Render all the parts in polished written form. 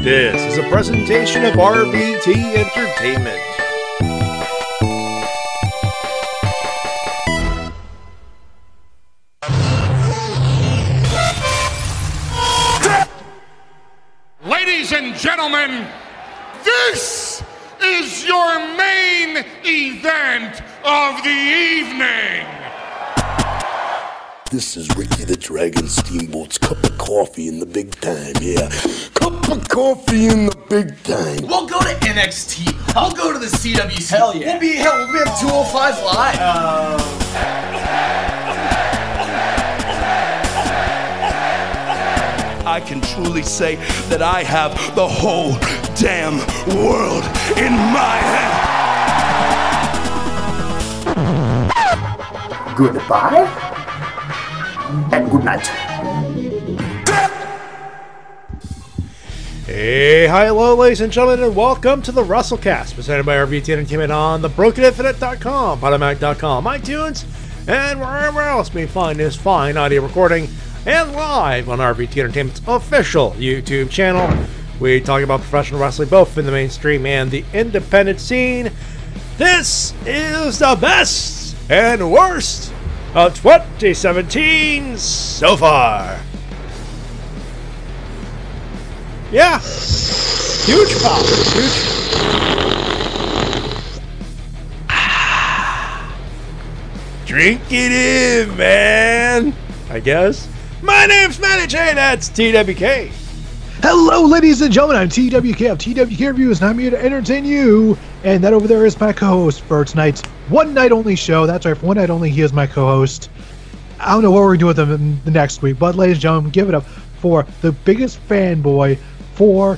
This is a presentation of RVT Entertainment. Ladies and gentlemen, this is your main event of the evening. This is Ricky the Dragon Steamboat's cup of coffee in the big time, yeah. Cup of coffee in the big time. We'll go to NXT. We'll go to the CWC. Hell yeah. We'll be on 205 Live. I can truly say that I have the whole damn world in my hand. Goodbye and good night. Hey, hi, hello, ladies and gentlemen, and welcome to the Wrestle-Cast, presented by RVT Entertainment on thebrokeninfinite.com, Podomatic.com, iTunes, and wherever else we find this fine audio recording, and live on RVT Entertainment's official YouTube channel. We talk about professional wrestling both in the mainstream and the independent scene. This is the best and worst of 2017 so far. Yeah, huge pop, Drink it in, man, I guess. My name's Matty Jay, that's TWK. Hello, ladies and gentlemen, I'm TWK of TWK Reviews, and I'm here to entertain you. And that over there is my co-host for tonight's one night only show. That's right, for one night only, he is my co-host. I don't know what we're going to do with him the next week, but ladies and gentlemen, give it up for the biggest fanboy for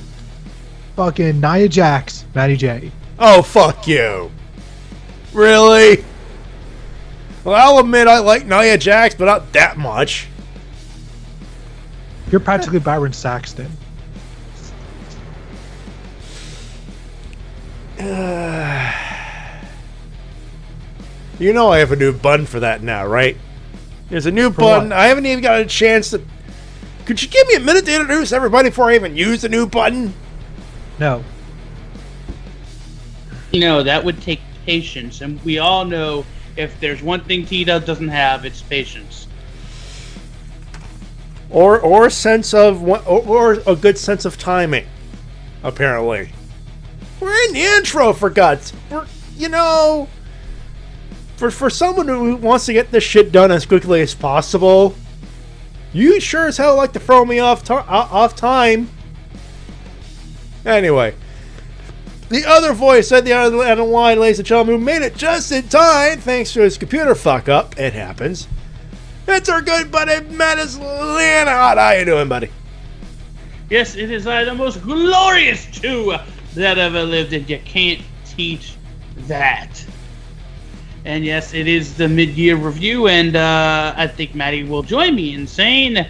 fucking Nia Jax, Matty Jay. Oh, fuck you. Really? Well, I'll admit I like Nia Jax, but not that much. You're practically Byron Saxton. You know I have a new button for that now, right? There's a new button. what? I haven't even got a chance to... Could you give me a minute to introduce everybody before I even use the new button? No. You know, that would take patience, and we all know if there's one thing T-Dub doesn't have, it's patience. Or sense of... Or a good sense of timing, apparently. We're in the intro, for God's... You know... For someone who wants to get this shit done as quickly as possible, you sure as hell like to throw me off time. Anyway, the other voice at the end of the line, ladies and gentlemen, who made it just in time thanks to his computer fuck up. It happens. It's our good buddy Matis Leonheart. How you doing, buddy? Yes, it is the most glorious two that ever lived, and you can't teach that. And yes, it is the mid-year review, and I think Matty will join me in saying,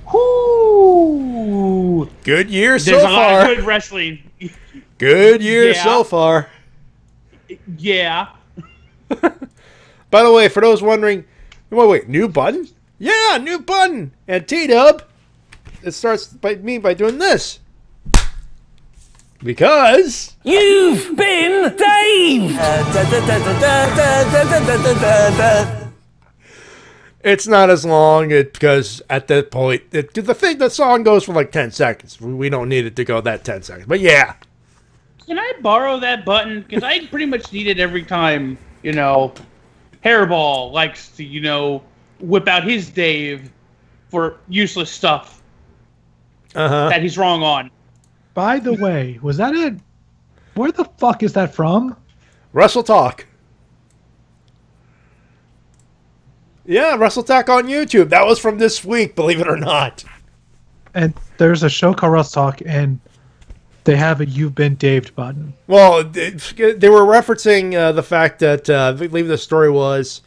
whoo! Good year so There's a far. lot of good wrestling. Good year Yeah. so far. Yeah. By the way, for those wondering, wait, new button? Yeah, new button. And T-Dub, it starts by doing this. Because You've been Dave! it's not as long, because at that point, the song goes for like 10 seconds. We don't need it to go that 10 seconds. But yeah. Can I borrow that button? Because I pretty much need it every time, you know, Hairball likes to, you know, whip out his Dave for useless stuff that he's wrong on. By the way, was that it? Where the fuck is that from? Wrestle Talk. Yeah, Wrestle Talk on YouTube. That was from this week, believe it or not. And there's a show called Russ Talk, and they have a "You've Been Daved" button. Well, they were referencing the fact that, I believe the story was,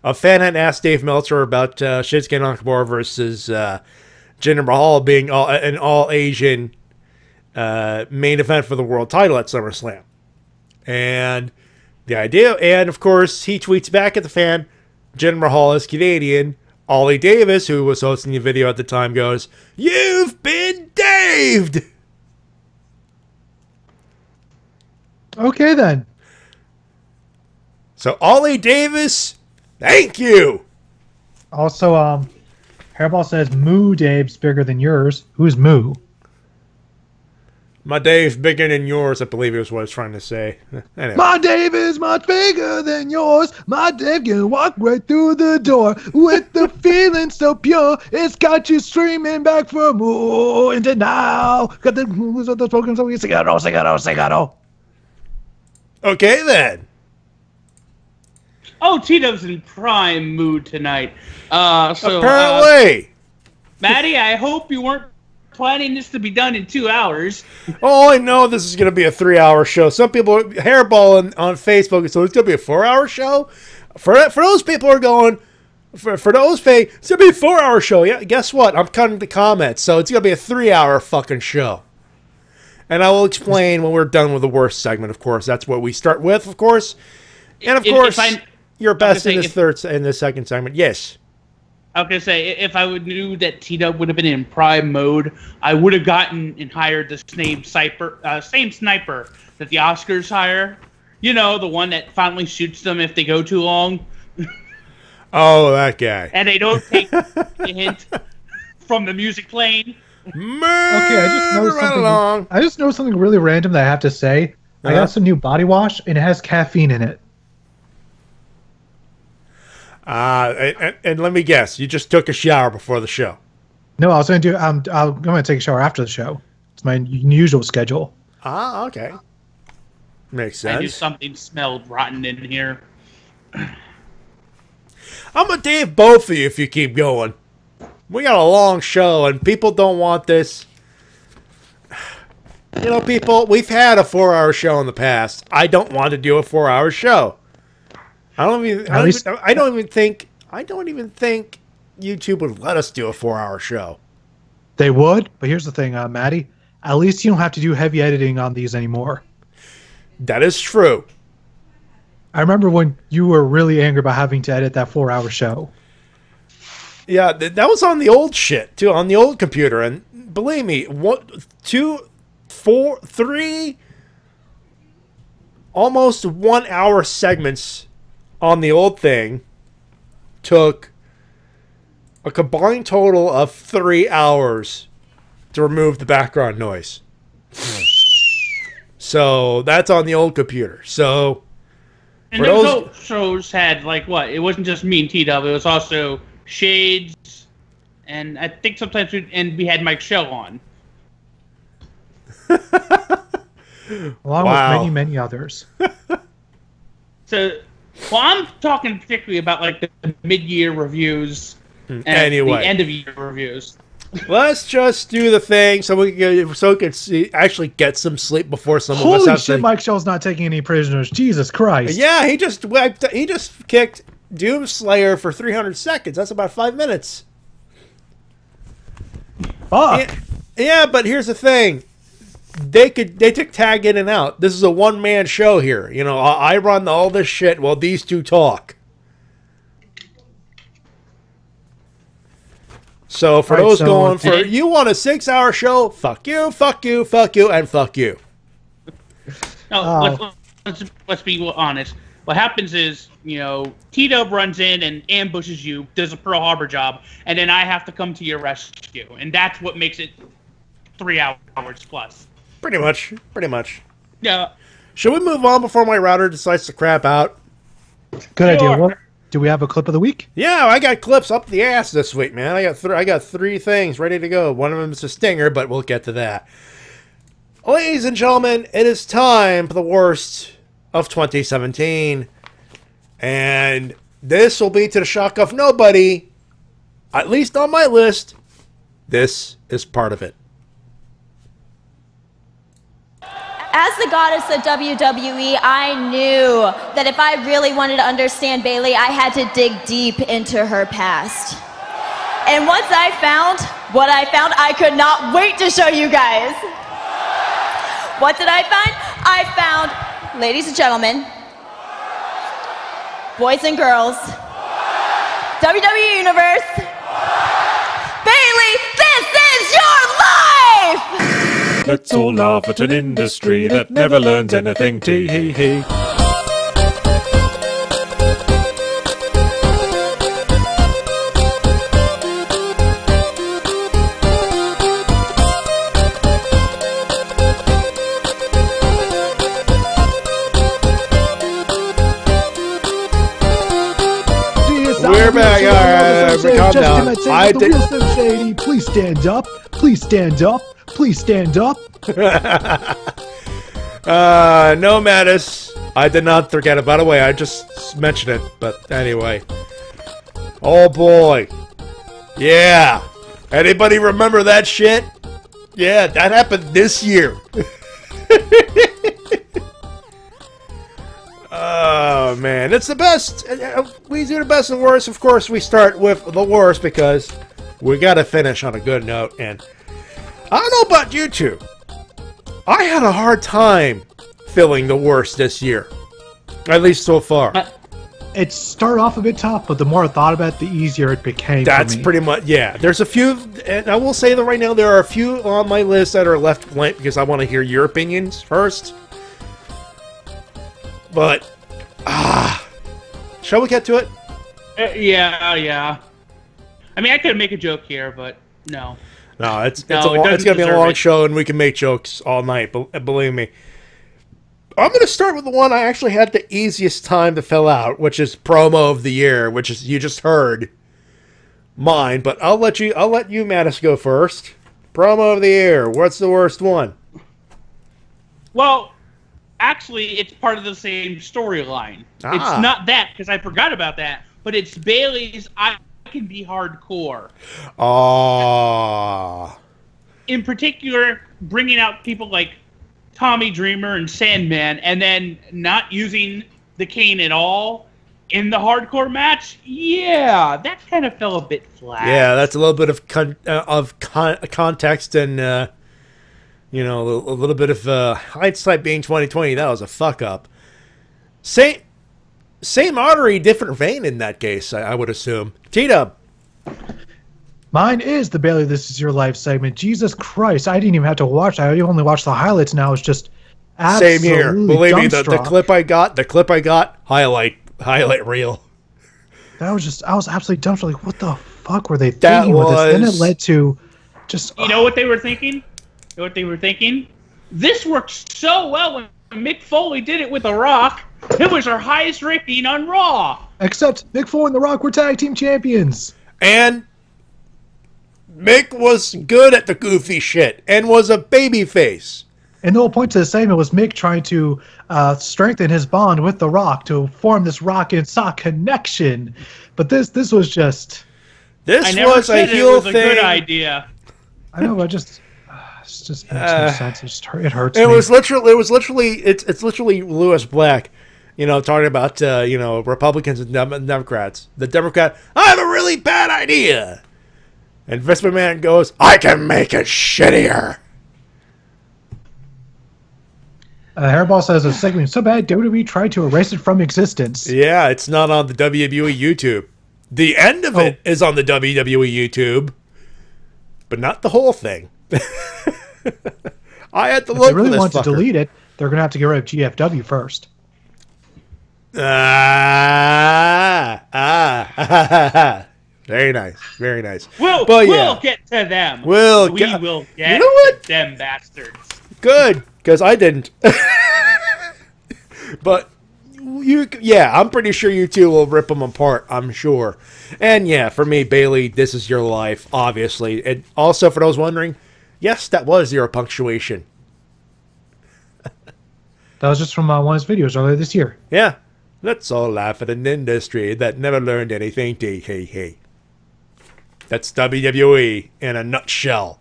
a fan had asked Dave Meltzer about Shinsuke Nakamura versus Jinder Mahal being an all-Asian main event for the world title at SummerSlam. And the idea, and of course, he tweets back at the fan, Jinder Mahal is Canadian. Ollie Davis, who was hosting the video at the time, goes, "You've been Daved!" Okay, then. So, Ollie Davis, thank you. Also, Hairball says, Moo Dave's bigger than yours. Who's Moo? My Dave's bigger than yours, I believe is what I was trying to say. Anyway. My Dave is much bigger than yours. My Dave can walk right through the door with the feeling so pure. It's got you streaming back for more into now. Got the moves of the spoken song. Cigarro. Okay, then. Oh, Tito's in prime mood tonight. Apparently. Matty, I hope you weren't planning this to be done in 2 hours. Oh, I know this is going to be a 3-hour show. Some people, Hairball on Facebook, so it's going to be a 4-hour show? For those people who are going, for those fake, it's going to be a 4-hour show. Yeah, guess what? I'm cutting the comments, so it's going to be a 3-hour fucking show. And I will explain when we're done with the worst segment, of course. That's what we start with, of course. And, of course, your best in this second segment. Yes. I was going to say, if I knew that Tito would have been in prime mode, I would have gotten and hired the same sniper that the Oscars hire. You know, the one that finally shoots them if they go too long. Oh, that guy. And they don't take the hint from the music playing. Okay, I just know something really random that I have to say. I got some new body wash, and it has caffeine in it. And let me guess, you just took a shower before the show. No, I was going to do. I'm going to take a shower after the show. It's my usual schedule. Ah, okay. Makes sense. I knew something smelled rotten in here. I'm gonna Dave both of you if you keep going. We got a long show, and people don't want this. You know, people, we've had a 4-hour show in the past. I don't want to do a 4-hour show. I don't even think YouTube would let us do a 4-hour show. They would, but here's the thing, Matty. At least you don't have to do heavy editing on these anymore. That is true. I remember when you were really angry about having to edit that 4-hour show. Yeah, that was on the old shit too, on the old computer, and believe me, 3 almost 1-hour segments on the old thing took a combined total of 3 hours to remove the background noise. So that's on the old computer. So and those old shows had like what? It wasn't just me and T-Dub. It was also Shades, and I think sometimes we had Mike Shell on. Along with many others. So, well, I'm talking particularly about like the mid-year reviews and the end-of-year reviews. Let's just do the thing so we can actually get some sleep before some of us have Holy shit, Mike Shell's not taking any prisoners. Jesus Christ. Yeah, he just kicked Doomslayer for 300 seconds. That's about 5 minutes. Fuck. Yeah, but here's the thing. They took tag in and out. This is a one-man show here. You know, I run all this shit while these two talk. So for those going for, you want a 6-hour show? Fuck you, fuck you, fuck you, and fuck you. No, let's be honest. What happens is, you know, T-Dub runs in and ambushes you, does a Pearl Harbor job, and then I have to come to your rescue. And that's what makes it 3 hours plus. Pretty much. Yeah. Should we move on before my router decides to crap out? Good idea. Well, do we have a clip of the week? Yeah, I got clips up the ass this week, man. I got 3 things ready to go. One of them is a stinger, but we'll get to that. Ladies and gentlemen, it is time for the worst of 2017. And this will be to the shock of nobody, at least on my list. This is part of it. As the goddess of WWE, I knew that if I really wanted to understand Bayley, I had to dig deep into her past. And once I found what I found, I could not wait to show you guys. What did I find? I found, ladies and gentlemen, boys and girls, WWE Universe, Bayley, this is your life! Let's all laugh at an industry that never learns anything. Tee hee hee. We're back. All right, calm down. I did. Shady, please stand up. Please stand up. Please stand up. No, Matis. I did not forget it. By the way, I just mentioned it. But anyway. Oh boy. Yeah. Anybody remember that shit? Yeah, that happened this year. Oh man, it's the best. We do the best and worst. Of course, we start with the worst because we got to finish on a good note. And I don't know about you two. I had a hard time filling the worst this year, at least so far. It started off a bit tough, but the more I thought about it, the easier it became. That's for me. pretty much, yeah. There's a few, and I will say that right now there are a few on my list that are left blank because I want to hear your opinions first. But, shall we get to it? Yeah. I mean, I could make a joke here, but no. No, it's going to be a long show, and we can make jokes all night, believe me. I'm going to start with the one I actually had the easiest time to fill out, which is promo of the year, which is you just heard mine, but I'll let you Matis go first. Promo of the year. What's the worst one? Well, actually, it's part of the same storyline. It's not that, because I forgot about that, but it's Bayley's I Can Be Hardcore. In particular, bringing out people like Tommy Dreamer and Sandman, and then not using the cane at all in the hardcore match. Yeah, that kind of fell a bit flat. Yeah, that's a little bit of context and a little bit of hindsight being 2020. That was a fuck up. Same artery, different vein in that case. I would assume. T-Dub. Mine is the Bayley This Is Your Life segment. Jesus Christ, I didn't even have to watch that. I only watched the highlights now. It's just absolutely same here. Believe me, the clip I got, highlight reel. That was just, I was absolutely dumbstruck. Like, what the fuck were they thinking with this? Then it led to just... You know what they were thinking? This worked so well when Mick Foley did it with The Rock. It was our highest rating on Raw. Except Mick Foley and The Rock were tag team champions. And Mick was good at the goofy shit and was a babyface. And the whole point to the segment was Mick trying to strengthen his bond with The Rock to form this Rock and Sock connection. But this was just... This was a heel thing. A good idea. I know, but it just makes no sense. It hurts. It's literally Lewis Black, talking about Republicans and Democrats. The Democrat, I have a really bad idea. And Vince McMahon goes, I can make it shittier. Hairball says the segment is so bad, WWE tried to erase it from existence. Yeah, it's not on the WWE YouTube. The end of it is on the WWE YouTube, but not the whole thing. I had to look. If they really want to delete it, they're going to have to get rid of GFW first. Very nice. Very nice. We'll get to them. We will get to them bastards. Good, because I didn't. But I'm pretty sure you two will rip them apart, I'm sure. And yeah, for me, Bayley, This Is Your Life, obviously. And also, for those wondering, yes, that was zero punctuation. That was just from one of his videos earlier this year. Yeah. Let's all laugh at an industry that never learned anything. Hey. That's WWE in a nutshell.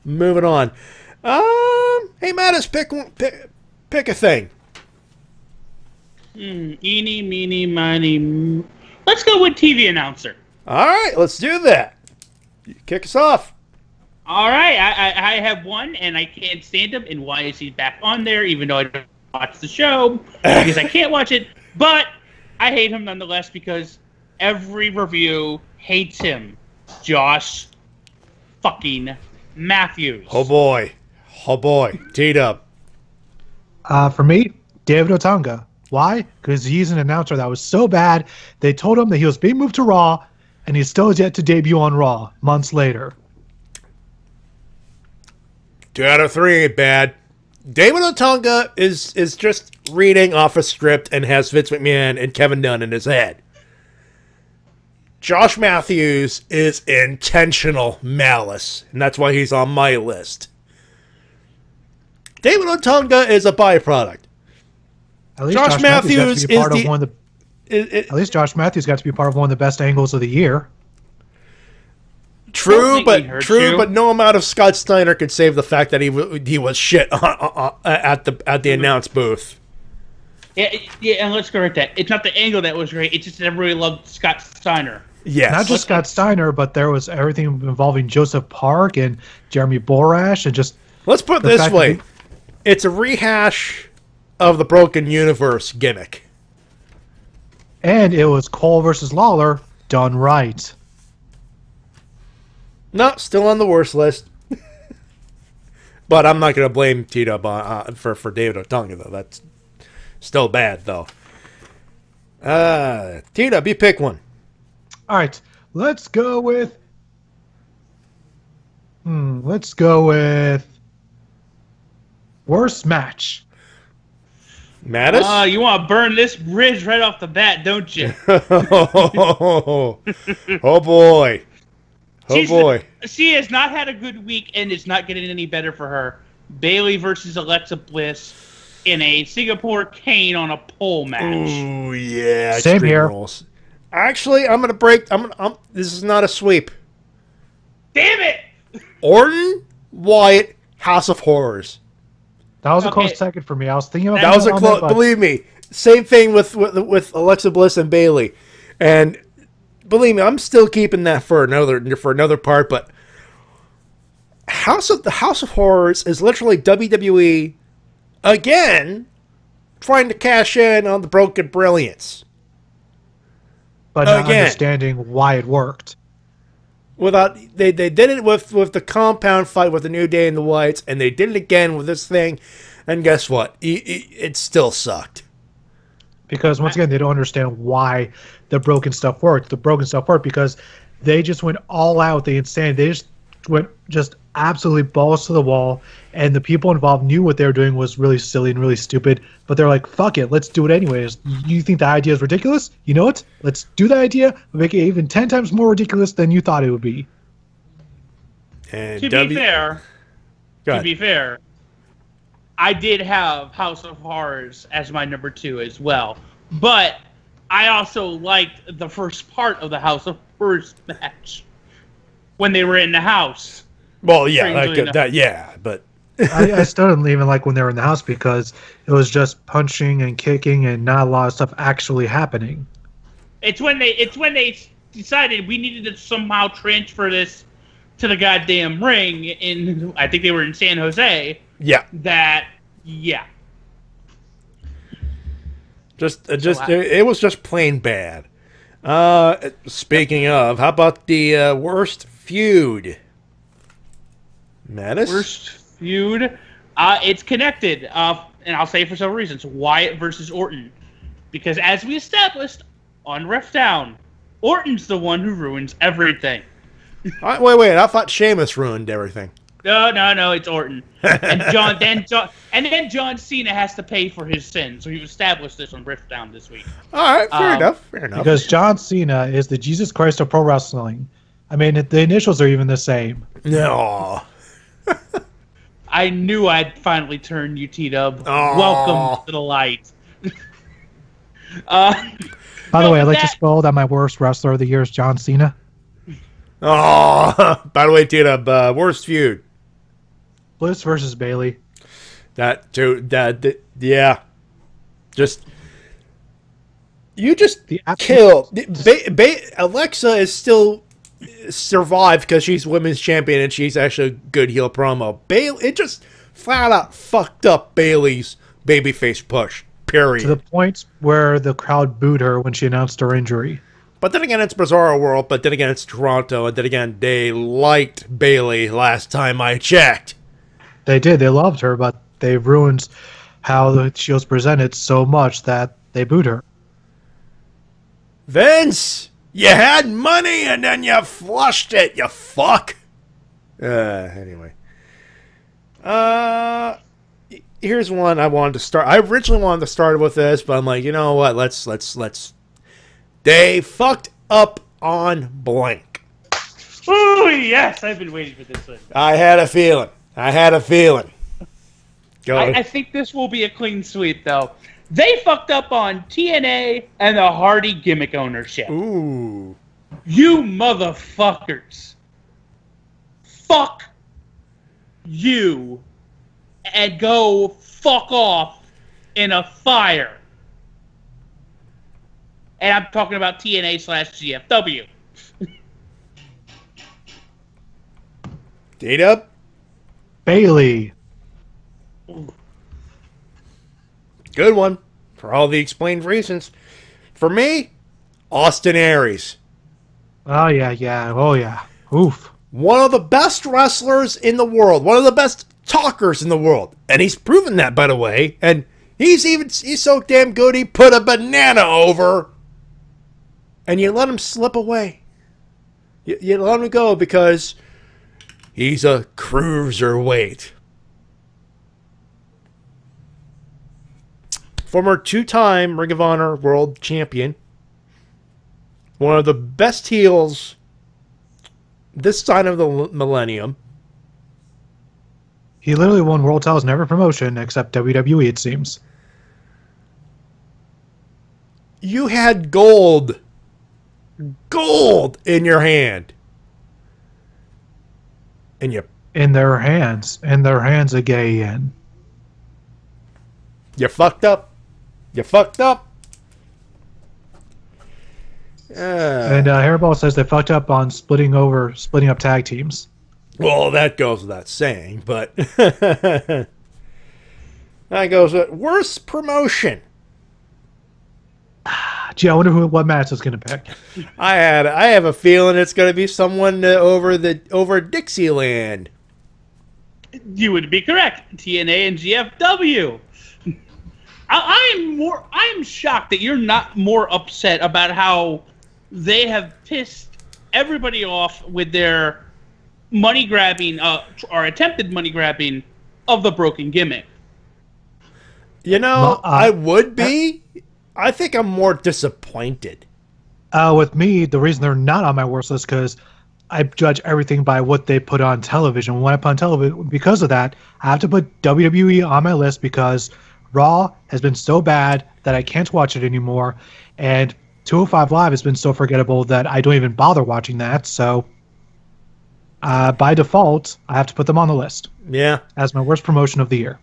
Moving on. Hey, Matis, pick a thing. Eeny, meeny, miny. Let's go with TV announcer. All right, let's do that. Kick us off. All right, I have one, and I can't stand him. And why is he back on there, even though I don't watch the show? Because I can't watch it. But I hate him nonetheless because every review hates him. Josh fucking Matthews. Oh, boy. Oh boy, T-Dub. For me, David Otunga. Why? Because he's an announcer that was so bad, they told him that he was being moved to Raw, and he still has yet to debut on Raw months later. 2 out of 3 ain't bad. David Otunga is just reading off a script and has Vince McMahon and Kevin Dunn in his head. Josh Matthews is intentional malice, and that's why he's on my list. David Otunga is a byproduct. At least Josh Matthews is at least Josh Matthews got to be part of one of the best angles of the year. True, but no amount of Scott Steiner could save the fact that he was shit at the announce booth. Yeah, and let's correct that. It's not the angle that was great. It's just that everybody loved Scott Steiner. Yes. Not just Scott Steiner, but there was everything involving Joseph Park and Jeremy Borash and just... Let's put it this way. It's a rehash of the Broken Universe gimmick. And it was Cole versus Lawler done right. No, still on the worst list. But I'm not going to blame T-Dub for David Otunga, though. That's still bad, though. T-Dub, you pick one. All right, let's go with... worst match. Matis? You want to burn this bridge right off the bat, don't you? Oh boy. Oh boy. She has not had a good week, and it's not getting any better for her. Bayley versus Alexa Bliss in a Singapore cane on a pole match. Ooh, yeah. Same here. Rules. Actually, I'm gonna break. This is not a sweep. Damn it! Orton, Wyatt, House of Horrors. That was a close second for me. I was thinking about that was a close. Believe me, same thing with Alexa Bliss and Bayley, and believe me, I'm still keeping that for another part. But the House of Horrors is literally WWE again trying to cash in on the Broken Brilliance, but not understanding why it worked. They did it with the compound fight with the New Day and the Whites, and they did it again with this thing, and guess what? It still sucked. Because once again, they don't understand why the broken stuff worked. The broken stuff worked because they just went all out. They just went absolutely balls to the wall, and the people involved knew what they were doing was really silly and really stupid, but they're like, fuck it, let's do it anyways. You think the idea is ridiculous? You know what? Let's do the idea, make it even 10 times more ridiculous than you thought it would be. And to be fair, I did have House of Horrors as my number 2 as well, but I also liked the first part of the House of Horrors match when they were in the house. Well, yeah, but I still didn't even like when they were in the house because it was just punching and kicking and not a lot of stuff actually happening. It's when they decided we needed to somehow transfer this to the goddamn ring in, I think they were in San Jose. Yeah. It was just plain bad. Speaking of, how about the worst feud? Matis? Worst feud? It's connected, and I'll say for several reasons. Wyatt versus Orton. Because as we established on Ref Down, Orton's the one who ruins everything. Wait, I thought Sheamus ruined everything. No, it's Orton. And then John Cena has to pay for his sins. So we've established this on Ref Down this week. All right, fair enough. Because John Cena is the Jesus Christ of pro wrestling. I mean, the initials are even the same. No. I knew I'd finally turn you, T-Dub. Welcome to the light. By the way, I'd like to spoil that my worst wrestler of the year is John Cena. Oh, by the way, T-Dub, worst feud. Bliss versus Bayley. Yeah. You just killed. Alexa is still survived because she's women's champion and she's actually a good heel promo. Bayley, it just flat out fucked up Bayley's babyface push. Period. To the point where the crowd booed her when she announced her injury. But then again, it's Bizarro World. But then again, it's Toronto. And then again, they liked Bayley last time I checked. They did. They loved her, but they ruined how the Shield's presented so much that they booed her. Vince, you had money and then you flushed it, you fuck. Anyway. Here's one I wanted to start. I originally wanted to start with this, but I'm like, you know what? Let's. They fucked up on blank. Oh, yes. I've been waiting for this one. I had a feeling. Go. I think this will be a clean sweep, though. They fucked up on TNA and the Hardy gimmick ownership. Ooh. You motherfuckers. Fuck you. And go fuck off in a fire. And I'm talking about TNA/GFW. D-Dub? Bailey. Good one. For all the explained reasons. For me, Austin Aries. Oh, yeah. Oh, yeah. Oof. One of the best wrestlers in the world. One of the best talkers in the world. And he's proven that, by the way. And he's so damn good he put a banana over. And you let him slip away. You let him go because he's a cruiserweight. Former two-time Ring of Honor World Champion. One of the best heels this side of the millennium. He literally won world titles in every promotion except WWE, it seems. You had gold in your hand. And you... In their hands again. You fucked up. And Hairball says they fucked up on splitting up tag teams. Well, that goes without saying, but that goes with worst promotion. Gee, I wonder what match is going to pick. I have a feeling it's going to be someone over Dixieland. You would be correct. TNA and GFW. I'm shocked that you're not more upset about how they have pissed everybody off with their money grabbing or attempted money grabbing of the broken gimmick. You know, I would be. I think I'm more disappointed. With me, the reason they're not on my worst list because I judge everything by what they put on television. When I put on television, because of that, I have to put WWE on my list because Raw has been so bad that I can't watch it anymore, and 205 Live has been so forgettable that I don't even bother watching that. So, by default, I have to put them on the list. Yeah, as my worst promotion of the year.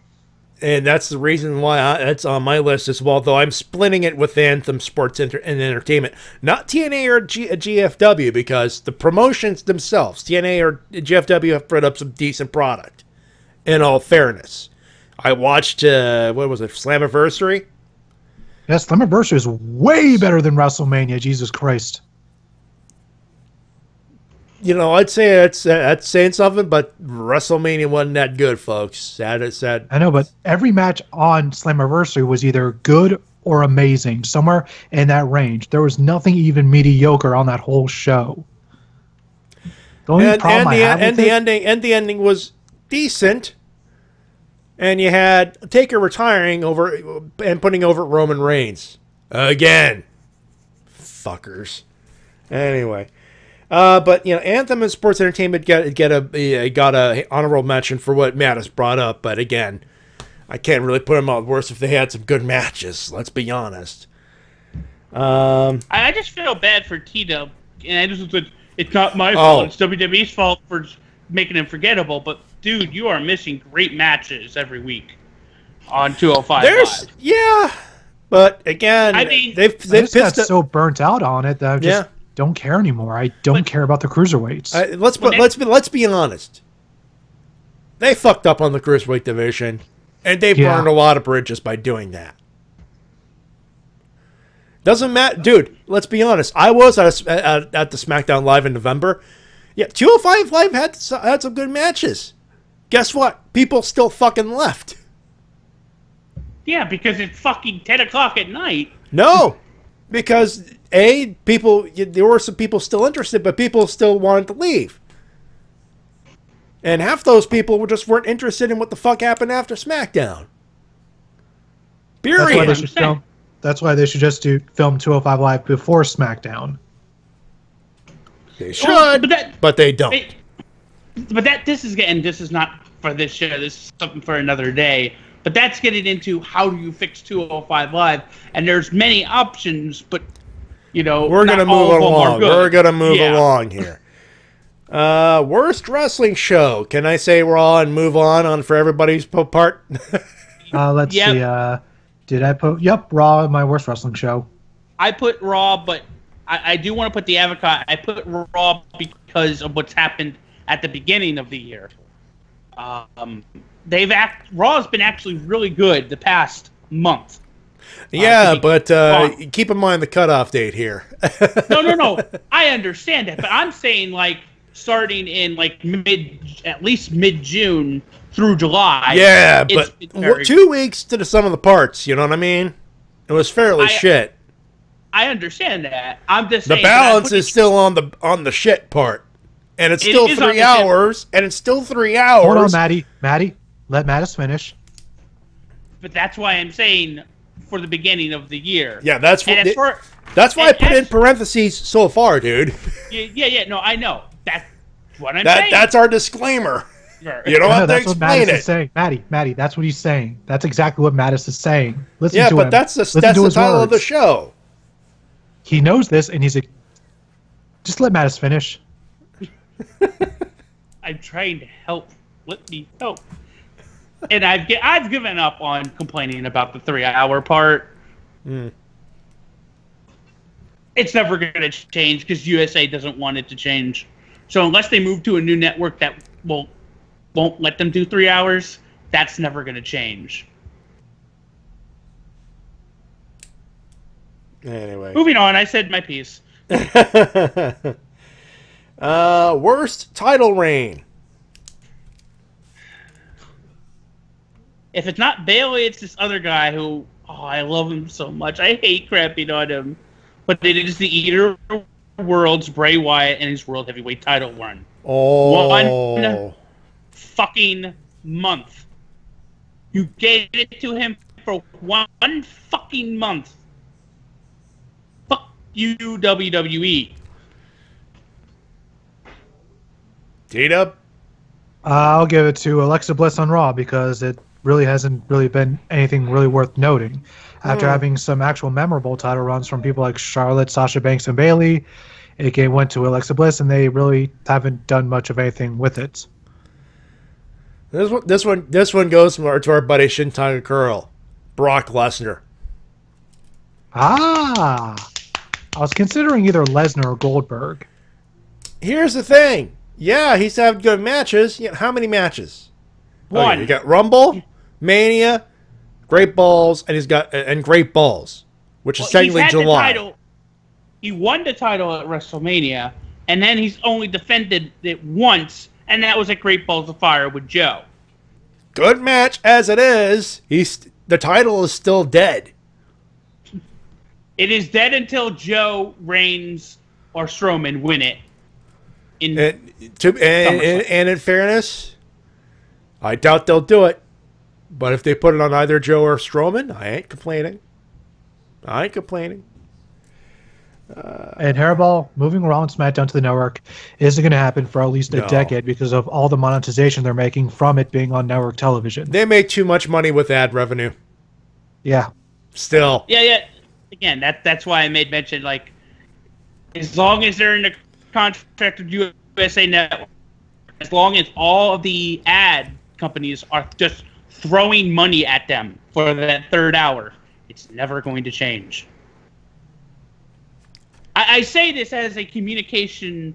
And that's the reason why it's on my list as well, though I'm splitting it with Anthem Sports and Entertainment. Not TNA or GFW, because the promotions themselves, TNA or GFW, have put up some decent product, in all fairness. I watched, what was it, Slammiversary? Yes, Slammiversary is way better than WrestleMania, Jesus Christ. You know, I'd say that's saying something, but WrestleMania wasn't that good, folks. That is sad. I know, but every match on Slammiversary was either good or amazing, somewhere in that range. There was nothing even mediocre on that whole show. The only problem I have with the ending was decent. And you had Taker retiring over and putting over Roman Reigns again. Fuckers. Anyway. But you know, Anthem and Sports Entertainment got a honorable mention for what Matt has brought up. But again, I can't really put them on worse if they had some good matches. Let's be honest. I just feel bad for T-Dub, and it's not my fault. It's WWE's fault for making him forgettable. But dude, you are missing great matches every week on 205 Live. Yeah, but again, I mean, they've got so burnt out on it that I just don't care anymore. I don't care about the cruiserweights. Let's be honest. They fucked up on the cruiserweight division, and they burned a lot of bridges by doing that. Doesn't matter, dude. Let's be honest. I was at the SmackDown Live in November. Yeah, 205 Live had some good matches. guess what? People still fucking left. Yeah, because it's fucking 10 o'clock at night. No, because there were some people still interested, but people still wanted to leave. And half those people weren't interested in what the fuck happened after SmackDown. Period. That's why they should just film 205 Live before SmackDown. They should, but they don't. This is not for this show. This is something for another day. But that's getting into how do you fix 205 Live, and there's many options, but we're gonna move along. We're gonna move along here. Worst wrestling show. Can I say Raw and move on for everybody's part? Let's see. Did I put? Yep, Raw, my worst wrestling show. I put Raw, but I do want to put the Avocat. I put Raw because of what's happened at the beginning of the year. Raw's been actually really good the past month. Yeah, but keep in mind the cutoff date here. No. I understand that, but I'm saying starting in at least mid-June through July. Yeah, but 2 weeks to the sum of the parts. You know what I mean? It was fairly shit. I understand that. I'm just saying the balance is still on the shit part, and it's still 3 hours. And it's still 3 hours. Hold on, Matty. Let Matis finish. But that's why I'm saying for the beginning of the year. Yeah, that's why I put in parentheses so far, dude. Yeah. No, I know. That's what I'm saying. That's our disclaimer. You don't have to explain it. Is saying. Matty, that's what he's saying. That's exactly what Matis is saying. Listen to him. Yeah, but that's the title of the show. He knows this, and he's like, just let Matis finish. I'm trying to help. Let me help. And I've given up on complaining about the 3 hour part. It's never going to change because USA doesn't want it to change. So unless they move to a new network that won't let them do 3 hours, that's never going to change. Anyway. Moving on, I said my piece. Worst title reign. If it's not Bailey, it's this other guy who, I love him so much. I hate crapping on him. But it is the Eater of Worlds, Bray Wyatt, and his World Heavyweight title run. 1 fucking month. You gave it to him for 1 fucking month. Fuck you, WWE. T-Dub? I'll give it to Alexa Bliss on Raw because it really hasn't been anything really worth noting. After having some actual memorable title runs from people like Charlotte, Sasha Banks, and Bayley, it went to Alexa Bliss, and they really haven't done much of anything with it. This one goes to our buddy Shintaga Curl, Brock Lesnar. I was considering either Lesnar or Goldberg. Here's the thing. Yeah, he's having good matches. Yeah, how many matches? 1. Okay, you got Rumble, Mania, Great Balls, and Great Balls, which is technically July. He won the title at WrestleMania, and then he's only defended it once, and that was at Great Balls of Fire with Joe. Good match as it is. The title is still dead. It is dead until Joe, Reigns, or Strowman win it. And in fairness, I doubt they'll do it. But if they put it on either Joe or Strowman, I ain't complaining. And Hairball, moving Raw and SmackDown to the network isn't going to happen for at least a decade because of all the monetization they're making from it being on network television. They make too much money with ad revenue. Yeah. Still. Yeah. Again, that's why I made mention, as long as they're in the contract with USA Network, as long as all of the ad companies are just throwing money at them for that 3rd hour, it's never going to change. I say this as a communication,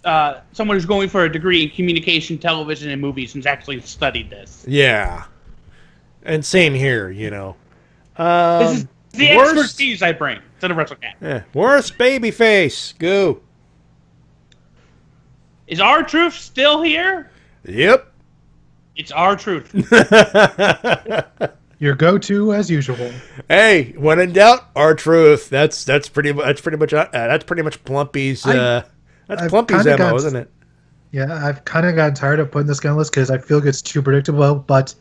someone who's going for a degree in communication, television, and movies, and has actually studied this. Yeah. And same here, this is the expertise I bring to the Wrestle-Cast. Yeah. Worst babyface. Go. Is R-Truth still here? Yep. It's our truth. Your go-to as usual. Hey, when in doubt, our truth. That's pretty much Plumpy's Plumpy's MO, isn't it? Yeah, I've kind of gotten tired of putting this guy on the list because I feel like it's too predictable, but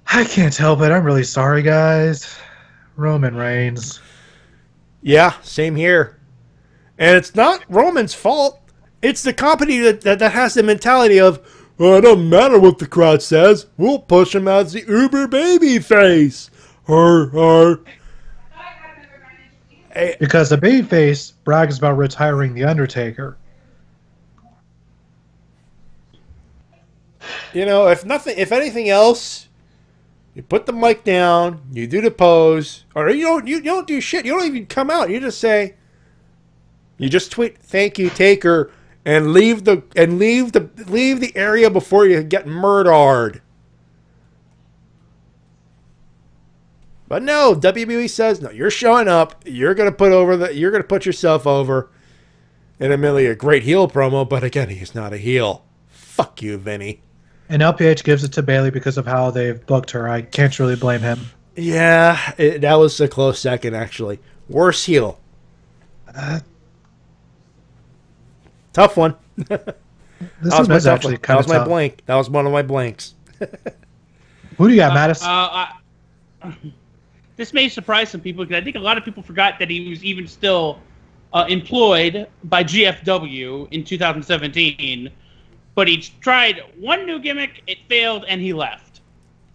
I can't help it. I'm really sorry, guys. Roman Reigns. Yeah, same here. And it's not Roman's fault. It's the company that has the mentality of, well, it don't matter what the crowd says. We'll push him as the uber baby face. Because the babyface brags about retiring The Undertaker. You know, if anything else, you put the mic down, you do the pose, or you don't do shit. You don't even come out. You just say, you just tweet, "Thank you, Taker," and leave the area before you get murdered. But no, WWE says no. You're showing up. You're gonna put yourself over. And admittedly, a great heel promo, but again, he's not a heel. Fuck you, Vinny. And LPH gives it to Bayley because of how they've booked her. I can't really blame him. Yeah, that was a close second, actually. Worse heel. Tough one. This was actually kind of tough. Blank. That was one of my blanks. Who do you got, Matis? This may surprise some people because I think a lot of people forgot that he was even still employed by GFW in 2017. But he tried one new gimmick, it failed, and he left.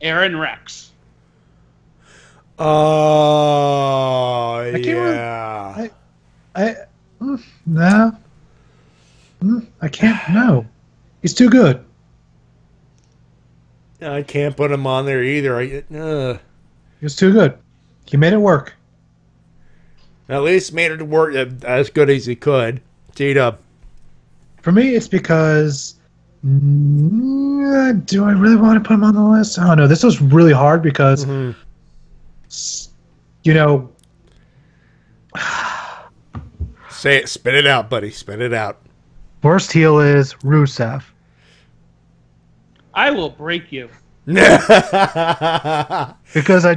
Aaron Rex. Oh, yeah. No. I can't. No. He's too good. I can't put him on there either. He was too good. He made it work. At least made it work as good as he could. T-Dub. For me, it's because... do I really want to put him on the list? Oh, no. This was really hard because... You know... Say it. Spit it out, buddy. Spit it out. Worst heel is Rusev. I will break you. Because I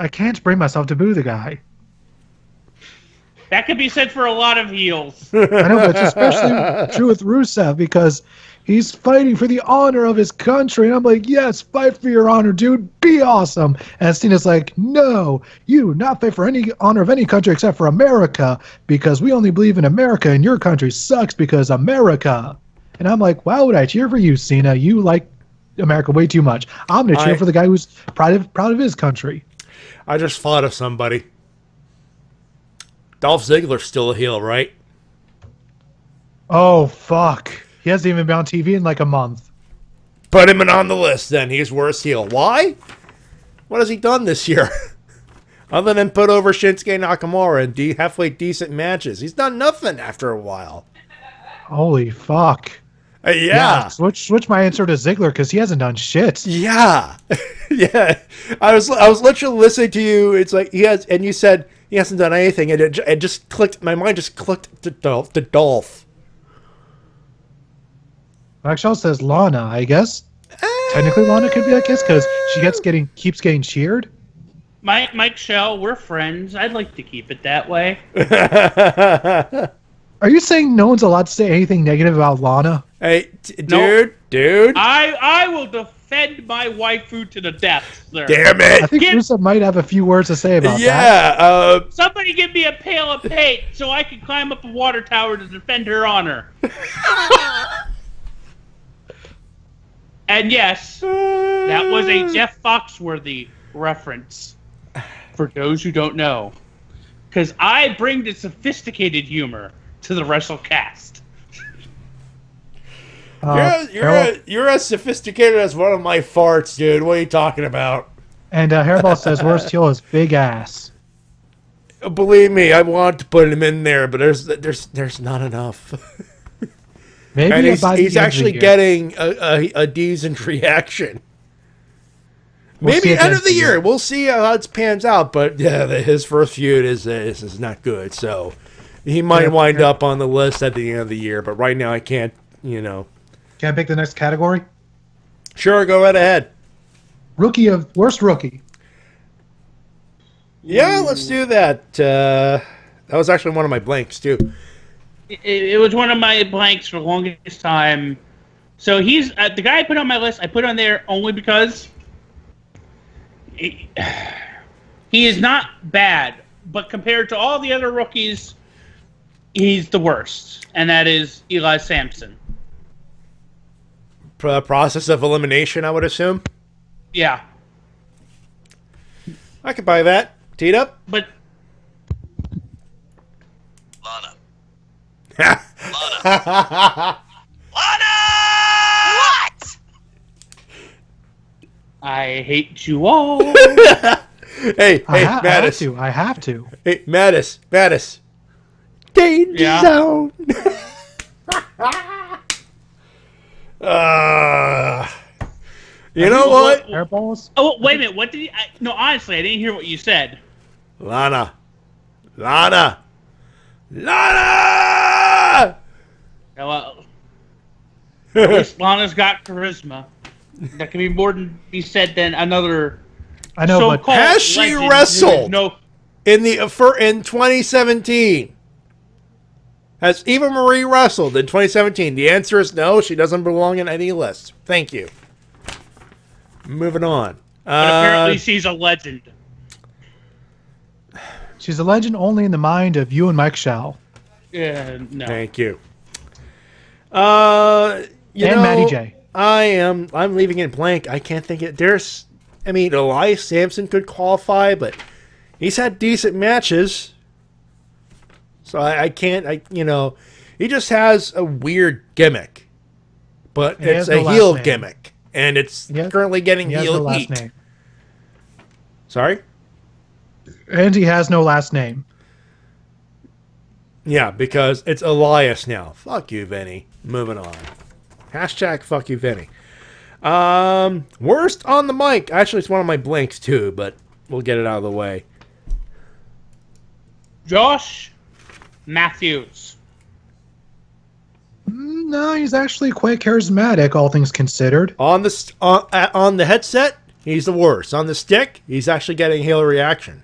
can't bring myself to boo the guy. That could be said for a lot of heels. I know, but it's especially true with Rusev because he's fighting for the honor of his country. And I'm like, yes, fight for your honor, dude. Be awesome. And Cena's like, no, you not fight for any honor of any country except for America because we only believe in America and your country sucks because America. And I'm like, why would I cheer for you, Cena? You like America way too much. I'm going to cheer for the guy who's proud of his country. I just thought of somebody. Dolph Ziggler's still a heel, right? Oh, fuck. He hasn't even been on TV in like a month. Put him on the list then. He's worst heel. Why? What has he done this year? Other than put over Shinsuke Nakamura in halfway decent matches. He's done nothing after a while. Holy fuck. Yeah. Switch my answer to Ziggler because he hasn't done shit. Yeah. Yeah. I was literally listening to you. It's like he has, and you said he hasn't done anything, and it just clicked. My mind just clicked to Dolph. Maxwell says Lana, I guess. Technically, Lana could be, I guess, because she keeps getting cheered. Mike Shell, we're friends. I'd like to keep it that way. Are you saying no one's allowed to say anything negative about Lana? Hey, dude. I will defend my waifu to the death, sir. Damn it. I think Rusev might have a few words to say about that. Yeah. Somebody give me a pail of paint so I can climb up a water tower to defend her honor. And yes, that was a Jeff Foxworthy reference. For those who don't know. Because I bring the sophisticated humor to the Wrestle-Cast. You're as sophisticated as one of my farts, dude. What are you talking about? And Hairball says worst heel is big ass. Believe me, I want to put him in there, but there's not enough. Maybe and he's actually getting a decent reaction. Maybe end of the year. We'll see how it pans out. But yeah, his first feud is not good. So he might wind up on the list at the end of the year. But right now, I can't. Can I pick the next category? Sure, go right ahead. Worst rookie. Yeah, let's do that. That was actually one of my blanks, too. It was one of my blanks for the longest time. So he's the guy I put on my list. I put on there only because he is not bad, but compared to all the other rookies, he's the worst, and that is Eli Sampson. Process of elimination, I would assume. Yeah, I could buy that. Teed up, but Lana. Lana! What? I hate you all. Hey, Mattis. I have to. Hey, Mattis. Danger zone. You know what? Airballs? Oh, wait a minute. What did you... no, honestly, I didn't hear what you said. Lana. Yeah, Well, at least Lana's got charisma. That can be more than be said than another. I know, but has she wrestled in 2017? Has Eva Marie wrestled in 2017? The answer is no. She doesn't belong in any list. Thank you. Moving on. But apparently she's a legend. She's a legend only in the mind of you and Mike Schall. Yeah, no. Thank you. Matty Jay. I'm leaving it blank. I can't think it. Elias Sampson could qualify, but he's had decent matches. So I can't, he just has a weird gimmick. But it's a heel gimmick. And it's currently getting heel heat. Name. Sorry? And he has no last name. Yeah, because it's Elias now. Fuck you, Vinny. Moving on. Hashtag fuck you, Vinny. Worst on the mic. Actually, it's one of my blanks, too, but we'll get it out of the way. Josh Matthews. No, he's actually quite charismatic, all things considered. On the headset, he's the worst. On the stick, he's actually getting heel reaction.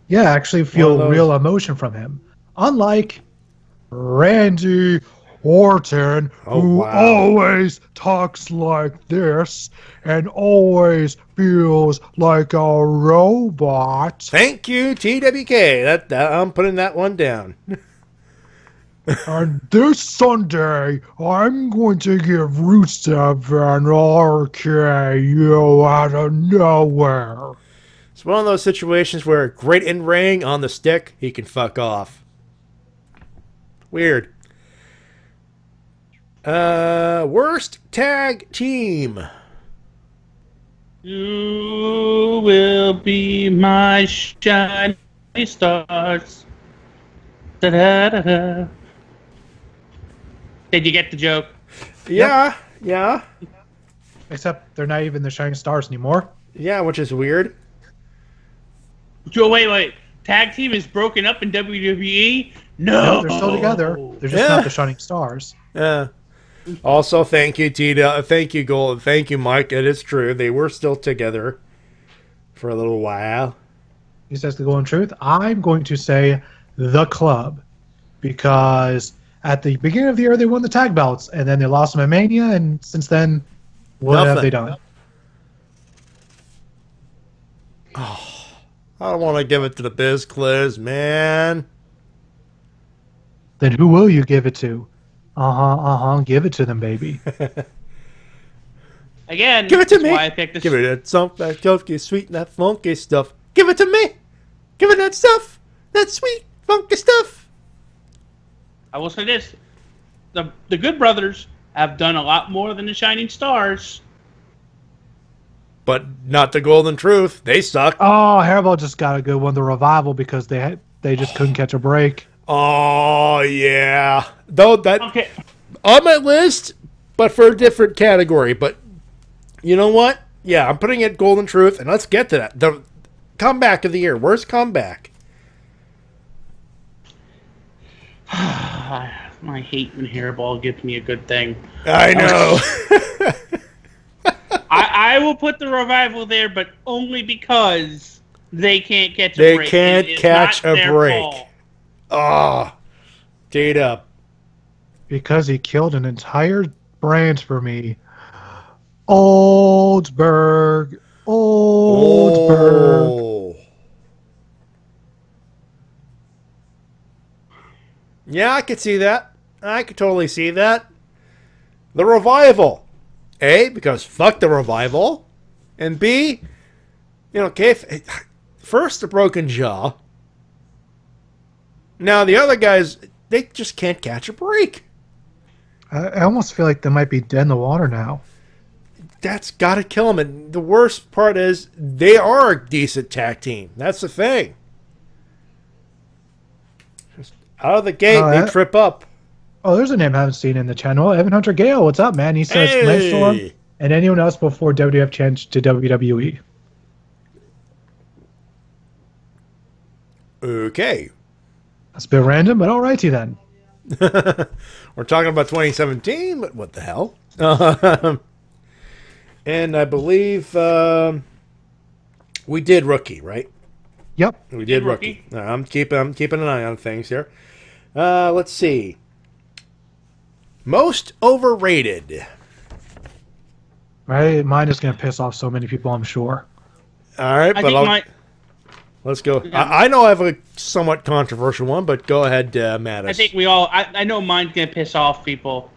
Yeah, I actually feel real emotion from him. Unlike Randy Orton, who always talks like this and always feels like a robot. Thank you, TWK. I'm putting that one down. And this Sunday, I'm going to give Rusev an RKO out of nowhere. It's one of those situations where great in-ring, on the stick, he can fuck off. Weird. Worst tag team. You will be my shining stars. Da-da-da-da. Did you get the joke? Yeah. Except they're not even the Shining Stars anymore. Yeah, which is weird. Joe, wait. Tag team is broken up in WWE? No, they're still together. They're just not the Shining Stars. Yeah. Also, thank you, Tita. Thank you, Gold. Thank you, Mike. It is true. They were still together for a little while. He says the golden truth. I'm going to say the Club, because at the beginning of the year they won the tag belts, and then they lost them at Mania, and since then, what have they done? Oh, I don't want to give it to the Biz Cliz, man. Then who will you give it to? Give it to them, baby. Again, give it to me. Why I picked this. Give it that something, that funky, sweet, and that funky stuff. Give it to me. Give it that stuff, that sweet, funky stuff. I will say this: the Good Brothers have done a lot more than the Shining Stars. But not the Golden Truth. They suck. Oh, Hairball just got a good one. The Revival, because they just couldn't catch a break. Oh yeah, though that on my list, but for a different category. But you know what? Yeah, I'm putting it Golden Truth, and let's get to that. The comeback of the year. Worst comeback. I hate when Hairball gives me a good thing. I know. I will put the Revival there, but only because they can't catch a break. They can't catch a break. Ah, stayed up. Because he killed an entire brand for me. Oldsberg. Oh. Yeah, I could see that. I could totally see that. The Revival. A, because fuck the Revival. And B, you know, okay, first the broken jaw. Now the other guys, they just can't catch a break. I almost feel like they might be dead in the water now. That's got to kill them. And the worst part is they are a decent tag team. That's the thing. Just out of the gate, they trip up. Oh, there's a name I haven't seen in the channel. Evan Hunter Gale, what's up, man? He says, Hey! Storm and anyone else before WWF changed to WWE. Okay. That's a bit random, but alrighty then. We're talking about 2017, but what the hell? And I believe we did Rookie, right? Yep. We did Rookie. I'm keeping an eye on things here. Let's see. Most overrated. Right, mine is going to piss off so many people, I'm sure. All right, but let's go. Yeah. I know I have a somewhat controversial one, but go ahead, Mattis. I think we all. I know mine's gonna piss off people.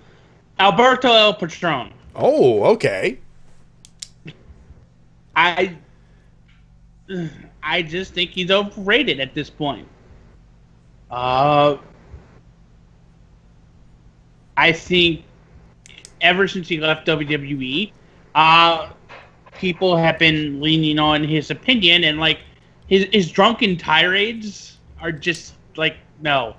Alberto El Patron. Oh, okay. I just think he's overrated at this point. I think ever since he left WWE, people have been leaning on his opinion, and like his drunken tirades are just like no.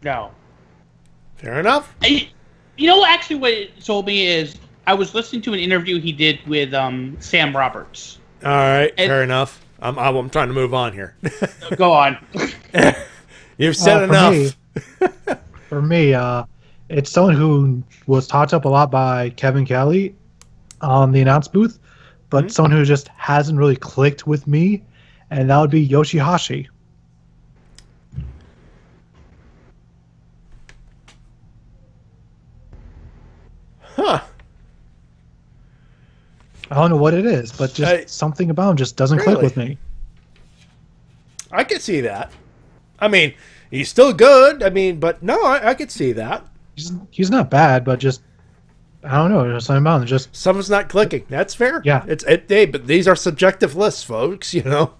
Fair enough. Actually, what it told me is I was listening to an interview he did with Sam Roberts. All right, fair enough. I'm trying to move on here. Go on. You've said enough. For me, it's someone who was talked up a lot by Kevin Kelly on the announce booth, but someone who just hasn't really clicked with me, and that would be Yoshihashi. Huh. I don't know what it is, but just something about him just doesn't click with me. I could see that. I mean, he's still good. I mean, but no, I could see that. He's not bad, but just I don't know. There's something about him. Just something's not clicking. That's fair. Yeah. But these are subjective lists, folks. You know,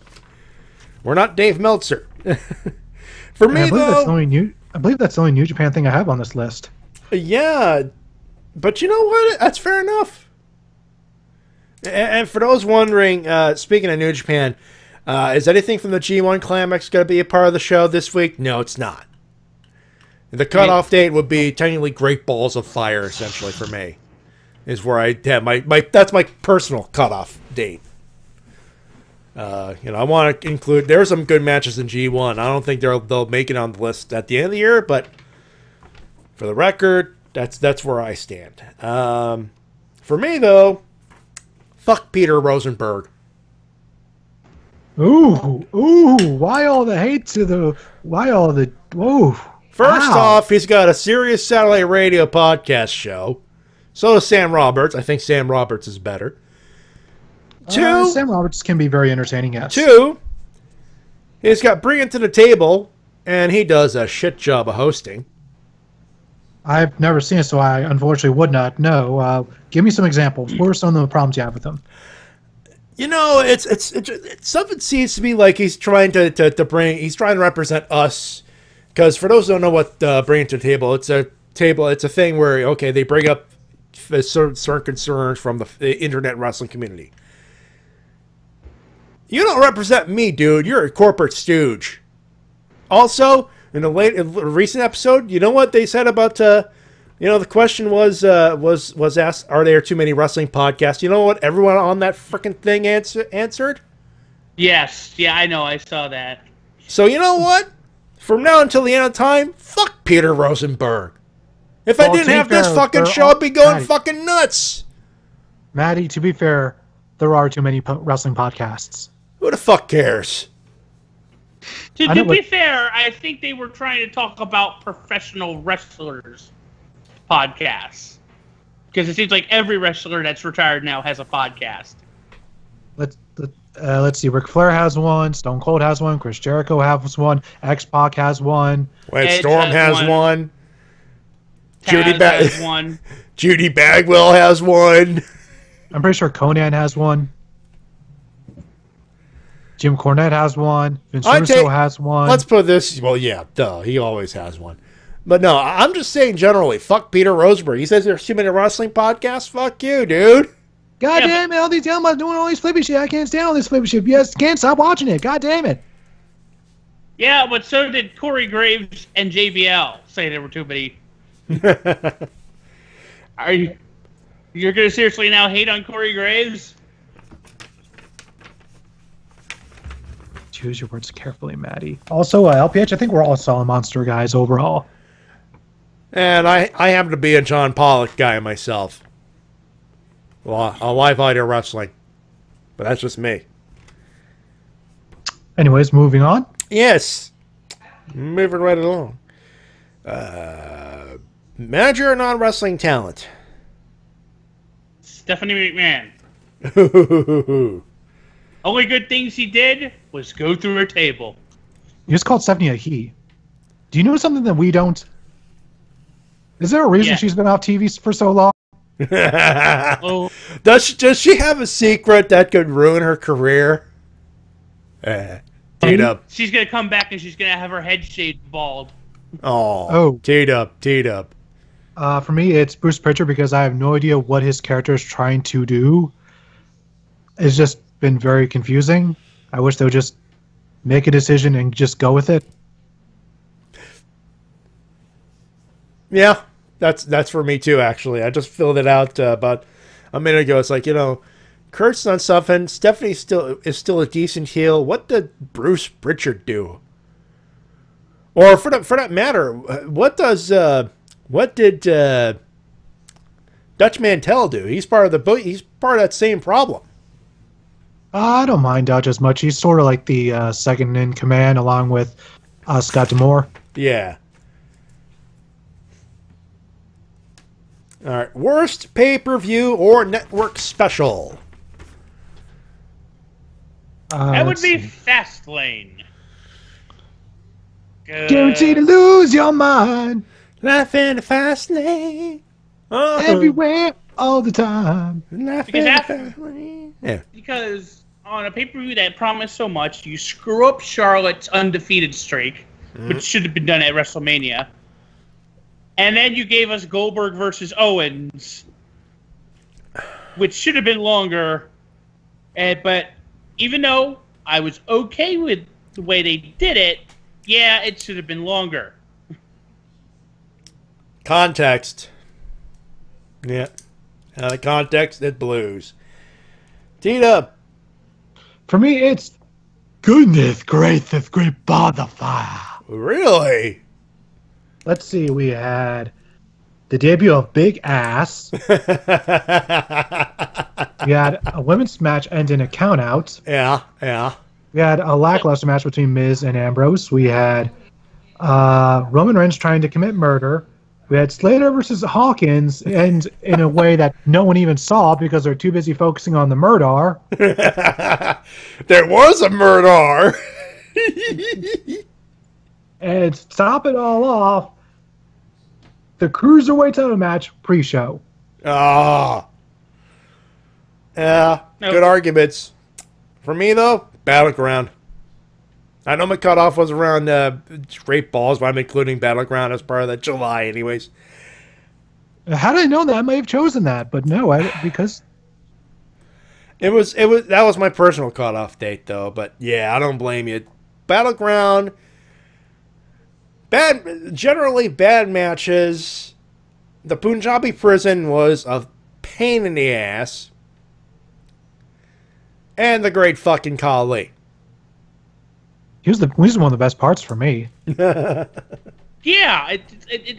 we're not Dave Meltzer. For me, though, I believe that's the only New Japan thing I have on this list. Yeah, but you know what? That's fair enough. And for those wondering, speaking of New Japan, is anything from the G1 Climax going to be a part of the show this week? No, it's not. The cutoff date would be technically Great Balls of Fire, essentially, for me. Is where I have that's my personal cutoff date. I want to include. There are some good matches in G1. I don't think they'll make it on the list at the end of the year, but for the record, that's where I stand. For me, though, fuck Peter Rosenberg. Ooh, why all the hate to the? Why all the? Whoa. First off, he's got a Sirius satellite radio podcast show. So does Sam Roberts. I think Sam Roberts is better. Two, Sam Roberts can be very entertaining, yes. Two, he's got Bring It to the Table, and he does a shit job of hosting. I've never seen it, so I unfortunately would not know. Give me some examples. What are some of the problems you have with them? You know, it's something seems to be like he's trying to represent us. Because for those who don't know what Bring It to the Table, it's a thing where, okay, they bring up certain concerns from the internet wrestling community. You don't represent me, dude. You're a corporate stooge. Also, in a recent episode, you know what they said about, the question was asked, are there too many wrestling podcasts? You know what everyone on that freaking thing answered? Yes. Yeah, I know. I saw that. So you know what? From now until the end of time, fuck Peter Rosenberg. If I didn't have this fucking show, I'd be going fucking nuts. Matty, to be fair, there are too many wrestling podcasts. Who the fuck cares? To be fair, I think they were trying to talk about professional wrestlers podcasts. Because it seems like every wrestler that's retired now has a podcast. Let's see. Ric Flair has one. Stone Cold has one. Chris Jericho has one. X-Pac has one. Lance Storm has one. Taz has one. Judy Bagwell has one. I'm pretty sure Conan has one. Jim Cornette has one. Vince Russo has one. Let's put this. Well, yeah, duh. He always has one. But no, I'm just saying generally. Fuck Peter Roseberry. He says there's too many wrestling podcasts. Fuck you, dude. God damn it! All these damn doing all these flippy shit. I can't stand all this flippy shit. Yes, can't stop watching it. God damn it. Yeah, but so did Corey Graves and JBL say there were too many. Are you're gonna seriously now hate on Corey Graves? Choose your words carefully, Matty. Also, LPH, I think we're all solid monster guys overall. And I happen to be a John Pollock guy myself. Well, a live audio wrestling. But that's just me. Anyways, moving on. Yes. Moving right along. Manager or non-wrestling talent? Stephanie McMahon. Only good things he did was go through her table. You just called Stephanie a he. Do you know something that we don't? Is there a reason she's been off TV for so long? Oh. Does she have a secret that could ruin her career? Teed up. She's gonna come back and she's gonna have her head shaved bald. Oh. Teed up. For me, it's Bruce Pritchard because I have no idea what his character is trying to do. It's just been very confusing. I wish they would just make a decision and just go with it. Yeah, that's for me too, actually. I just filled it out about a minute ago. It's like, Kurt's done something. Stephanie is still a decent heel. What did Bruce Pritchard do? Or for that matter, what did Dutch Mantel do? He's part of that same problem. I don't mind Dutch as much. He's sort of like the second in command along with Scott D'Amore. Yeah. All right. Worst pay-per-view or network special? That would be Fastlane. Guaranteed to lose your mind. Life in the fast lane. Everywhere, all the time. Because on a pay-per-view that promised so much, you screw up Charlotte's undefeated streak, which should have been done at WrestleMania. And then you gave us Goldberg versus Owens, which should have been longer. But even though I was okay with the way they did it, yeah, it should have been longer. Context. Yeah. Out of context, it blues. Teed up. For me, it's goodness gracious, great bonfire. Really? Let's see. We had the debut of Big Ass. We had a women's match end in a countout. Yeah. We had a lackluster match between Miz and Ambrose. We had Roman Reigns trying to commit murder. We had Slater versus Hawkins, and in a way that no one even saw because they're too busy focusing on the murder. There was a murder. And to top it all off, the Cruiserweight title match pre-show. Yeah, good arguments. For me, though, Battleground. I know my cutoff was around Great Balls, but I'm including Battleground as part of that July anyways. How did I know that? I might have chosen that, but no, because... That was my personal cutoff date, though, but yeah, I don't blame you. Battleground... Generally bad matches. The Punjabi prison was a pain in the ass. And the great fucking Khali. He was one of the best parts for me. Yeah,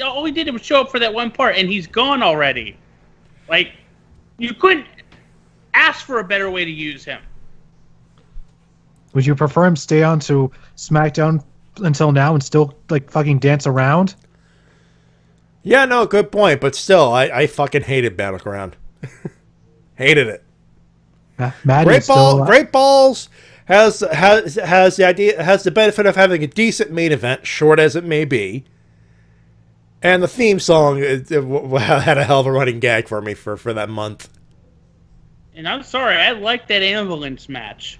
all he did was show up for that one part, and he's gone already. Like, you couldn't... ask for a better way to use him. Would you prefer him stay on to SmackDown until now and still like fucking dance around? Yeah, no, good point. But still, I fucking hated Battleground. Hated it. Great Balls has the benefit of having a decent main event, short as it may be, and the theme song had a hell of a running gag for me for that month. And I'm sorry, I liked that ambulance match.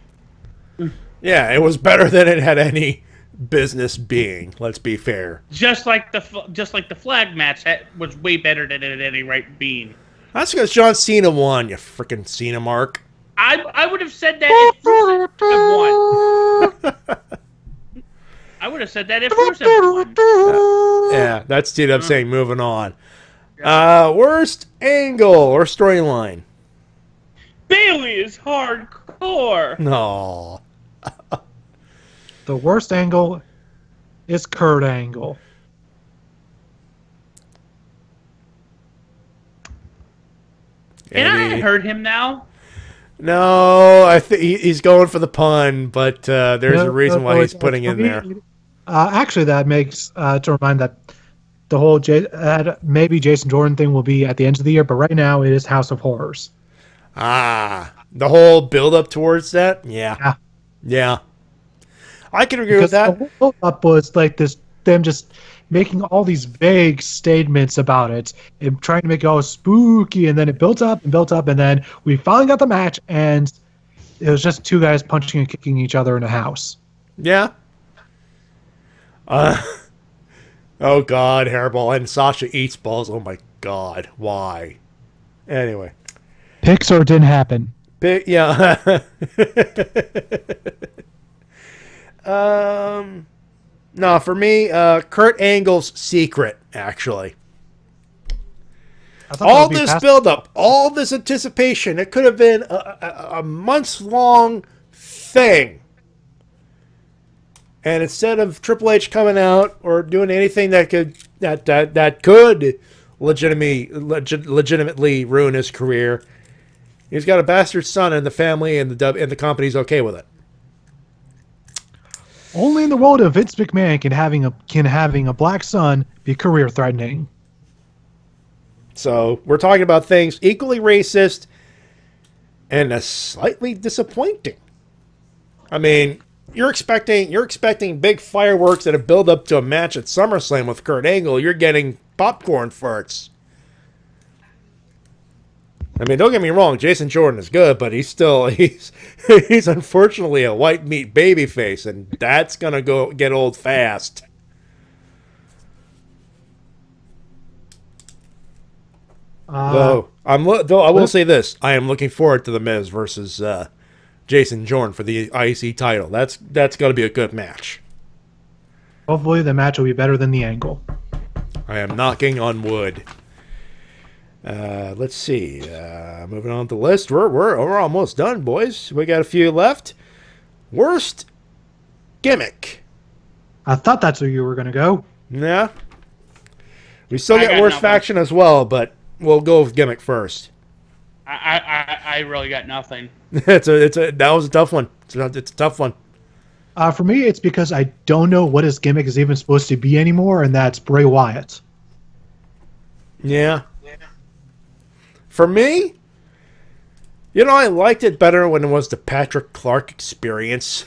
Yeah, it was better than it had any business being. Let's be fair. Just like the flag match was way better than it had any right being. That's because John Cena won. You freaking Cena mark. I would have said that if Rusev had won. I would have said that if Rusev had won. Yeah, that's T Dub saying moving on. Worst angle or storyline? Bailey is hardcore. No. The worst angle is Kurt Angle. Can I hurt him now? No, I think he's going for the pun, but there's a reason why he's putting in there. Actually, that makes to remind that the whole maybe Jason Jordan thing will be at the end of the year, but right now it is House of Horrors. Ah, the whole build up towards that, yeah. I can agree with that. The whole up was like them just making all these vague statements about it and trying to make it all spooky, and then it built up, and then we finally got the match, and it was just two guys punching and kicking each other in a house. Yeah. Oh God, hairball, and Sasha eats balls. Oh my God, why? Anyway, Pixar didn't happen. Yeah. No, for me, Kurt Angle's secret, actually. All this build-up, all this anticipation, it could have been a months-long thing. And instead of Triple H coming out or doing anything that could legitimately ruin his career, he's got a bastard son in the family, and the company's okay with it. Only in the world of Vince McMahon can having a black son be career threatening. So we're talking about things equally racist and slightly disappointing. I mean, you're expecting big fireworks that have build up to a match at SummerSlam with Kurt Angle. You're getting popcorn farts. I mean, don't get me wrong, Jason Jordan is good, but he's unfortunately a white meat babyface, and that's gonna get old fast. Though I will say this: I am looking forward to The Miz versus Jason Jordan for the IC title. That's gonna be a good match. Hopefully, the match will be better than the angle. I am knocking on wood. Let's see. Moving on to the list. We're almost done, boys. We got a few left. Worst gimmick. I thought that's where you were going to go. Yeah. We still got worst faction as well, but we'll go with gimmick first. I really got nothing. That was a tough one. It's a tough one. For me, it's because I don't know what his gimmick is even supposed to be anymore, and that's Bray Wyatt. Yeah. For me, I liked it better when it was the Patrick Clark experience.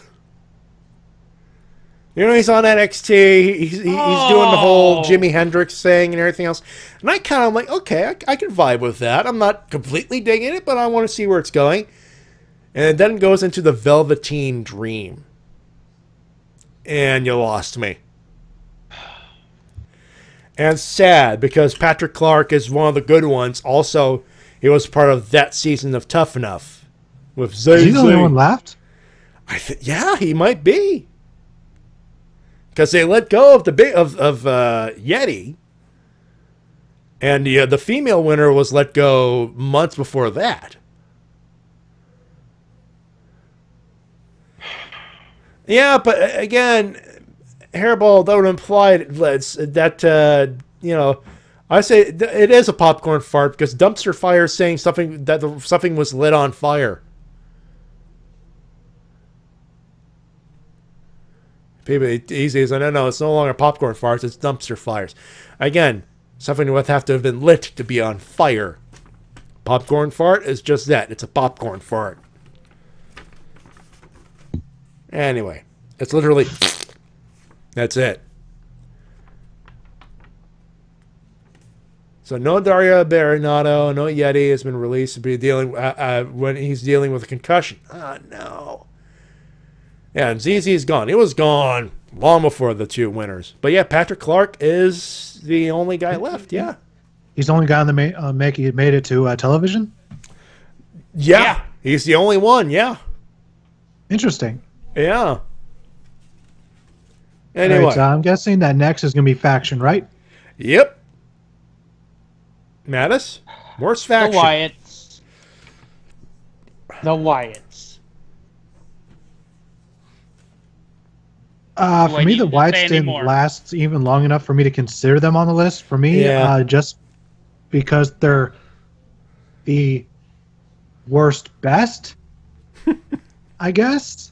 He's on NXT. He's doing the whole Jimi Hendrix thing and everything else. And I kind of like, okay, I can vibe with that. I'm not completely digging it, but I want to see where it's going. And then it goes into the Velveteen Dream. And you lost me. And sad, because Patrick Clark is one of the good ones. Also, he was part of that season of Tough Enough with Zay. Is he the only one left? Yeah, he might be, because they let go of Yeti, and the female winner was let go months before that. Yeah, but again, Hairball, that would imply that I say it is a popcorn fart because dumpster fire is saying something that something was lit on fire. People easy as no, it's no longer popcorn farts, it's dumpster fires. Again, something would have to have been lit to be on fire. Popcorn fart is just that. It's a popcorn fart. Anyway, it's literally that's it. So no Dario Baronato, no Yeti has been released to be dealing when he's dealing with a concussion. Oh no. Yeah, and ZZ is gone. It was gone long before the two winners. But yeah, Patrick Clark is the only guy left. Yeah, he's the only guy on the made it to television. Yeah, he's the only one. Yeah, interesting. Yeah. Anyway, right, so I'm guessing that next is going to be Faction, right? Yep. Matis, worst faction. The Wyatts. For me, the Wyatts didn't last even long enough for me to consider them on the list. For me, just because they're the worst best, I guess.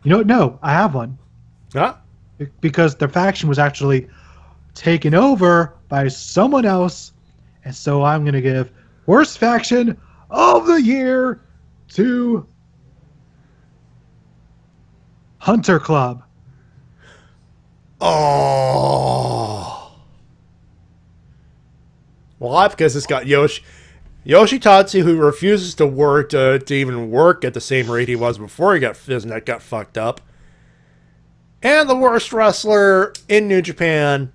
You know what? No, I have one. Huh? Because their faction was actually taken over by someone else. And so I'm going to give worst faction of the year to Hunter Club. Oh. Why? Because it's got Yoshitatsu, who refuses to work to even work at the same rate he was before his neck got fucked up. And the worst wrestler in New Japan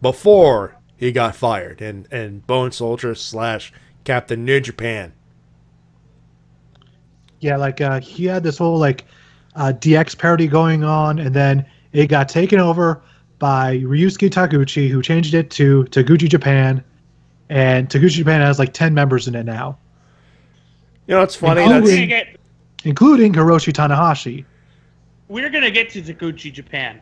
before he got fired, and Bone Soldier / Captain New Japan. Yeah, like he had this whole DX parody going on, and then it got taken over by Ryusuke Taguchi, who changed it to Taguchi Japan, and Taguchi Japan has 10 members in it now. You know, it's funny, including Hiroshi Tanahashi. We're gonna get to Taguchi Japan.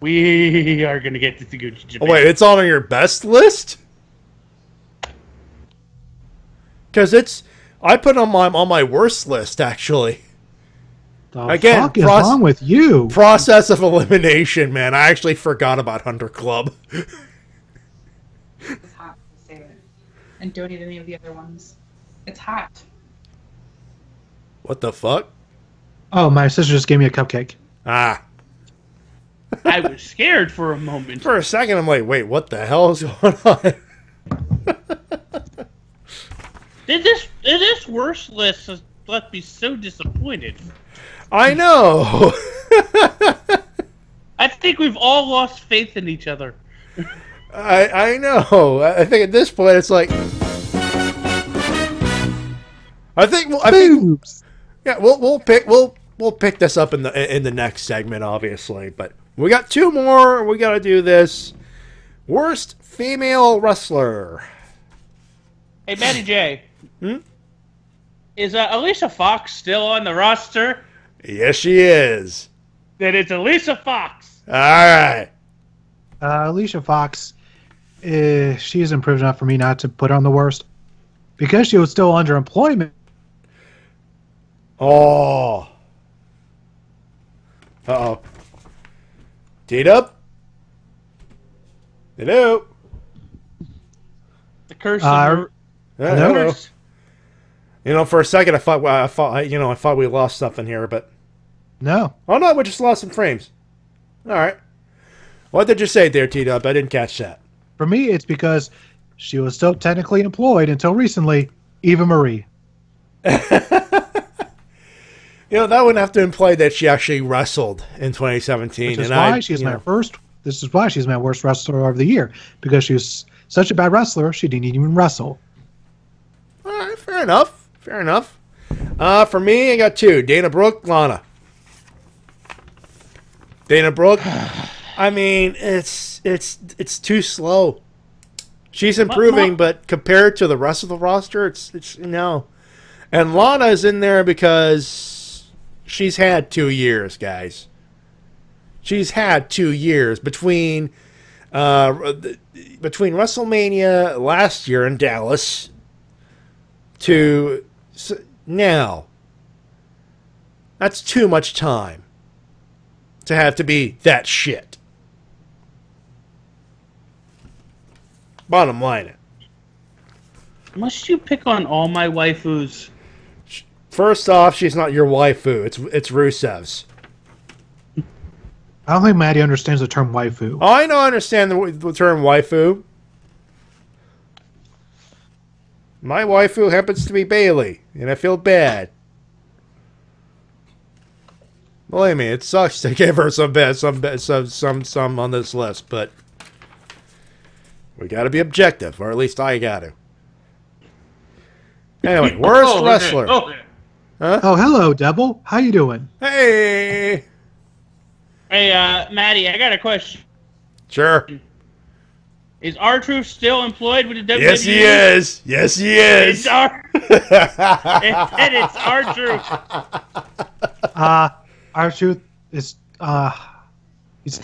We are going to get to Taguchi Japan. Oh, wait, it's on your best list? Because I put it on my worst list, actually. The fuck is wrong with you? Process of elimination, man. I actually forgot about Hunter Club. It's hot. Save it. And don't eat any of the other ones. It's hot. What the fuck? Oh, my sister just gave me a cupcake. Ah. I was scared for a moment. For a second, I'm like, wait, what the hell is going on? This worst list has left me so disappointed. I know. I think we've all lost faith in each other. I know. I think at this point, it's like... I think yeah, we'll pick this up in the next segment, obviously, but we got two more. We got to do this. Worst female wrestler. Hey, Matty J. Is Alicia Fox still on the roster? Yes, she is. Then it's Alicia Fox. All right. Alicia Fox, she is improved enough for me not to put her on the worst because she was still under employment. Oh. Uh-oh. T-Dub? Hello? The curse hello? You know, for a second, I thought we lost something here, but... No. Oh, no, we just lost some frames. All right. What did you say there, T-Dub? I didn't catch that. For me, it's because she was still technically employed until recently, Eva Marie. You know, that wouldn't have to imply that she actually wrestled in 2017. This is why she's my worst wrestler of the year, because she was such a bad wrestler, she didn't even wrestle. All right, fair enough. Fair enough. For me, I got two. Dana Brooke, Lana. Dana Brooke, I mean, it's too slow. She's improving, but compared to the rest of the roster, it's no. And Lana is in there because she's had 2 years, guys. She's had 2 years between Between WrestleMania last year in Dallas to now, that's too much time to have to be that shit. Bottom line it. Must you pick on all my waifus? First off, she's not your waifu. It's Rusev's. I don't think Matty understands the term waifu. Oh, I know. I understand the term waifu. My waifu happens to be Bailey, and I feel bad. Believe me, it sucks to give her some on this list, but we got to be objective, or at least I got to. Anyway, worst wrestler. Huh? Oh, hello, Devil. How you doing? Hey. Hey, Matty, I got a question. Sure. Is R-Truth still employed with the WWE? Yes, he is. Yes, he is. It's R-Truth. R-Truth is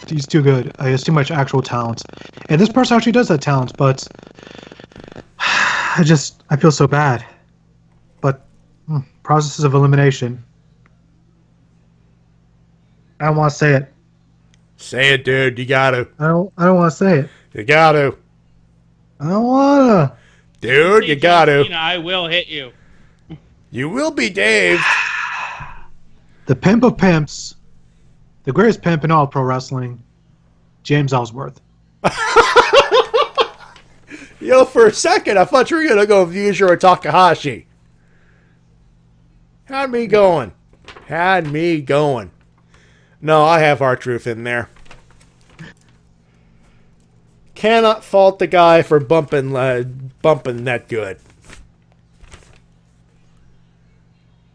he's too good. He has too much actual talent, and this person actually does have talent, but I feel so bad. But processes of elimination. I don't want to say it. Say it, dude. You got to. I don't want to say it. You got to. I don't want to. Dude, you got to. I will hit you. You will be Dave. The pimp of pimps, the greatest pimp in all pro wrestling, James Ellsworth. Yo, for a second, I thought you were going to go Yujiro Takahashi. Had me going. No, I have R-Truth in there. Cannot fault the guy for bumping that good.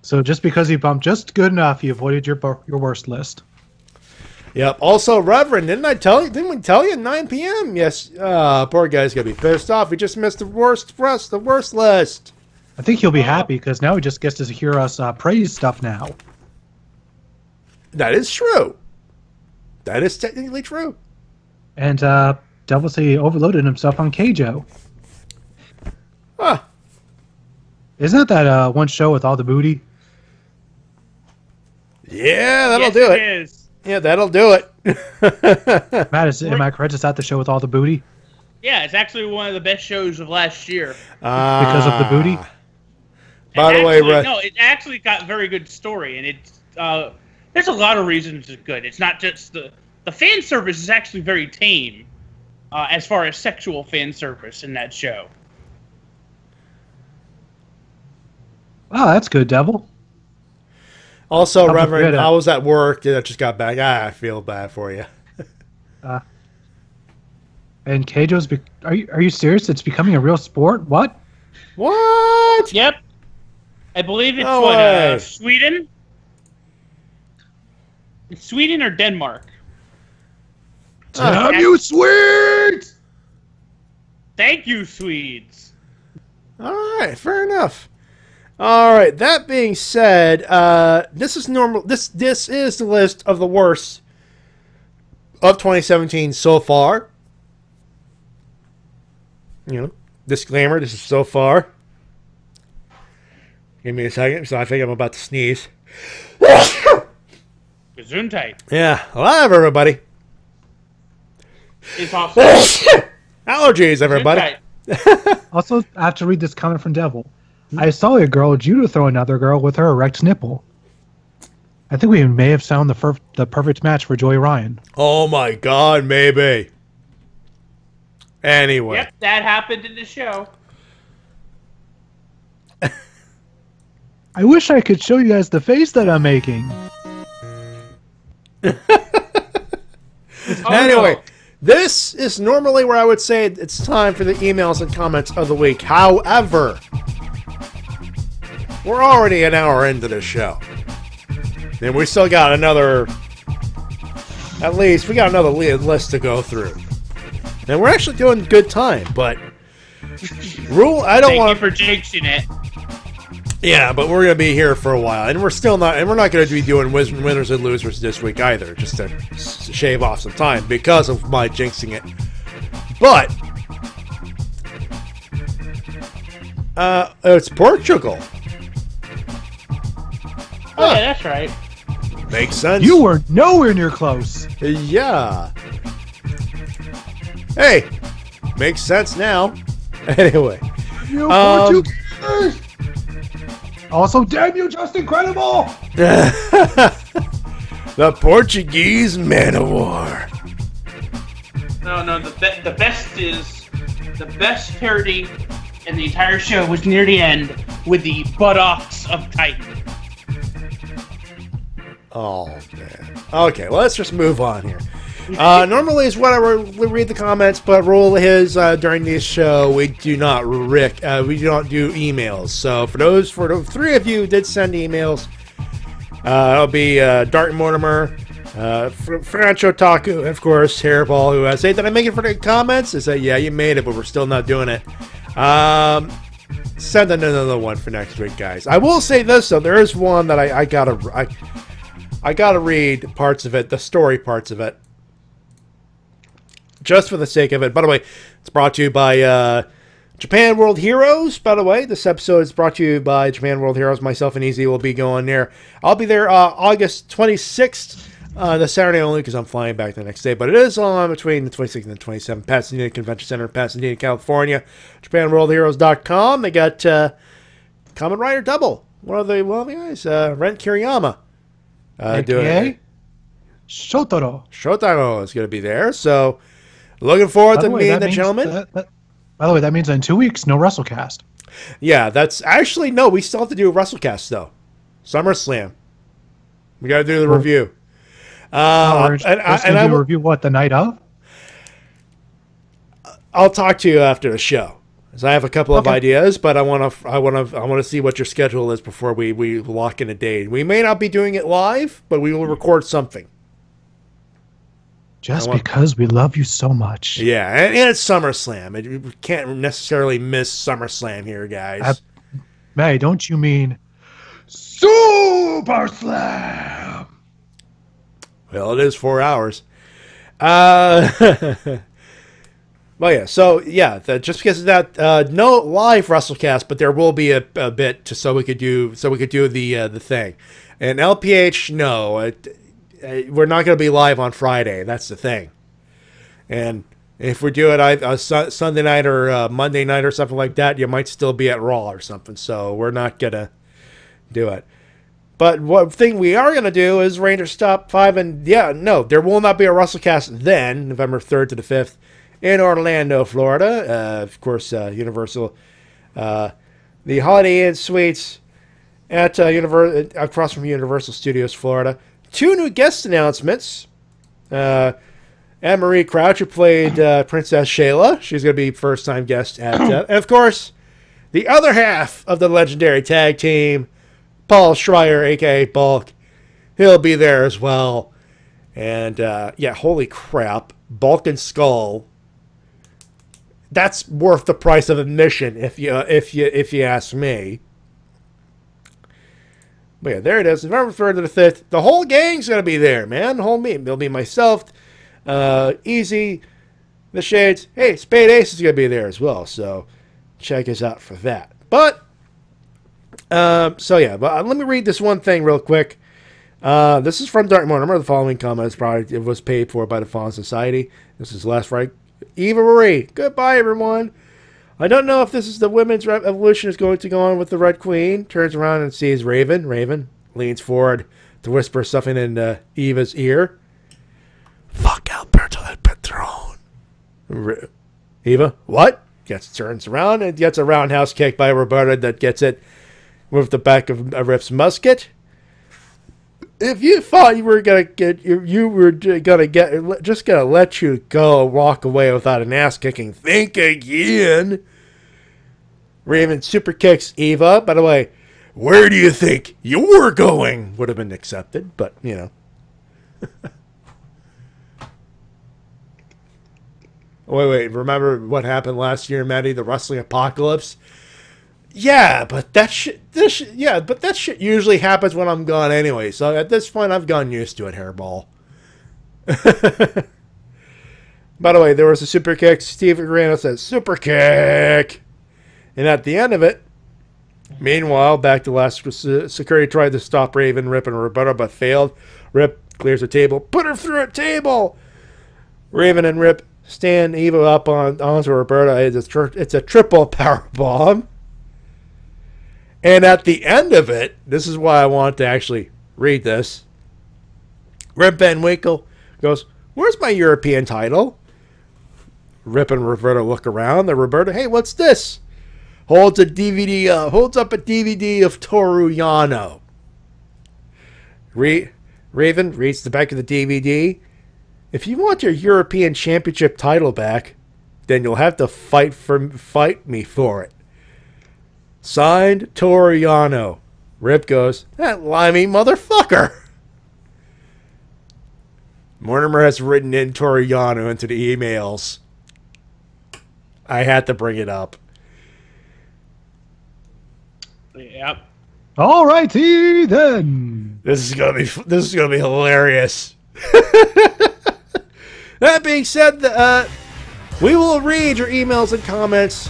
So just because he bumped just good enough, he avoided your worst list. Yep. Also, Reverend, didn't we tell you at 9 p.m.? Yes. Poor guy's gonna be pissed off. He just missed the worst list. I think he'll be happy because now he just gets to hear us praise stuff now. That is true. That is technically true. And Devil said he overloaded himself on Keijo. Huh. Isn't that one show with all the booty? Yeah, that'll do it. Is. Yeah, that'll do it. Matt, am I correct? Is that the show with all the booty? Yeah, it's actually one of the best shows of last year. Because of the booty? By the way, no, it actually got very good story, and it's there's a lot of reasons it's good. It's not just the fan service is actually very tame as far as sexual fan service in that show. Oh, that's good, Devil. Also, Reverend, I was at work and I just got back. I feel bad for you. And Keijo's... Are you serious? It's becoming a real sport? What? What? Yep. I believe it's Sweden? It's Sweden or Denmark? Damn you, Swedes! Thank you, Swedes. All right, fair enough. All right. That being said, this is normal. This is the list of the worst of 2017 so far. You know, disclaimer: this is so far. Give me a second, so I think I'm about to sneeze. Gesundheit. Yeah, alive, everybody. It's awesome. Allergies, everybody. Also, I have to read this comment from Devil. I saw a girl judo throw another girl with her erect nipple. I think we may have found the perfect match for Joey Ryan. Oh my God, maybe. Anyway. Yep, that happened in the show. I wish I could show you guys the face that I'm making. Anyway, this is normally where I would say it's time for the emails and comments of the week. However, we're already an hour into the show. And we still got another... At least, we got another list to go through. And we're actually doing good time, but... Thank you for jinxing it. Yeah, but we're going to be here for a while. And we're still not... And we're not going to be doing winners and losers this week either. Just to shave off some time because of my jinxing it But it's Portugal. Oh, yeah, that's right. Makes sense. You were nowhere near close. Yeah. Hey, makes sense now. Anyway. You Portuguese! Also, damn you, just incredible! The Portuguese Man of War. No, the best parody in the entire show was near the end with the buttocks of Titan. Oh, man. Okay, well, let's just move on here. Normally is what I read the comments, but rule is during this show we do not do emails. So for the three of you who did send emails, it'll be Dart Mortimer, Francho Taku, of course, Hairball, who I say, did I make it for the comments? I say, yeah, you made it, but we're still not doing it. Send another one for next week, guys. I will say this though, there is one that I gotta read parts of it, the story parts of it, just for the sake of it. By the way, it's brought to you by Japan World Heroes. By the way, this episode is brought to you by Japan World Heroes. Myself and Easy will be going there. I'll be there August 26th, the Saturday only because I'm flying back the next day. But it is on between the 26th and the 27th. Pasadena Convention Center, Pasadena, California. JapanWorldHeroes.com. They got Kamen Rider Double. One of the guys, Ren Kiriyama. Doing it. Shotaro is going to be there. So, looking forward to meeting the gentleman. By the way, that means in 2 weeks, no Wrestle-Cast. Yeah, that's actually, no, we still have to do a Wrestle-Cast, though. SummerSlam. We got to do the review. And I will review what, the night of? I'll talk to you after the show. So I have a couple of ideas, but I want to see what your schedule is before we lock in a date. We may not be doing it live, but we will record something. Just because we love you so much. Yeah, and it's SummerSlam. We can't necessarily miss SummerSlam here, guys. May, don't you mean Super Slam? Well, it is 4 hours. Well, yeah. So, yeah, just because of that, no live WrestleCast, but there will be a bit so we could do the thing. And LPH, no, we're not going to be live on Friday. That's the thing. And if we do it Sunday night or Monday night or something like that, you might still be at Raw or something. So we're not going to do it. But one thing we are going to do is Rangers Top 5. And, yeah, no, there will not be a WrestleCast then, November 3rd to the 5th. In Orlando, Florida, of course, Universal, the Holiday Inn Suites at across from Universal Studios, Florida. 2 new guest announcements. Anne-Marie Crouch, who played Princess Shayla. She's going to be first-time guest at, and of course, the other half of the legendary tag team, Paul Schreier, a.k.a. Bulk. He'll be there as well. And, yeah, holy crap. Bulk and Skull. That's worth the price of admission, if you ask me. But yeah, there it is. November 3rd to the 5th. The whole gang's gonna be there, man. The whole meet. There'll be myself, Easy, the Shades. Hey, Spade Ace is gonna be there as well. So check us out for that. But so yeah, but let me read this one thing real quick. This is from Dark Mortimer. The following comment is probably, it was paid for by the Fallen Society. This is last Friday. Eva Marie. Goodbye, everyone. I don't know if this is the women's evolution is going to go on with the Red Queen. Turns around and sees Raven. Raven leans forward to whisper something in Eva's ear. Fuck Alberto El Patron. Eva, what? Turns around and gets a roundhouse kick by Roberta that gets it with the back of Riff's musket. If you thought you were gonna get, just gonna let you go, walk away without an ass kicking, think again. Raven super kicks Eva. By the way, where do you think you're going? Would have been accepted, but you know. Wait. Remember what happened last year, Matty? The wrestling apocalypse. Yeah, but that shit usually happens when I'm gone anyway. So at this point, I've gotten used to it, Hairball. By the way, there was a super kick. Steve Grano says, super kick. And at the end of it, meanwhile, back to last, security tried to stop Raven, Rip, and Roberta, but failed. Rip clears the table. Put her through a table. Raven and Rip stand Eva up onto Roberta. It's a triple power bomb. And at the end of it, this is why I want to actually read this. Rip Van Winkle goes, where's my European title? Rip and Roberta look around. They're Roberta, hey, what's this? Holds up a DVD of Toru Yano. Raven reads the back of the DVD. If you want your European Championship title back, then you'll have to fight me for it. Signed, Toru Yano. Rip goes, that limey motherfucker. Mortimer has written in Toru Yano into the emails. I had to bring it up. Yep. All righty then. This is gonna be hilarious. That being said, we will read your emails and comments.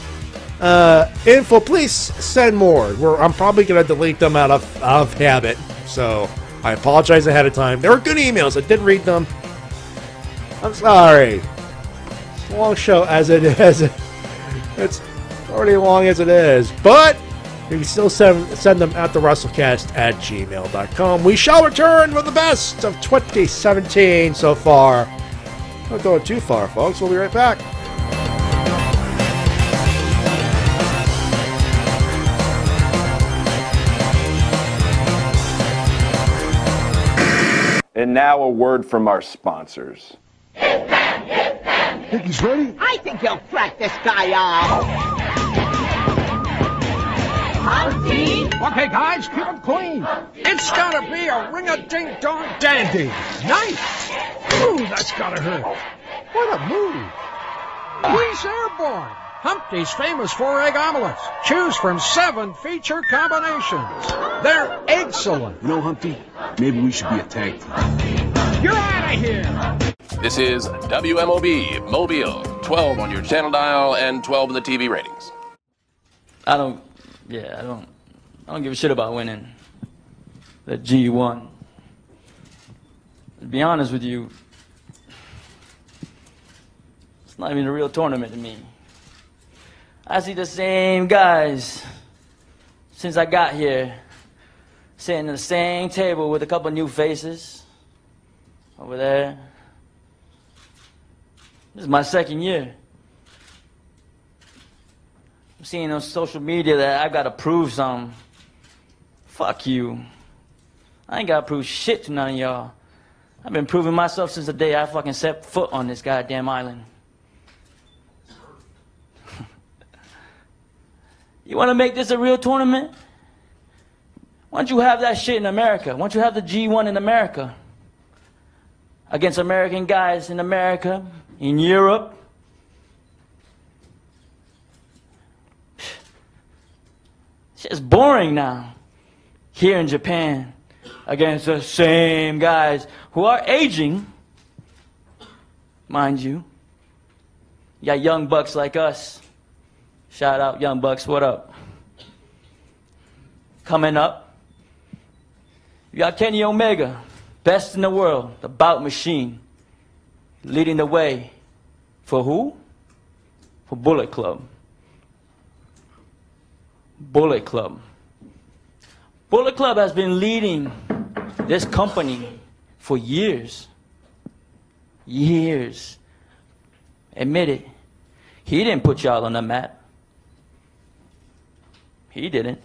Info, please send more. I'm probably gonna delete them out of habit, so I apologize ahead of time. They were good emails. I did read them. I'm sorry. It's a long show as it is. It's already long as it is, but you can still send them at the Wrestle-Cast@gmail.com. We shall return with the best of 2017 so far. Don't go too far, folks. We'll be right back. And now a word from our sponsors. Think he's ready? I think you'll crack this guy off. Okay, guys, keep it clean. It's gotta be a ring-a-ding-dong dandy. Nice. Ooh, that's gotta hurt. What a move. He's airborne. Humpty's famous 4-egg omelets. Choose from 7 feature combinations. They're excellent. You know, Humpty, maybe we should be a tag team. You're out of here. This is WMOB Mobile. 12 on your channel dial and 12 in the TV ratings. I don't give a shit about winning the G1. To be honest with you, it's not even a real tournament to me. I see the same guys since I got here, sitting at the same table with a couple new faces over there. This is my second year. I'm seeing on social media that I've got to prove something. Fuck you. I ain't got to prove shit to none of y'all. I've been proving myself since the day I fucking set foot on this goddamn island. You want to make this a real tournament? Why don't you have that shit in America? Why don't you have the G1 in America? Against American guys in America, in Europe. It's boring now. Here in Japan, against the same guys who are aging, mind you. You got young bucks like us. Shout out, young bucks, what up? Coming up, you got Kenny Omega, best in the world, the bout machine, leading the way for who? For Bullet Club. Bullet Club. Bullet Club has been leading this company for years. Years. Admit it. He didn't put y'all on the map. He didn't.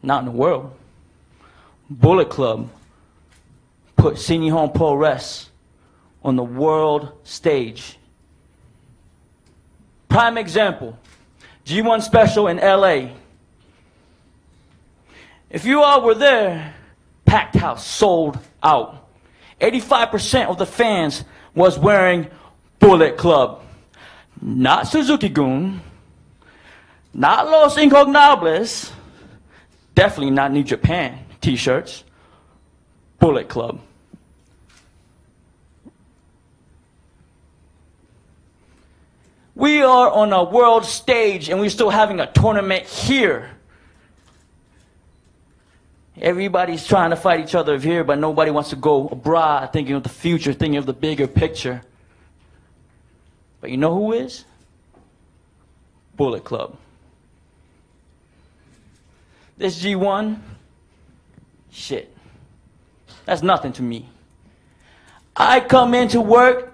Not in the world. Bullet Club put Sinihon Pro Wrest on the world stage. Prime example. G1 special in LA. If you all were there, packed house, sold out. 85% of the fans was wearing Bullet Club. Not Suzuki-gun, not Los Incognables, definitely not New Japan t-shirts. Bullet Club. We are on a world stage and we're still having a tournament here. Everybody's trying to fight each other here, but nobody wants to go abroad thinking of the future, thinking of the bigger picture. But you know who is? Bullet Club. This G1, shit, that's nothing to me. I come into work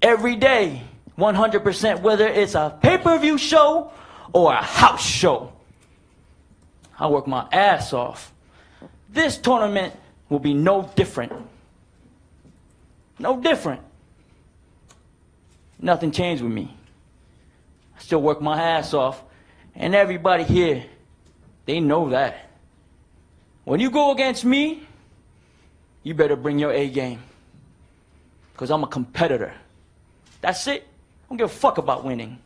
every day, 100%, whether it's a pay-per-view show or a house show. I work my ass off. This tournament will be no different. No different. Nothing changed with me. I still work my ass off, and everybody here, they know that. When you go against me, you better bring your A game. Because I'm a competitor. That's it. I don't give a fuck about winning.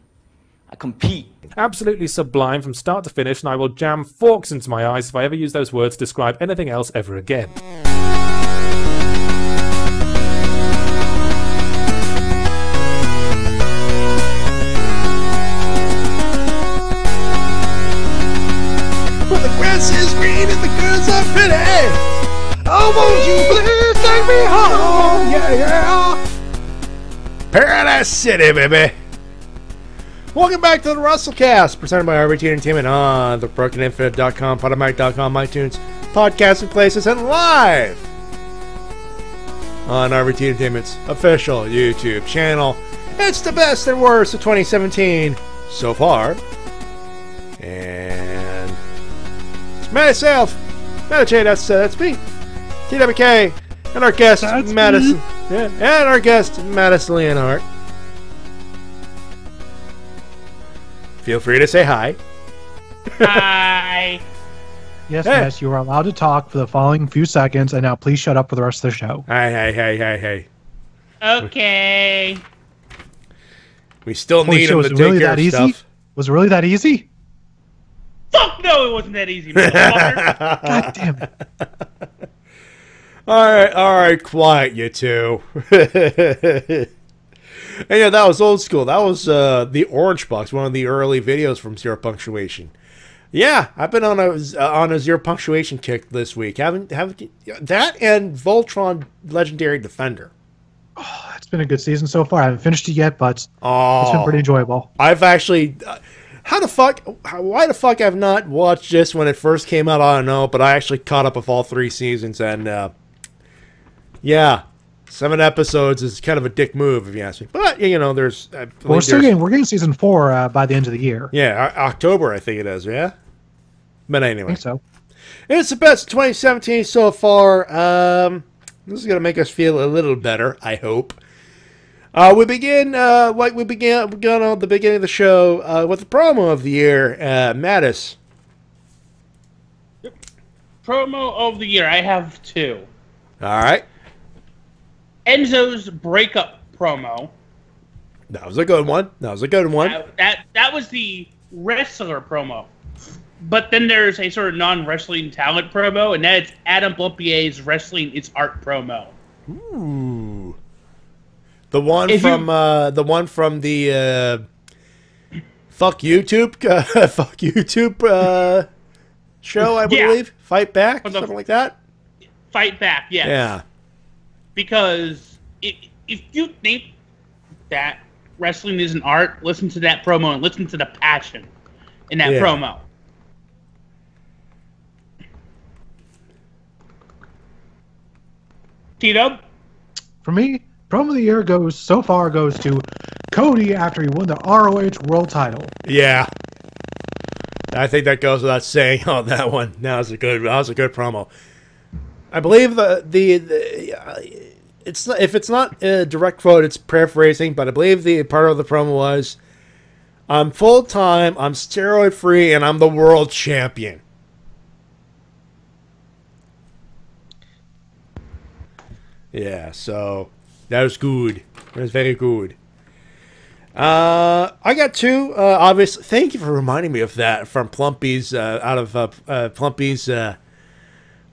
I compete. Absolutely sublime from start to finish, and I will jam forks into my eyes if I ever use those words to describe anything else ever again. But the grass is green and the girls are pretty. Oh, won't you please take me home? Yeah, yeah. Paradise City, baby. Welcome back to the Wrestle-Cast, presented by RBT Entertainment on thebrokeninfinite.com, podomatic.com, iTunes, podcasting places, and live on RBT Entertainment's official YouTube channel. It's the best and worst of 2017 so far. And it's myself, Matty Jay, that's me, TWK, and our guest, Matis, and our guest, Matis Leonheart. Feel free to say hi. Hi. Yes, yes, you are allowed to talk for the following few seconds, and now please shut up for the rest of the show. Hey. Okay. We still need him to take care of stuff. Was it really that easy? Fuck no, it wasn't that easy, motherfucker. God damn it. All right, quiet, you two. And yeah, that was old school. That was the Orange Box, one of the early videos from Zero Punctuation. Yeah, I've been on a Zero Punctuation kick this week. Haven't that and Voltron Legendary Defender. Oh, it's been a good season so far. I haven't finished it yet, but it's been pretty enjoyable. I've actually, why the fuck I've not watched this when it first came out, I don't know, but I actually caught up with all 3 seasons, and yeah. 7 episodes is kind of a dick move, if you ask me. But you know, we're getting season 4 by the end of the year. Yeah, October, I think it is. Yeah, but anyway, I think so. It's the best of 2017 so far. This is gonna make us feel a little better, I hope. We begin like we began on the beginning of the show with the promo of the year, Matis. Yep. Promo of the year. I have 2. All right. Enzo's breakup promo. That was a good one. That was the wrestler promo. But then there's a sort of non-wrestling talent promo, and that's Adam Blumpier's Wrestling is Art promo. Ooh. The one from the Fuck YouTube Fuck YouTube show, I believe. Fight Back, something like that. Fight Back, yes. Yeah. Because if you think that wrestling is an art, listen to that promo and listen to the passion in that promo. T-Dub? For me, promo of the year goes to Cody after he won the ROH World Title. Yeah. I think that goes without saying on that one. That was a good promo. I believe it's not, if it's not a direct quote, it's paraphrasing, but I believe the part of the promo was, "I'm full time, I'm steroid free, and I'm the world champion." Yeah, so that was good. That was very good. I got 2. Obviously, thank you for reminding me of that from Plumpy's Plumpy's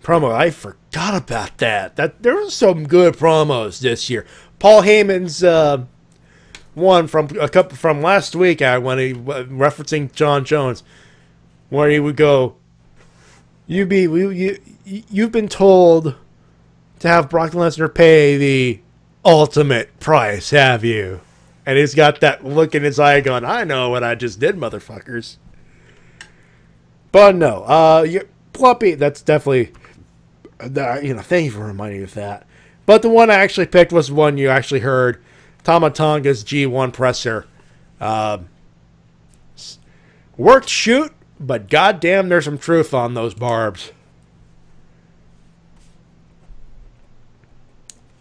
promo. I forgot about that. There were some good promos this year. Paul Heyman's one from last week when he referencing John Jones, where he would go, you've been told to have Brock Lesnar pay the ultimate price, have you? And he's got that look in his eye going, I know what I just did, motherfuckers. But no, Plumpy, that's definitely, thank you for reminding me of that. But the one I actually picked was one you actually heard, Tama Tonga's G1 presser. Worked shoot, but goddamn, there's some truth on those barbs.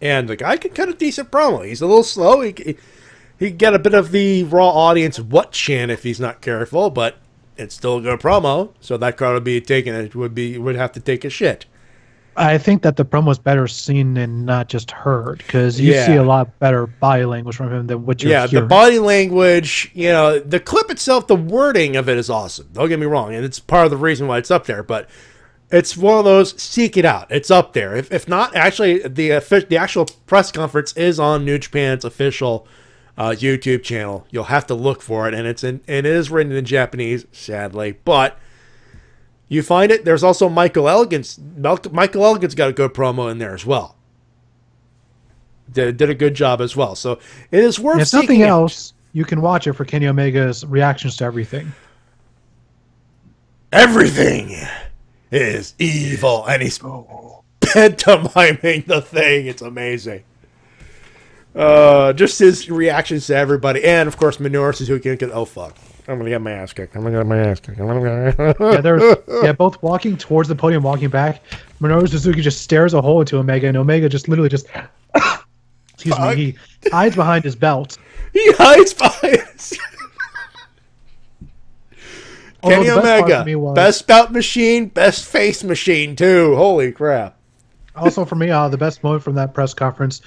And the guy can cut a decent promo. He's a little slow. He get a bit of the raw audience what chant if he's not careful, but it's still a good promo. So that crowd would have to take a shit. I think that the promo is better seen and not just heard, because you see a lot better body language from him than what you're hearing. The body language, the clip itself, the wording of it is awesome. Don't get me wrong, and it's part of the reason why it's up there, but it's one of those, seek it out. It's up there. If not, actually, the actual press conference is on New Japan's official YouTube channel. You'll have to look for it, and it is written in Japanese, sadly, but you find it. There's also Michael Elgin's. Michael Elgin's got a good promo in there as well. Did a good job as well. So it is worth. If nothing else, you can watch it for Kenny Omega's reactions to everything. Everything is evil, and he's pantomiming the thing. It's amazing. Just his reactions to everybody, and of course Minoru Suzuki. Oh fuck! I'm gonna get my ass kicked. Both walking towards the podium, walking back. Minoru Suzuki just stares a hole into Omega, and Omega just literally excuse me. He hides behind his belt. He hides behind his. Kenny Omega, best belt machine, best face machine too. Holy crap! Also, for me, the best moment from that press conference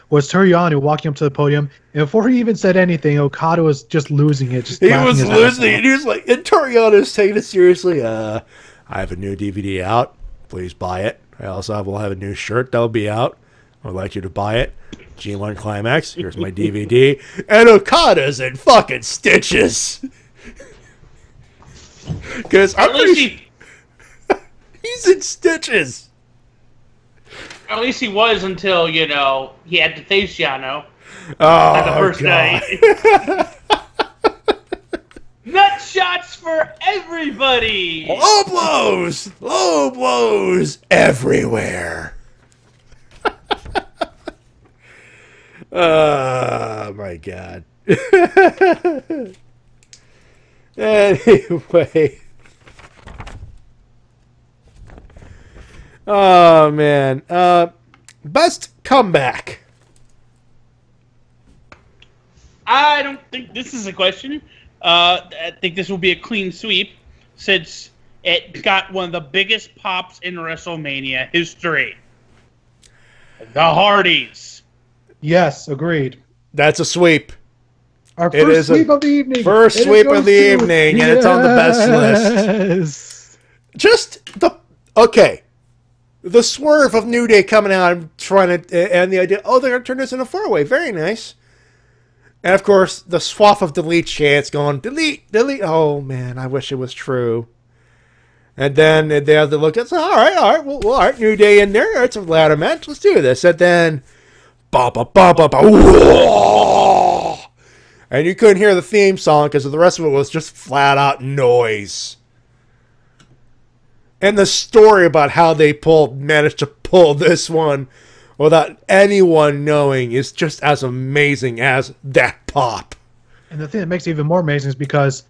was Toriano walking up to the podium, and before he even said anything, Okada was just losing it. He was losing it. He was like, and Toriano's taking it seriously. I have a new DVD out. Please buy it. I also will have a new shirt that will be out. I would like you to buy it. G1 Climax. Here's my DVD. And Okada's in fucking stitches. Because I'm pretty he's in stitches. At least he was until, he had to face Yano. Oh, the first night. Nut shots for everybody! Low blows everywhere. Oh, my God. Anyway. Oh, man. Best comeback. I don't think this is a question. I think this will be a clean sweep since it got one of the biggest pops in WrestleMania history. The Hardys. Yes, agreed. That's a sweep. Our first sweep of the evening. First sweep of the evening, and it's on the best list. Just the... Okay. The swerve of New Day coming out and trying to... And the idea, they're going to turn this into a four-way. Very nice. And, of course, the swath of delete chants going, delete, delete. Oh, man, I wish it was true. And then they have to look at, all right, well, all right, New Day in there. It's a ladder match. Let's do this. And then... And you couldn't hear the theme song because the rest of it was just flat-out noise. And the story about how they managed to pull this one without anyone knowing is just as amazing as that pop. And the thing that makes it even more amazing is because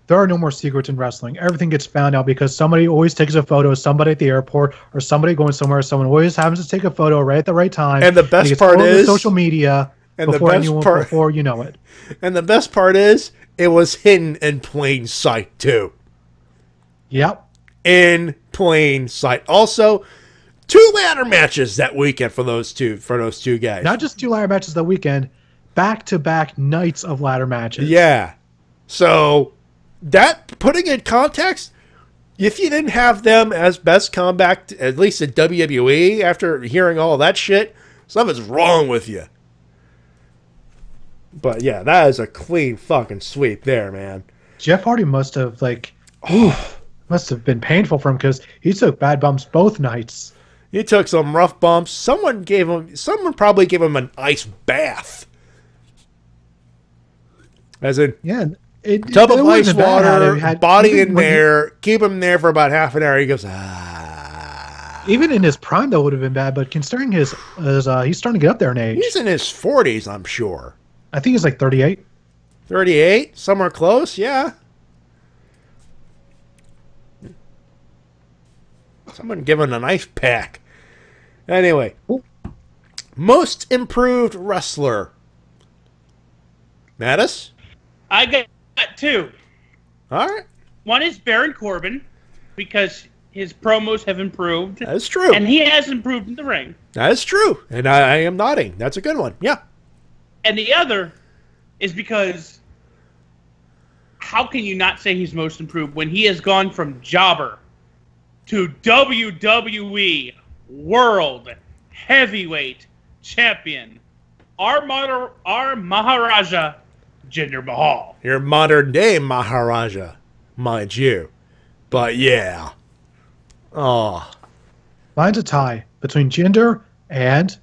there are no more secrets in wrestling. Everything gets found out because somebody always takes a photo of somebody at the airport or somebody going somewhere. Someone always happens to take a photo right at the right time. And the best part is social media before you know it. And the best part is it was hidden in plain sight too. Yep. In plain sight. Also, 2 ladder matches that weekend for those two guys. Not just 2 ladder matches that weekend, back-to-back nights of ladder matches. Yeah. So that, putting in context, if you didn't have them as best comeback, at least in WWE, after hearing all that shit, something's wrong with you. But yeah, that is a clean fucking sweep there, man. Jeff Hardy must have must have been painful for him because he took bad bumps both nights. He took some rough bumps. Someone probably gave him an ice bath. As in, tub of ice water, body in there, keep him there for about half an hour. He goes, Even in his prime, that would have been bad. But considering he's starting to get up there in age. He's in his 40s, I'm sure. I think he's like 38. 38? Somewhere close, yeah. Someone giving an ice pack. Anyway. Most improved wrestler. Matis? I got two. All right. One is Baron Corbin, because his promos have improved. That's true. And he has improved in the ring. That is true. And I am nodding. That's a good one. Yeah. And the other is because how can you not say he's most improved when he has gone from jobber to WWE World Heavyweight Champion, our Maharaja, Jinder Mahal. Your modern day Maharaja, mind you. But yeah. Oh. Mine's a tie between Jinder and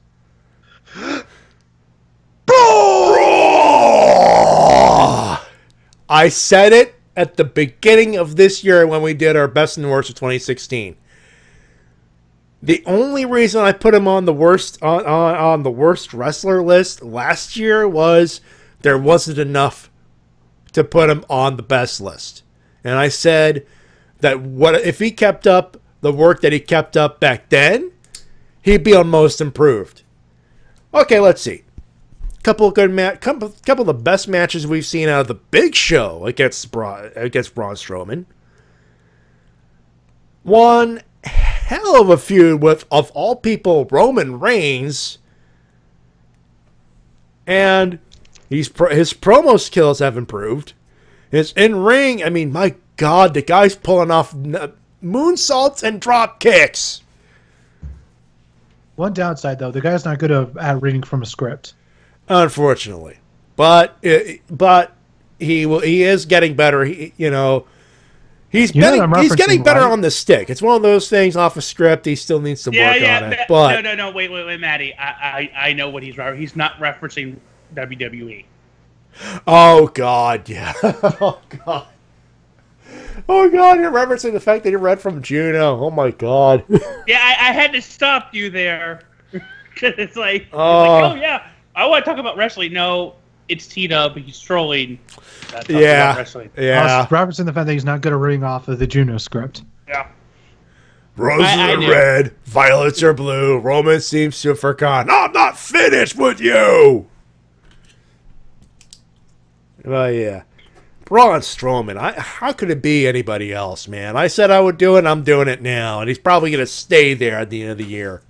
I said it at the beginning of this year when we did our best and worst of 2016. The only reason I put him on the worst on the worst wrestler list last year was there wasn't enough to put him on the best list. And I said that what if he kept up the work that he kept up back then, he'd be on most improved. Okay, let's see. Couple of the best matches we've seen out of the Big Show against Braun Strowman. One hell of a feud with, of all people, Roman Reigns. And his promo skills have improved. His in-ring, I mean, my God, the guy's pulling off moonsaults and drop kicks. One downside, though, the guy's not good at reading from a script. Unfortunately, but he is getting better. He's getting better on the stick. It's one of those things off a script. He still needs to work on it. But no, wait, Matty. I know what he's referencing. He's not referencing WWE. Oh God, yeah. Oh God. Oh God, you're referencing the fact that you read from Juno. Oh my God. Yeah, I had to stop you there because it's like, oh yeah. I want to talk about wrestling. No, it's T-Dub. He's trolling. Yeah. Wrestling. Yeah. Robertson, the fact that he's not good at reading off of the Juno script. Yeah. Roses are red, violets are blue. Roman seems to have forgotten. I'm not finished with you. Oh yeah. Braun Strowman. How could it be anybody else, man? I said I would do it, and I'm doing it now. And he's probably going to stay there at the end of the year.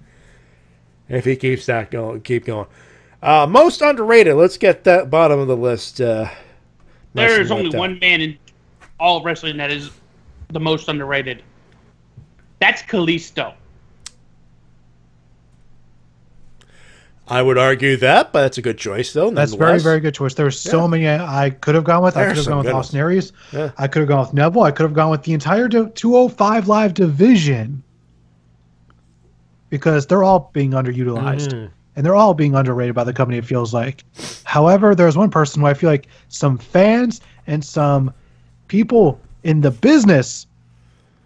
If he keeps that going, keep going. Most underrated. Let's get that bottom of the list. There's only one man in all of wrestling that is the most underrated. That's Kalisto. I would argue that, but that's a good choice, though. That's very, very good choice. There's so many I could have gone with. I could have gone with Austin Aries. Yeah. I could have gone with Neville. I could have gone with the entire 205 Live division because they're all being underutilized. And they're all being underrated by the company, it feels like. However, there's one person who I feel like some fans and some people in the business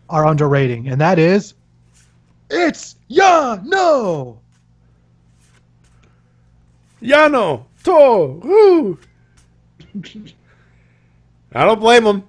are underrating, and that is, it's Yano! Yano! Toru! I don't blame him.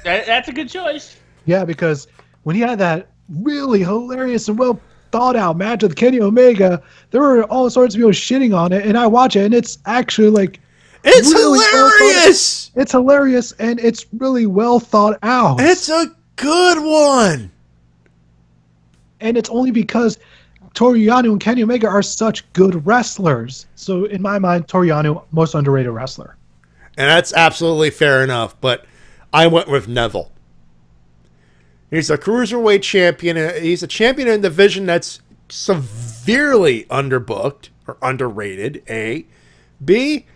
That's a good choice. Yeah, because when he had that really hilarious and well thought out match with Kenny Omega, there were all sorts of people shitting on it, and I watch it, and it's actually like it's really hilarious. It's hilarious, and it's really well thought out. It's a good one, and it's only because Toru Yano and Kenny Omega are such good wrestlers. So in my mind, Toru Yano, most underrated wrestler, and that's absolutely fair enough. But I went with Neville. He's a cruiserweight champion. He's a champion in a division that's severely underbooked or underrated, A. B,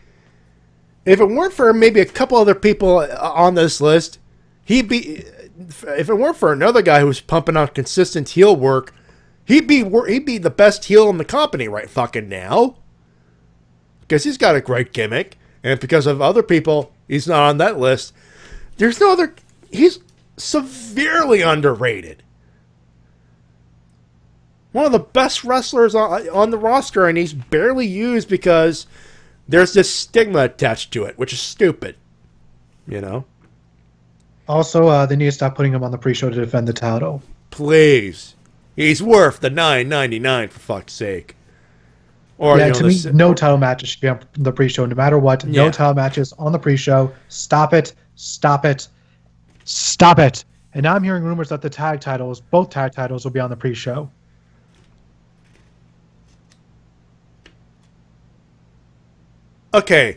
if it weren't for maybe a couple other people on this list, he'd be. If it weren't for another guy who's pumping out consistent heel work, he'd be the best heel in the company right fucking now. Because he's got a great gimmick, and because of other people, he's not on that list. There's no other. He's severely underrated. One of the best wrestlers on the roster, and he's barely used because there's this stigma attached to it, which is stupid. You know? Also, they need to stop putting him on the pre-show to defend the title. Please. He's worth the $9.99 for fuck's sake. Or, yeah, to me, no title matches should be on the pre-show, no matter what. No title matches on the pre-show. Stop it. Stop it. Stop it. And now I'm hearing rumors that the tag titles, both tag titles, will be on the pre-show. Okay.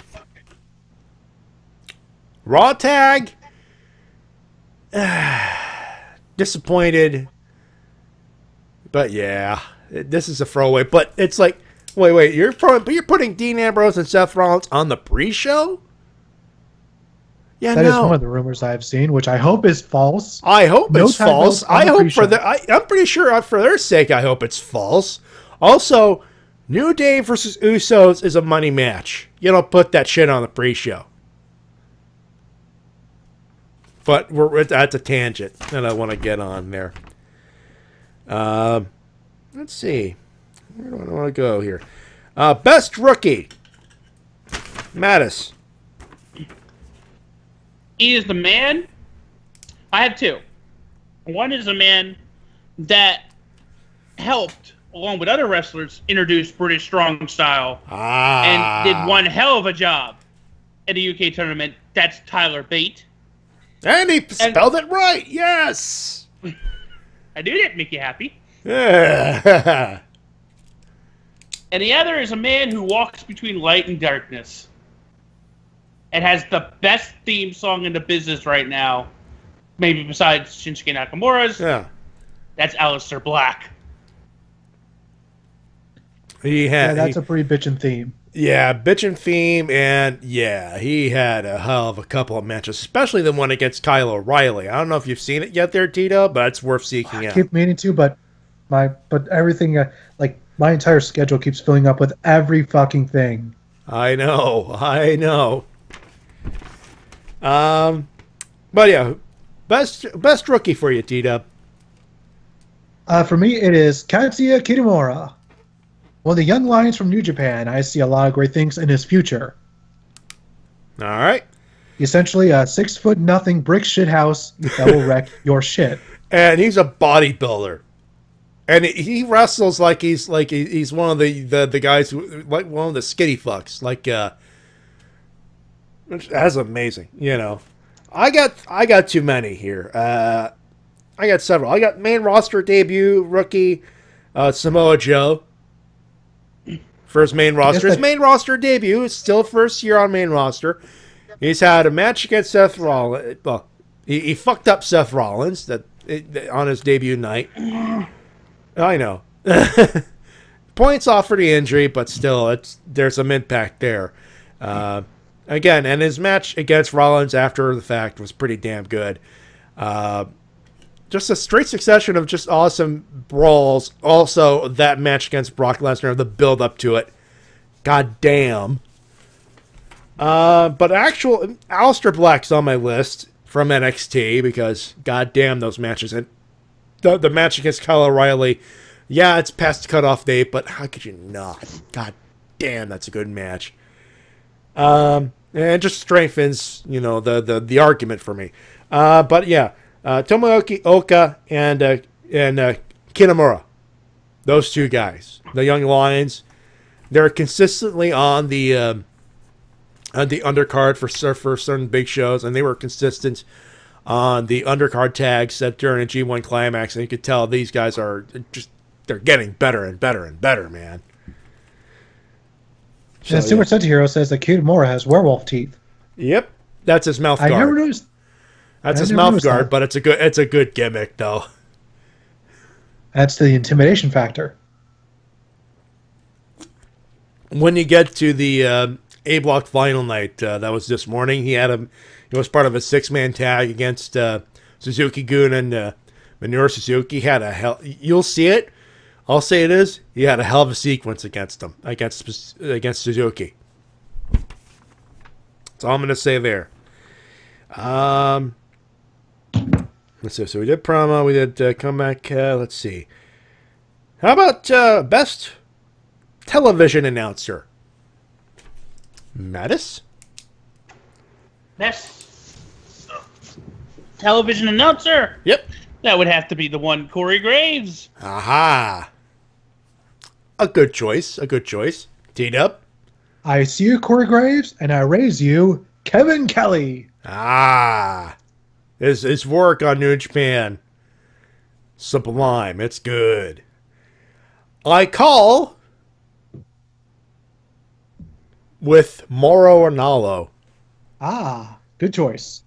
Raw tag. Disappointed. But yeah, this is a throwaway. But it's like, wait, you're putting Dean Ambrose and Seth Rollins on the pre-show? Yeah, that is one of the rumors I've seen, which I hope is false. I hope it's false. I hope I'm pretty sure for their sake, I hope it's false. Also, New Day versus Usos is a money match. You don't put that shit on the pre-show. But that's a tangent that I want to get on there. Let's see. Where do I want to go here? Best rookie. Matis. He is the man. I have two. One is a man that helped, along with other wrestlers, introduce British Strong Style and did one hell of a job at the UK tournament. That's Tyler Bate. And he spelled it right. Yes. I do that make you happy. Yeah. And the other is a man who walks between light and darkness and has the best theme song in the business right now, maybe besides Shinsuke Nakamura's. Yeah. That's Aleister Black. That's a pretty bitchin' theme. Yeah, bitchin' theme, and yeah, he had a hell of a couple of matches, especially the one against Kyle O'Reilly. I don't know if you've seen it yet there, Tito, but it's worth seeking out. I keep meaning to, but everything, like my entire schedule keeps filling up with every fucking thing. I know. But yeah, best rookie for you, Tito. For me, it is Katsuya Kitamura. One of the young lions from New Japan. I see a lot of great things in his future. All right. Essentially a 6'0" brick shit house that will wreck your shit. And he's a bodybuilder. And he wrestles like he's one of the guys who, like one of the skinny fucks. That's amazing. You know. I got too many here. I got several. I got main roster debut rookie Samoa Joe. First main roster. His main roster debut. It's still first year on main roster. He's had a match against Seth Rollins. Well, he fucked up Seth Rollins on his debut night. I know. Points off for the injury, but still, there's some impact there. Again, and his match against Rollins after the fact was pretty damn good. Just a straight succession of just awesome brawls. Also, that match against Brock Lesnar, the build up to it. God damn. But Aleister Black's on my list from NXT because god damn those matches. And the match against Kyle O'Reilly, yeah, it's past the cutoff date, but how could you not? God damn, that's a good match. And it just strengthens, the argument for me. But yeah. Tomoaki Oka and Kitamura. Those two guys. The Young Lions. They're consistently on the undercard for certain big shows, and they were consistent on the undercard tags set during a G1 Climax, and you could tell these guys they're getting better and better and better, man. And Super Sentai Hero says that Kitamura has werewolf teeth. Yep. That's his mouth guard. I never noticed. That's his mouth guard, but it's a good gimmick though. That's the intimidation factor. When you get to the A Block final night. That was this morning. He was part of a 6-man tag against Suzuki-gun and Minoru Suzuki. You'll see it. I'll say it is. He had a hell of a sequence against him, against Suzuki. That's all I'm going to say there. Let's see. So we did promo. We did comeback. Let's see. How about best television announcer? Matis? Best television announcer? Yep. That would have to be the one, Corey Graves. Aha. A good choice. A good choice. T-Dub? I see you, Corey Graves, and I raise you, Kevin Kelly. Ah. His work on New Japan. Sublime. It's good. I call with Mauro Ranallo. Ah, good choice.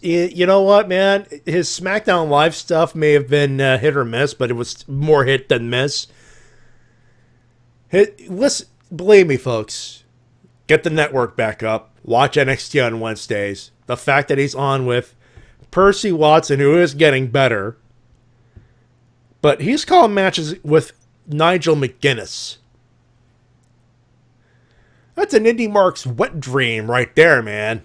You know what, man? His SmackDown Live stuff may have been hit or miss, but it was more hit than miss. Listen, believe me, folks. Get the network back up. Watch NXT on Wednesdays. The fact that he's on with Percy Watson, who is getting better, but he's calling matches with Nigel McGuinness. That's an Indie Marks wet dream right there, man.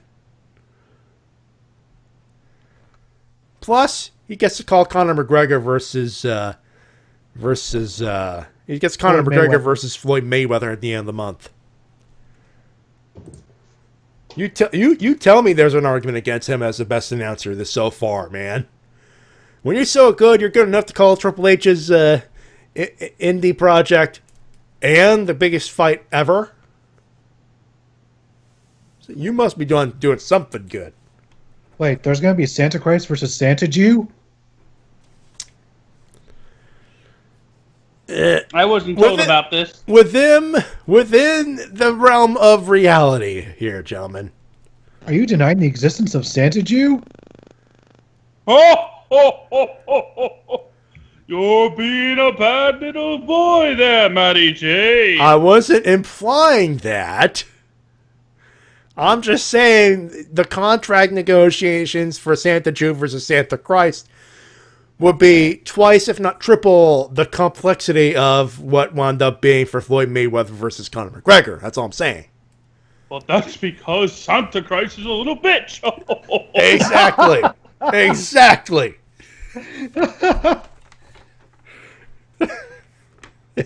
Plus, he gets to call Conor McGregor versus Floyd Mayweather at the end of the month. You tell me there's an argument against him as the best announcer this so far, man. When you're so good, you're good enough to call Triple H's indie project and the biggest fight ever. So you must be doing something good. Wait, there's going to be Santa Christ versus Santa Jew? I wasn't told about this. Within the realm of reality here, gentlemen. Are you denying the existence of Santa Jew? You're being a bad little boy there, Matty Jay. I wasn't implying that. I'm just saying the contract negotiations for Santa Jew versus Santa Christ would be twice, if not triple, the complexity of what wound up being for Floyd Mayweather versus Conor McGregor. That's all I'm saying. Well, that's because Santa Christ is a little bitch. Exactly. Exactly.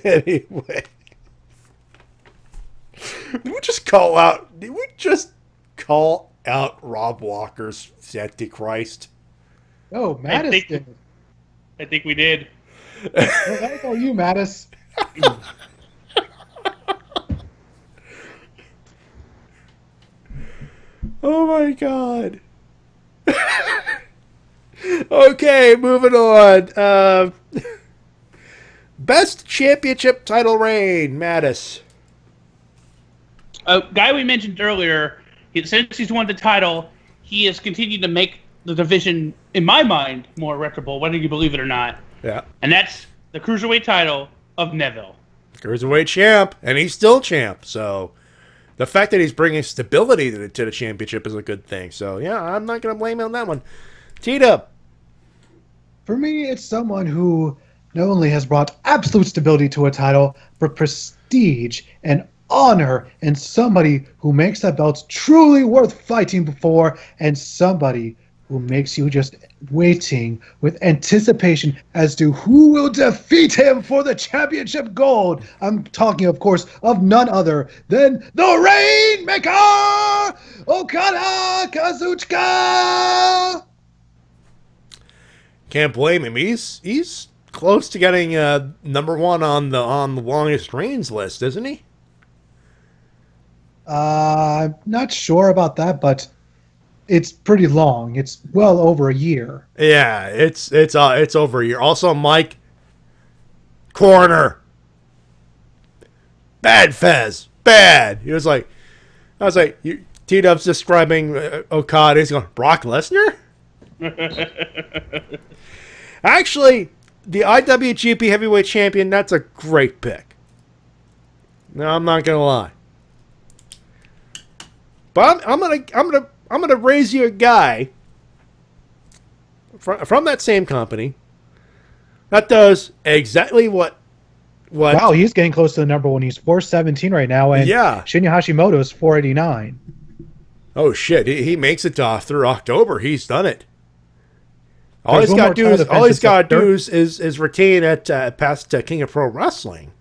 Anyway. Did we just call out Rob Walker's Santa Christ? Oh, Mattis did. I think we did. Well, that's all you, Mattis. Oh my god. Okay, moving on. Best championship title reign, Mattis. A guy we mentioned earlier, since he's won the title, he has continued to make the division, in my mind, more reputable, whether you believe it or not. Yeah. And that's the Cruiserweight title of Neville. Cruiserweight champ, and he's still champ, so the fact that he's bringing stability to the championship is a good thing. So, yeah, I'm not going to blame him on that one. T-Dub. For me, it's someone who not only has brought absolute stability to a title, but prestige and honor, and somebody who makes that belt truly worth fighting for, and somebody who makes you just waiting with anticipation as to who will defeat him for the championship gold. I'm talking, of course, of none other than the Rainmaker, Okada Kazuchika. Can't blame him. He's close to getting number one on the longest reigns list, isn't he? I'm not sure about that, but it's pretty long. It's well over a year. Yeah, it's over a year. Also, Mike Corner, bad Fez, bad. I was like, T-Dub's describing Okada. He's going, Brock Lesnar. Actually, the IWGP Heavyweight Champion. That's a great pick. No, I'm not gonna lie. But I'm gonna raise you a guy from that same company that does exactly what. Wow, he's getting close to the number one. He's 417 right now, and yeah, Shinya Hashimoto is 489. Oh shit, he makes it through October. He's done it. All he's got to do is retain at past King of Pro Wrestling.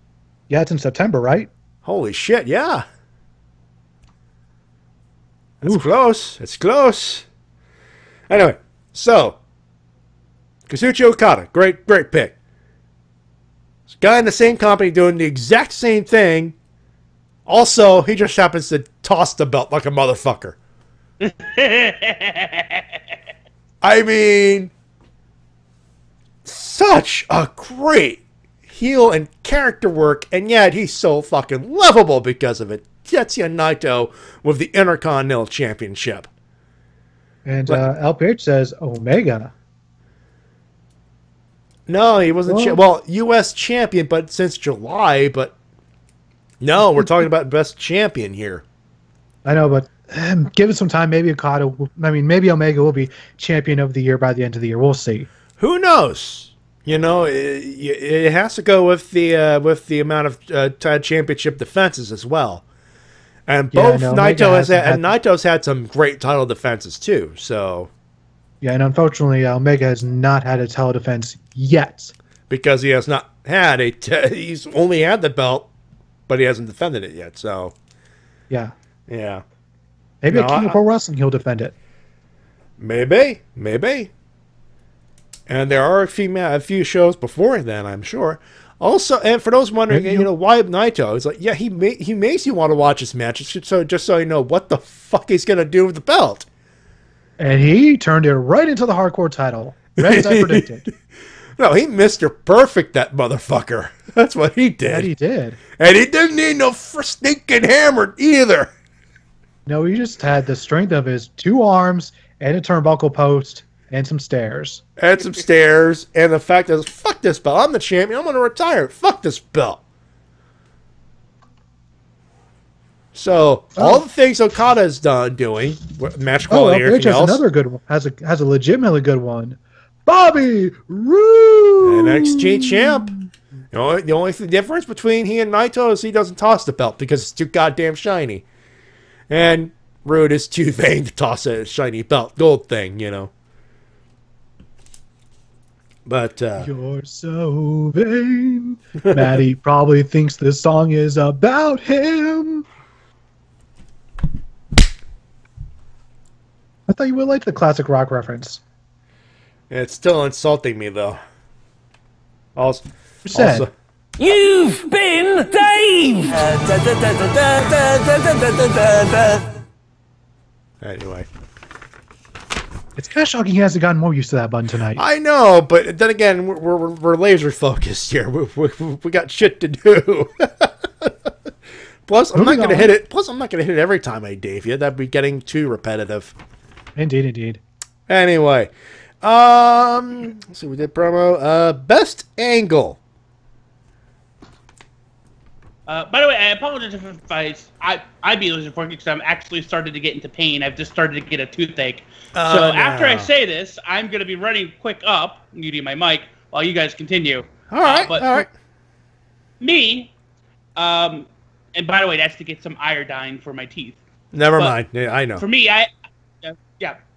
Yeah, it's in September, right? Holy shit, yeah. It's close. It's close. Anyway, so Kazuchika Okada, great pick. This guy in the same company doing the exact same thing. Also, he just happens to toss the belt like a motherfucker. I mean, such a great heel and character work, and yet he's so fucking lovable because of it. Tetsuya Naito with the Intercontinental Championship. And LPH says Omega. No, he wasn't. Well, U.S. champion, but since July. But no, we're talking about best champion here. I know, but give it some time. Maybe Okada. Maybe Omega will be champion of the year by the end of the year. We'll see. Who knows? You know, it has to go with the amount of championship defenses as well. And both Naito's had some great title defenses too. So yeah, and unfortunately, Omega has not had a title defense yet because he has not had he's only had the belt, but he hasn't defended it yet. So yeah. Maybe at King of Pro Wrestling he'll defend it. Maybe. And there are a few shows before then, I'm sure. Also, and for those wondering, why Naito? It's like, yeah, he makes you want to watch this match. Just so you know what the fuck he's gonna do with the belt. And he turned it right into the hardcore title, right as I predicted. No, he Mr. Perfect, that motherfucker. That's what he did. That he did. And he didn't need no stinking hammer either. No, he just had the strength of his two arms and a turnbuckle post and some stairs. And the fact is, fuck this belt. I'm the champion. I'm going to retire. Fuck this belt. So, all the things Okada has doing, match quality, everything else. Another good one. Has a legitimately good one. Bobby Roode! NXT champ. The only difference between he and Naito is he doesn't toss the belt because it's too goddamn shiny. And Roode is too vain to toss a shiny belt. Gold thing, But you're so vain. Matty probably thinks this song is about him. I thought you would like the classic rock reference. It's still insulting me though. Also, you've been Dave. Anyway. It's kind of shocking he hasn't gotten more used to that button tonight. I know, but then again, we're laser focused here. We got shit to do. Plus, I'm not going to hit it. Plus, I'm not going to hit it every time I Dave you. That'd be getting too repetitive. Indeed. Anyway, let's see. We did promo. Best angle. By the way, I apologize if I be losing for because I'm actually started to get into pain. I've just started to get a toothache. After I say this, I'm going to be running quick up, muting my mic, while you guys continue. All right, all right. Me, and by the way, that's to get some iodine for my teeth. Never mind. Yeah, I know. For me, I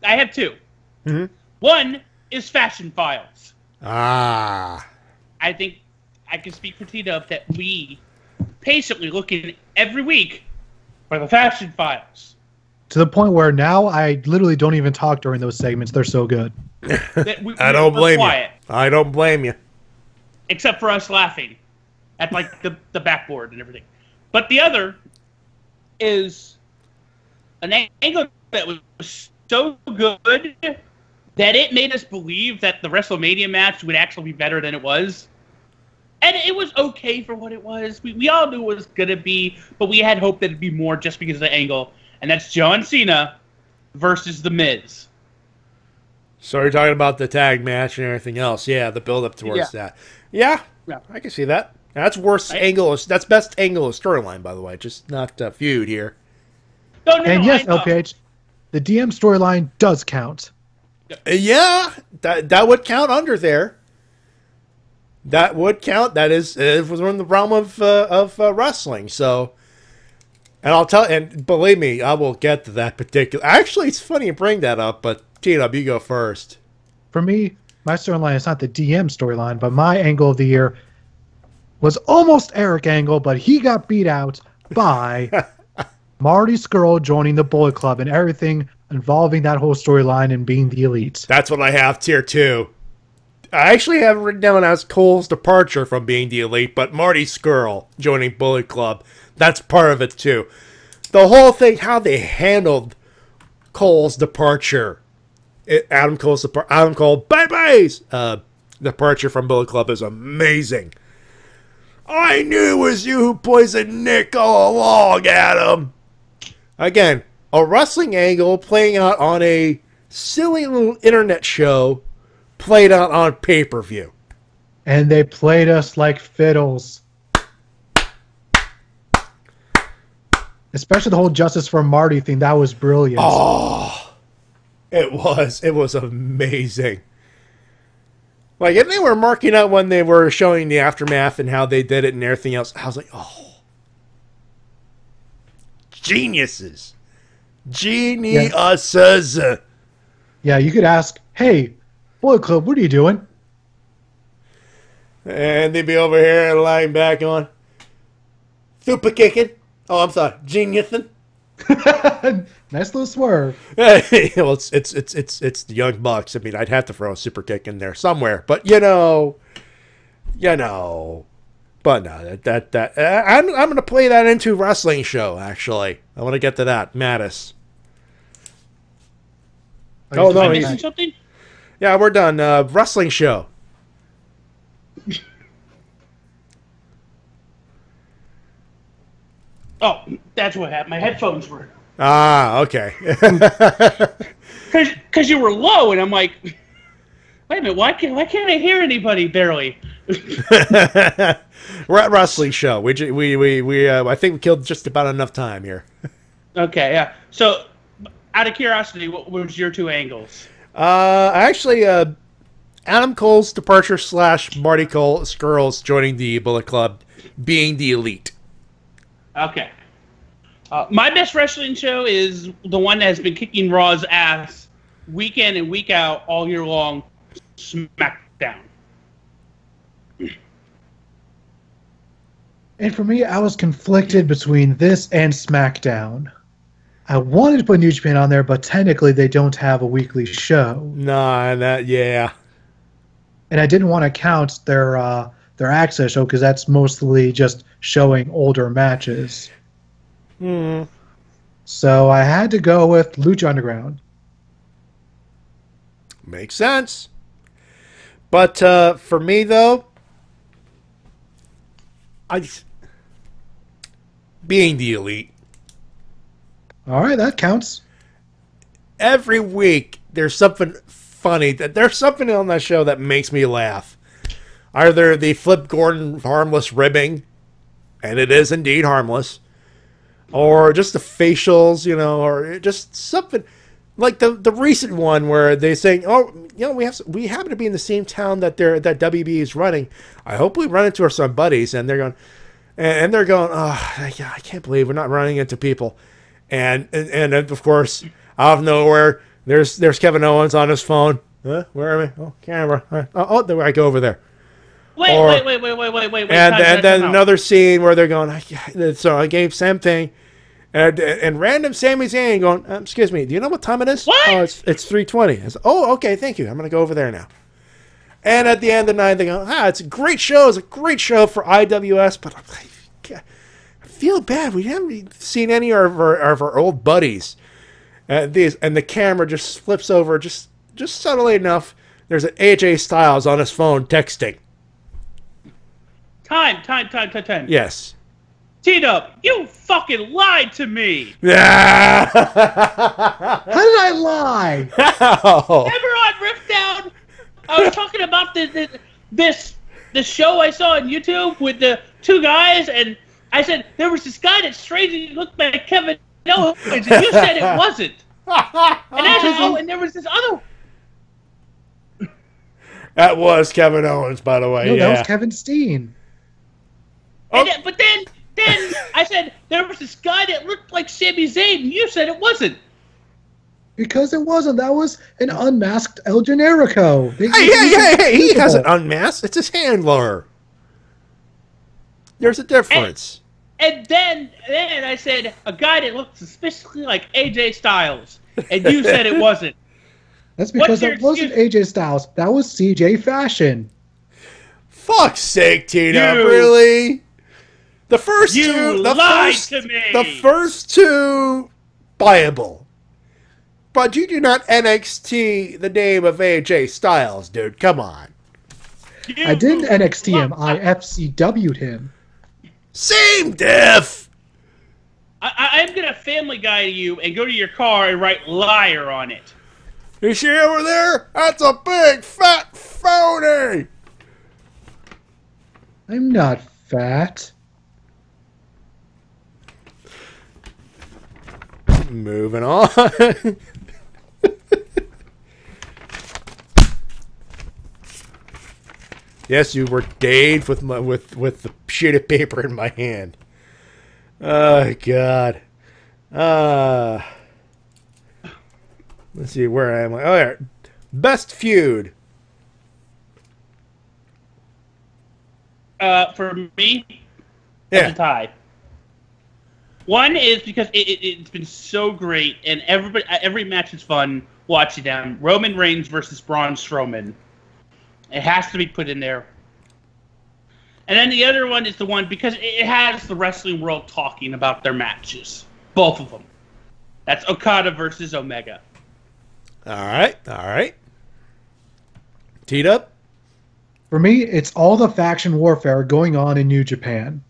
have two. Mm-hmm. One is Fashion Files. I think I can speak for T-Dub that we patiently looking every week for the Fashion Files. To the point where now I literally don't even talk during those segments. They're so good. I don't blame you. I don't blame you. Except for us laughing at like the backboard and everything. But the other is an angle that was so good that it made us believe that the WrestleMania match would actually be better than it was. And it was okay for what it was. We all knew it was going to be, but we had hoped that it'd be more just because of the angle. And that's John Cena versus The Miz. So you're talking about the tag match and everything else. Yeah, the build-up towards that. Yeah, I can see that. That's worst angle. That's best angle of storyline, by the way. Just not feud here. And yes, LPH, the DM storyline does count. Yeah, that would count under there. That would count. That is, it was in the realm of wrestling. So, and believe me, I will get to that particular. Actually, it's funny you bring that up, but T-Dub, you go first. For me, my storyline is not the DM storyline, but my angle of the year was almost Eric Angle, but he got beat out by Marty Scurll joining the Bullet Club and everything involving that whole storyline and being the elite. That's what I have tier 2. I actually have it written down as Cole's departure from being the elite, but Marty Scurll joining Bullet Club, that's part of it too. The whole thing, how they handled Cole's departure, Adam Cole, bye-byes, departure from Bullet Club is amazing. I knew it was you who poisoned Nick all along, Adam. Again, a wrestling angle playing out on a silly little internet show played out on pay-per-view. And they played us like fiddles. Especially the whole Justice for Marty thing. That was brilliant. Oh, it was amazing. Like, and they were marking out when they were showing the aftermath and how they did it and everything else. I was like, oh. Geniuses. Geniuses. Yeah, you could ask, hey, Bullet Club, what are you doing? And they'd be over here lying back on. Super kicking. Oh, I'm sorry. Geniusing. Nice little swerve. Well, it's the Young Bucks. I mean, I'd have to throw a super kick in there somewhere, but you know. But no, I'm going to play that into wrestling show. Actually, I want to get to that, Matis. Oh no, missing something? Yeah, we're done. Wrestling show. Oh, that's what happened. My headphones were. Ah, okay. Because you were low, and I'm like, wait a minute, why can't I hear anybody barely? We're at wrestling show. I think we killed just about enough time here. Okay, yeah. So, out of curiosity, what was your 2 angles? Actually, Adam Cole's departure / Marty Scurll's joining the Bullet Club, being the elite. Okay. My best wrestling show is the one that has been kicking Raw's ass week in and week out all year long, SmackDown. And for me, I was conflicted between this and SmackDown. I wanted to put New Japan on there, but technically they don't have a weekly show. Nah, yeah. And I didn't want to count their Access show because that's mostly just showing older matches. So I had to go with Lucha Underground. Makes sense. But for me, though, being the elite. All right, that counts. Every week, there's something funny. There's something on that show that makes me laugh. Either the Flip Gordon harmless ribbing, and it is indeed harmless, or just the facials, or just something like the recent one where they're saying, "Oh, we happen to be in the same town that WB is running. I hope we run into some buddies." And they're going, "Oh, I can't believe we're not running into people." And of course, out of nowhere, there's Kevin Owens on his phone. Huh? Where am I? Oh, camera. Oh, there I go over there. Wait. And then another scene where they're going, so I gave same thing. And random Sami Zayn going, excuse me, do you know what time it is? What? Oh, it's 3:20. Oh, okay, thank you. I'm going to go over there now. And at the end of the night, they go, it's a great show. It's a great show for IWS, but I feel bad. We haven't seen any of our old buddies. And the camera just flips over just subtly enough. There's an AJ Styles on his phone texting. Time. Yes. T-Dub, you fucking lied to me. How did I lie? Remember on Riftdown, I was talking about the show I saw on YouTube with the 2 guys, and I said there was this guy that strangely looked like Kevin Owens, and you said it wasn't. And I said, oh, and there was this other. That was Kevin Owens, by the way. No, yeah. that was Kevin Steen. And then, but then I said there was this guy that looked like Sami Zayn, and you said it wasn't. Because it wasn't. That was an unmasked El Generico. Hey, he hasn't unmasked. It's his handler. There's a difference. And then I said a guy that looked suspiciously like AJ Styles, and you said it wasn't. That's because that wasn't AJ Styles. That was CJ Fashion. Fuck's sake, Tina! Really? The first you two. lied to me. The first two, viable. But you do not NXT the name of AJ Styles, dude. Come on. I didn't NXT him. I FCW'd him. Same diff. I'm gonna Family Guy you and go to your car and write liar on it. You see over there? That's a big fat phony. I'm not fat. Moving on. Yes, you were Dave with the sheet of paper in my hand. Oh God. Let's see where I am. Oh, yeah. Best feud. For me, it's a tie. One is because it's been so great, and every match is fun watching them. Roman Reigns versus Braun Strowman. It has to be put in there. And then the other one is the one because it has the wrestling world talking about their matches. Both of them. That's Okada versus Omega. All right. Teed up? For me, it's all the faction warfare going on in New Japan.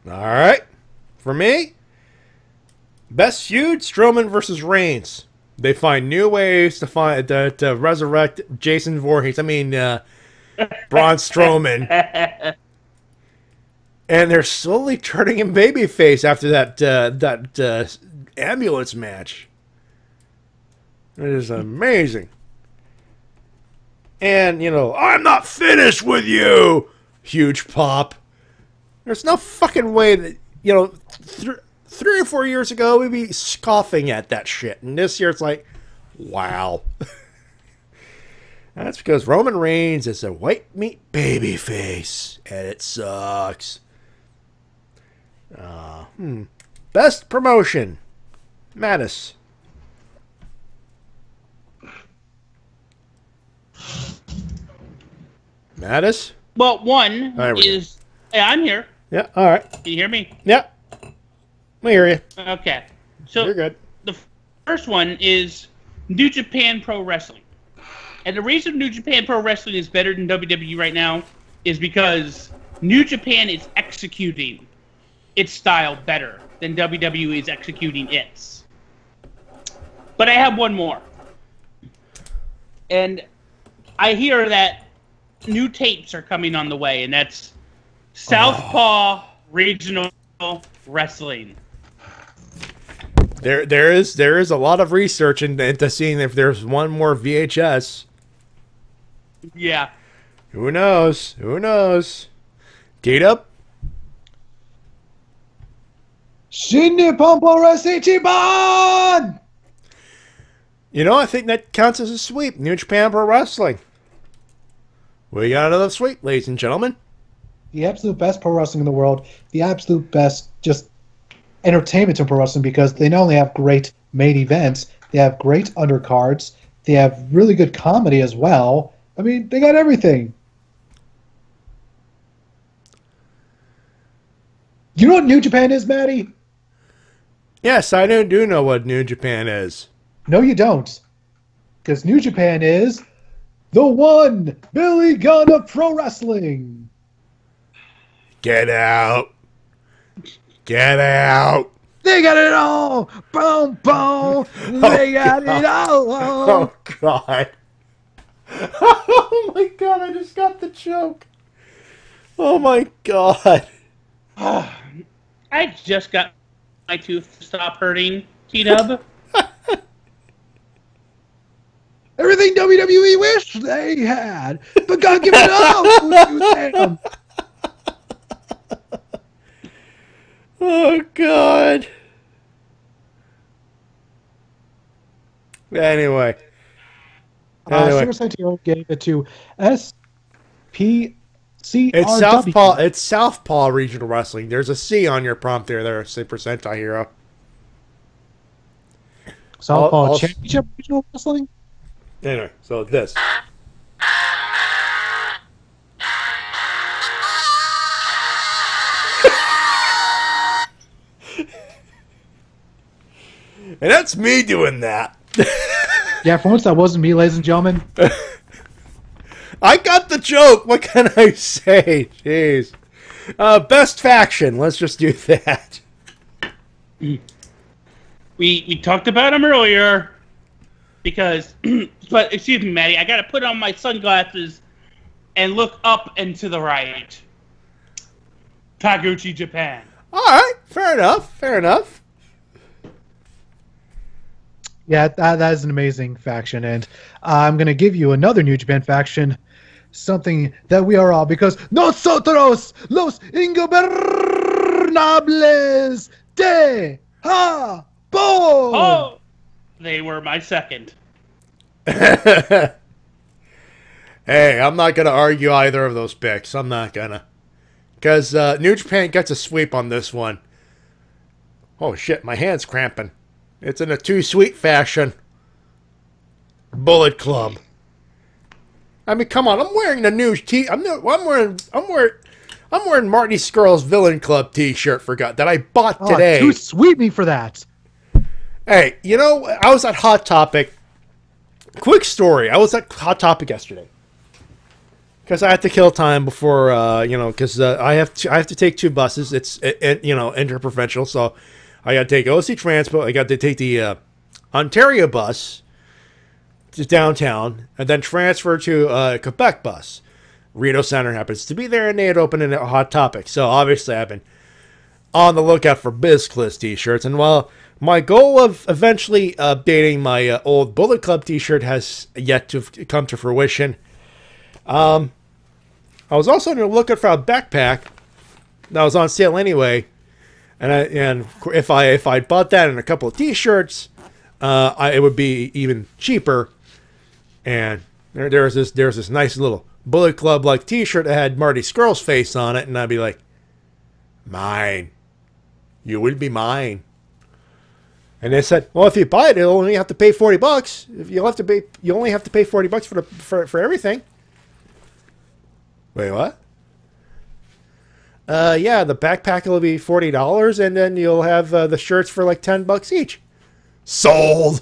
All right. For me, best feud, Strowman versus Reigns. They find new ways to resurrect Jason Voorhees. I mean, Braun Strowman. And they're slowly turning him babyface after that ambulance match. It is amazing. And, I'm not finished with you! Huge pop. There's no fucking way that, 3 or 4 years ago, we'd be scoffing at that shit. And this year, it's like, wow. That's because Roman Reigns is a white meat babyface. And it sucks. Best promotion. Matis. Matis? Well, one is... Yeah, I'm here. Yeah, all right. Can you hear me? Yeah. I hear you. Okay. So you're good. The first one is New Japan Pro Wrestling. And the reason New Japan Pro Wrestling is better than WWE right now is because New Japan is executing its style better than WWE is executing its. But I have one more. And I hear that new tapes are coming on the way, and that's Southpaw Regional Wrestling. There is a lot of research into seeing if there's one more VHS. Yeah. Who knows? Who knows? Gate up. Shinny Pompo Ichiban! I think that counts as a sweep. New Japan Pro Wrestling. We got another sweep, ladies and gentlemen. The absolute best pro wrestling in the world. The absolute best just entertainment in pro wrestling because they not only have great main events, they have great undercards, they have really good comedy as well. I mean, they got everything. You know what New Japan is, Matty? Yes, I do know what New Japan is. No, you don't. Because New Japan is the one Billy Gunn of pro wrestling. Get out. Get out. They got it all. Boom, boom. They got it all. Oh, God. Oh, my God. I just got the joke. Oh, my God. I just got my tooth to stop hurting, T-Dub. Everything WWE wished they had, but God give it up. Oh, God. Anyway. Super Santino gave it to SPCRW. It's Southpaw Regional Wrestling. There's a C on your prompt there, Super Sentai Hero. Southpaw Championship Regional Wrestling? Anyway, so this. And that's me doing that. Yeah, for once that wasn't me, ladies and gentlemen. I got the joke. What can I say? Jeez. Best faction. Let's just do that. We talked about him earlier because, but excuse me, Matty, I gotta put on my sunglasses and look up and to the right. Taguchi, Japan. All right, fair enough. Fair enough. Yeah, that is an amazing faction, and I'm going to give you another New Japan faction, something that we are all, because nosotros los ingobernables de Japón. Oh, they were my second. Hey, I'm not going to argue either of those picks. I'm not going to. Because New Japan gets a sweep on this one. Oh, shit, my hand's cramping. It's in a too sweet fashion. Bullet Club. I mean, come on! I'm wearing the new I'm wearing Marty Skrull's Villain Club T-shirt. Forgot that I bought today. Too sweet me for that. Hey, you know, I was at Hot Topic. Quick story: I was at Hot Topic yesterday because I had to kill time before because I have to take 2 buses. It's interprovincial, so. I got to take OC Transpo. I got to take the Ontario bus to downtown, and then transfer to Quebec bus. Rideau Center happens to be there, and they had opened a Hot Topic. So obviously, I've been on the lookout for BizCliz T-shirts. And while my goal of eventually updating my old Bullet Club T-shirt has yet to come to fruition, I was also on the lookout for a backpack that was on sale anyway. And if I bought that and a couple of T-shirts, it would be even cheaper. And there's this nice little Bullet Club like T-shirt that had Marty Skrull's face on it, and I'd be like, mine, you will be mine. And they said, well, if you buy it, you'll only have to pay $40. If you only have to pay $40 for everything. Wait, what? Yeah, the backpack will be $40, and then you'll have the shirts for like $10 each. Sold!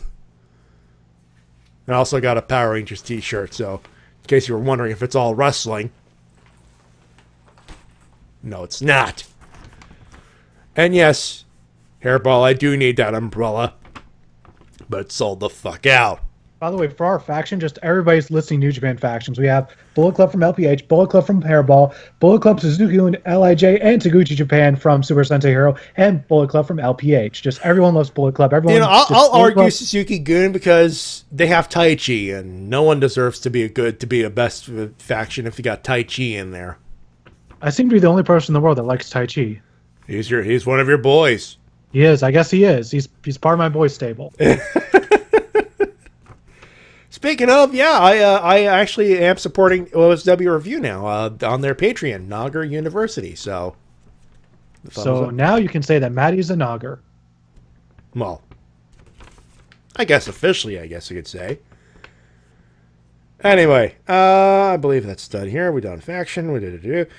And I also got a Power Rangers T-shirt, so in case you were wondering if it's all wrestling. No, it's not. And yes, Hairball, I do need that umbrella. But it sold the fuck out. By the way, for our faction, just everybody's listing New Japan factions. We have Bullet Club from LPH, Bullet Club from Hairball, Bullet Club Suzuki and LIJ, and Taguchi Japan from Super Sentai Hero, and Bullet Club from LPH. Just everyone loves Bullet Club. Everyone. I'll argue Suzuki Gun because they have Tai Chi, and no one deserves to be a best faction if you got Tai Chi in there. I seem to be the only person in the world that likes Tai Chi. He's one of your boys. He is. I guess he is. He's part of my boys' stable. Speaking of, yeah, I actually am supporting OSW Review now on their Patreon, Nogger University. So now you can say that Matty's a Nogger. Well, I guess officially, I guess you could say. Anyway, I believe that's done here. We're done faction. We did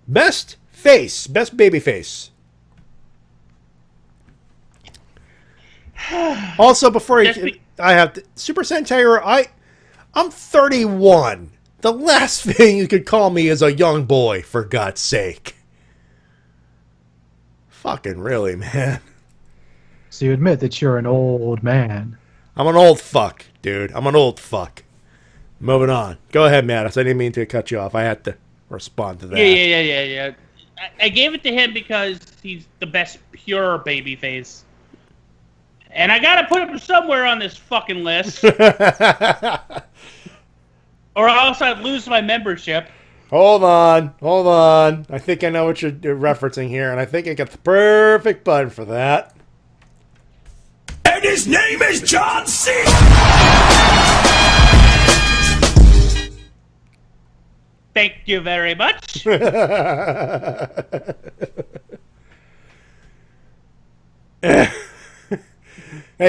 best face, best baby face. Also, before I have to, Super Sentai, I'm 31. The last thing you could call me is a young boy, for God's sake. Fucking really, man. So you admit that you're an old man. I'm an old fuck, dude. I'm an old fuck. Moving on. Go ahead, Mattis. I didn't mean to cut you off. I had to respond to that. Yeah. I gave it to him because he's the best pure babyface. And I gotta put him somewhere on this fucking list. Or else I'd lose my membership. Hold on. I think I know what you're referencing here, and I think I got the perfect button for that. And his name is John Cena! Thank you very much. Hey,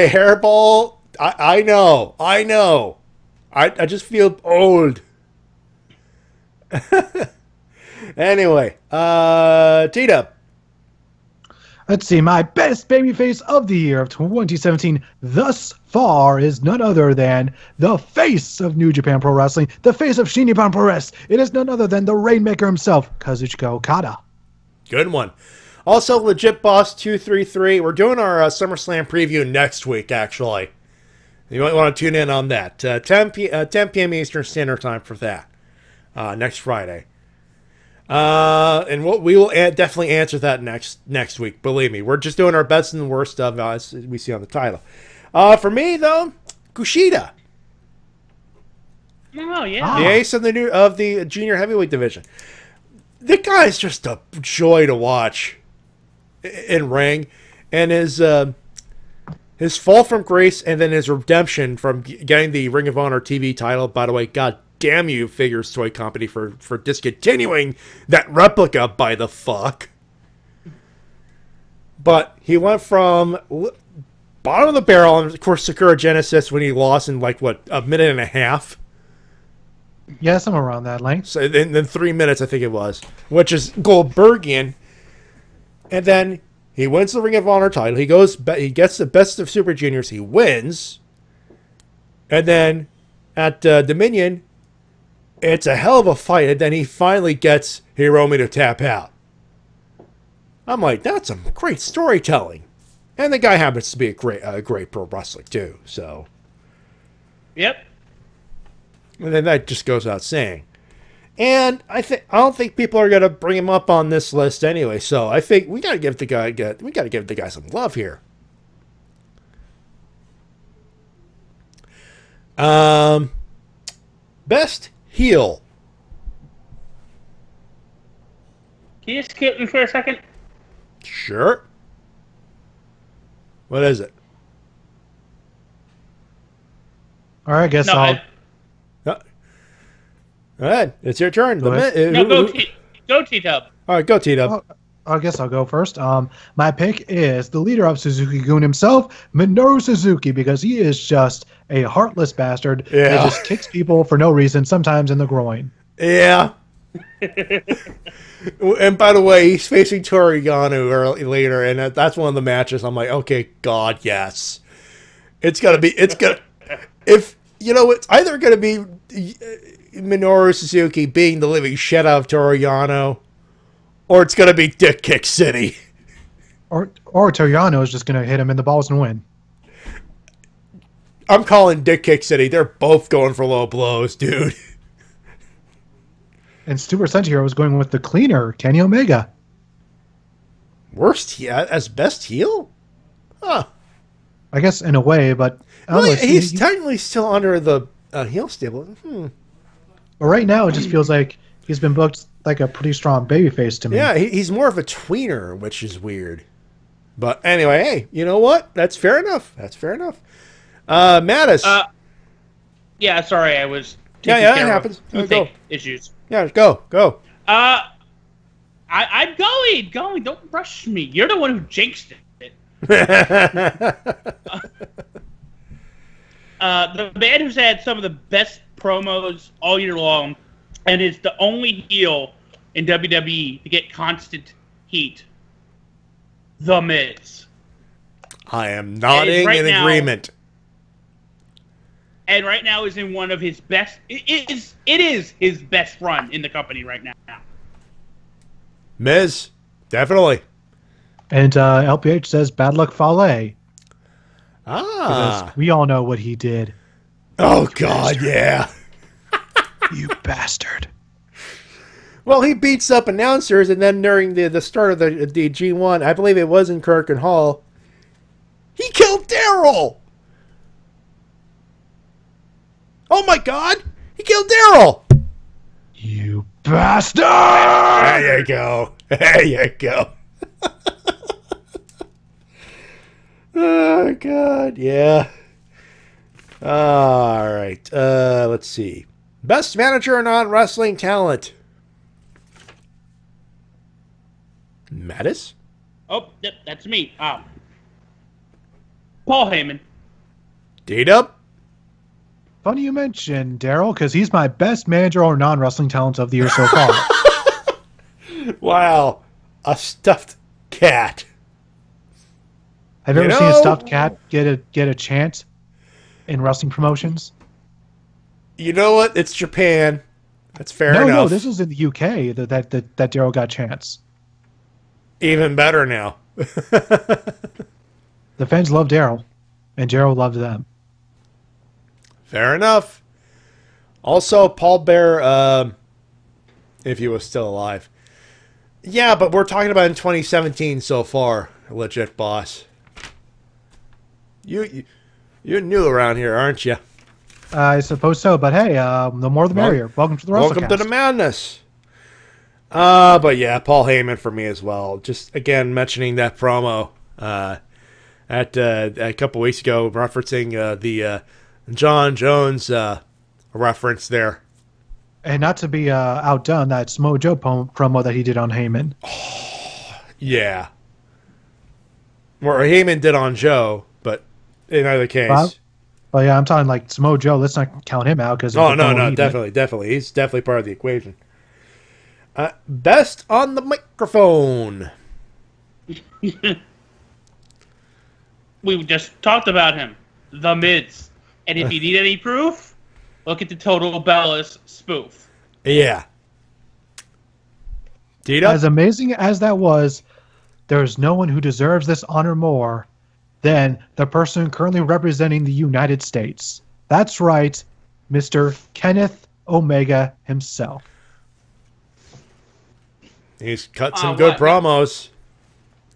Hairball, I know. I just feel old. Anyway, T-Dub. Let's see, my best babyface of the year of 2017 thus far is none other than the face of New Japan Pro Wrestling, the face of Shin Nippon Pro Wrestling. It is none other than the Rainmaker himself, Kazuchika Okada. Good one. Also, Legit Boss 233. We're doing our SummerSlam preview next week, actually. You might want to tune in on that. 10 p.m. Eastern Standard Time for that. Next Friday. And we will definitely answer that next week. Believe me, we're just doing our best and worst of as we see on the title. For me though, Kushida. Oh yeah, the ace of the junior heavyweight division. The guy's just a joy to watch in ring, and his fall from grace and then his redemption from getting the Ring of Honor TV title. By the way, God damn you, Figures Toy Company, for discontinuing that replica, by the fuck. But he went from bottom of the barrel, and of course Sakura Genesis when he lost in like what, a minute and a half. Yeah, somewhere around that length. So then 3 minutes, I think it was, which is Goldbergian. And then he wins the Ring of Honor title. He gets the best of Super Juniors. He wins. And then at Dominion, it's a hell of a fight. And then he finally gets Hiromu to tap out. I'm like, that's some great storytelling. And the guy happens to be a great pro wrestler too. So. Yep. And then that just goes without saying. And I don't think people are gonna bring him up on this list anyway. So I think we gotta give the guy some love here. Best heel. Can you skip me for a second? Sure. What is it? All right, I guess I'll. All right, it's your turn. Go T-Dub. All right, go T-Dub. I guess I'll go first. My pick is the leader of Suzuki-gun himself, Minoru Suzuki, because he is just a heartless bastard that just kicks people for no reason, sometimes in the groin. Yeah. And by the way, he's facing Toru Yano later, and that's one of the matches. I'm like, okay, God, yes. It's gonna. If you know, it's either gonna be Minoru Suzuki being the living shit out of Toru Yano, or it's gonna be Dick Kick City. Or Toru Yano is just gonna hit him in the balls and win. I'm calling Dick Kick City. They're both going for low blows, dude. And Super Sentai Hero was going with the cleaner, Kenny Omega. Worst as best heel? Huh. I guess in a way, but well, he's technically still under the heel stable. But right now, it just feels like he's been booked like a pretty strong babyface to me. Yeah, he's more of a tweener, which is weird. But anyway, hey, you know what? That's fair enough. Matis. Yeah, sorry, I was taking care it happens. Go. Issues. Yeah, go. I'm going. Don't rush me. You're the one who jinxed it. The man who's had some of the best promos all year long, and is the only heel in WWE to get constant heat. The Miz. I am nodding in agreement. And right now is in one of his best. It is his best run in the company right now. Miz, definitely. And LPH says bad luck Fale. Because we all know what he did. Oh God, yeah. You bastard. Well, he beats up announcers, and then during the start of the G1, I believe it was in Kirk and Hall, he killed Daryl! Oh my God! He killed Daryl! You bastard! There you go. There you go. Oh, God. Yeah. All right. Let's see. Best manager or non-wrestling talent? Mattis? Oh, yep, that's me. Paul Heyman. D-Dub? Funny you mention Daryl, because he's my best manager or non-wrestling talent of the year so far. Wow. A stuffed cat. Have you ever seen a stuffed cat get a chance in wrestling promotions? You know what? It's Japan. That's fair enough. No, this was in the UK that Daryl got chance. Even better now. The fans love Daryl, and Daryl loved them. Fair enough. Also, Paul Bear, if he was still alive. Yeah, but we're talking about in 2017 so far, legit boss. You're new around here, aren't you? I suppose so, but hey, the more the merrier. Welcome to the Wrestle-Cast. Welcome to the madness. But yeah, Paul Heyman for me as well. Just again mentioning that promo at a couple weeks ago, referencing the John Jones reference there. And not to be outdone, that Samoa Joe promo that he did on Heyman. Yeah. Or Heyman did on Joe, but in either case. Well, yeah, I'm talking like Samoa Joe. Let's not count him out because. Oh no, definitely, he's definitely part of the equation. Best on the microphone. We just talked about him, The Miz, and if you need any proof, look at the Total Bellas spoof. Yeah. Dita? As amazing as that was, there's no one who deserves this honor more than the person currently representing the United States. That's right, Mr. Kenneth Omega himself. He's cut some good promos.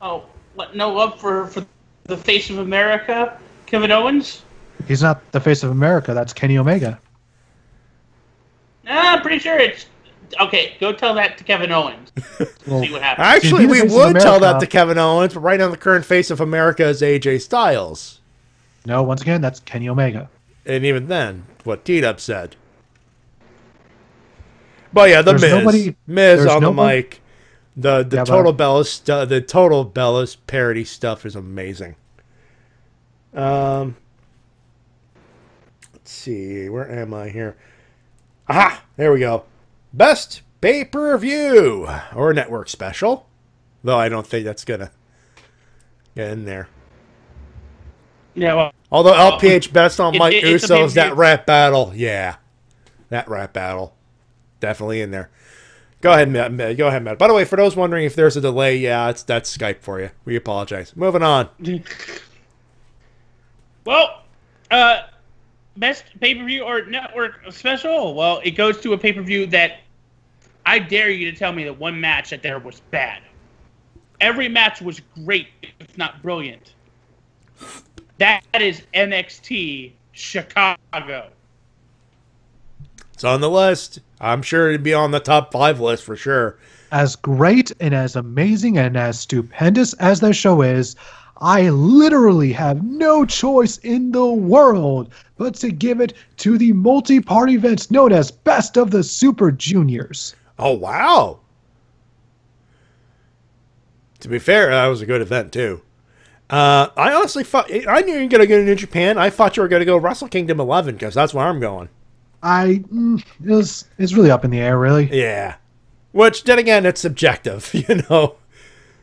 Oh, what? No love for the face of America, Kevin Owens? He's not the face of America. That's Kenny Omega. I'm pretty sure it's... Okay, go tell that to Kevin Owens. See what happens. Actually, we would tell that to Kevin Owens, but right now the current face of America is AJ Styles. No, once again, that's Kenny Omega. And even then, what T-Dub said. But yeah, the Miz on the mic. The Total Bellas parody stuff is amazing. Let's see, where am I here? Aha! There we go. Best pay-per-view or network special. Though I don't think that's gonna get in there. Yeah, well, although LPH best on Mike it's Uso's that rap battle. Yeah. That rap battle. Definitely in there. Go ahead, Matt. Go ahead, Matt. By the way, for those wondering if there's a delay, yeah, that's Skype for you. We apologize. Moving on. Well, best pay-per-view or network special? Well, it goes to a pay-per-view that I dare you to tell me that one match that there was bad. Every match was great, if not brilliant. That is NXT Chicago. It's on the list. I'm sure it'd be on the top 5 list for sure. As great and as amazing and as stupendous as that show is, I literally have no choice in the world but to give it to the multi-part events known as Best of the Super Juniors. Oh, wow. To be fair, that was a good event, too. I honestly thought... I knew you were going to go to New Japan. I thought you were going to go Wrestle Kingdom 11, because that's where I'm going. It's really up in the air, really. Yeah. Which, then again, it's subjective, you know.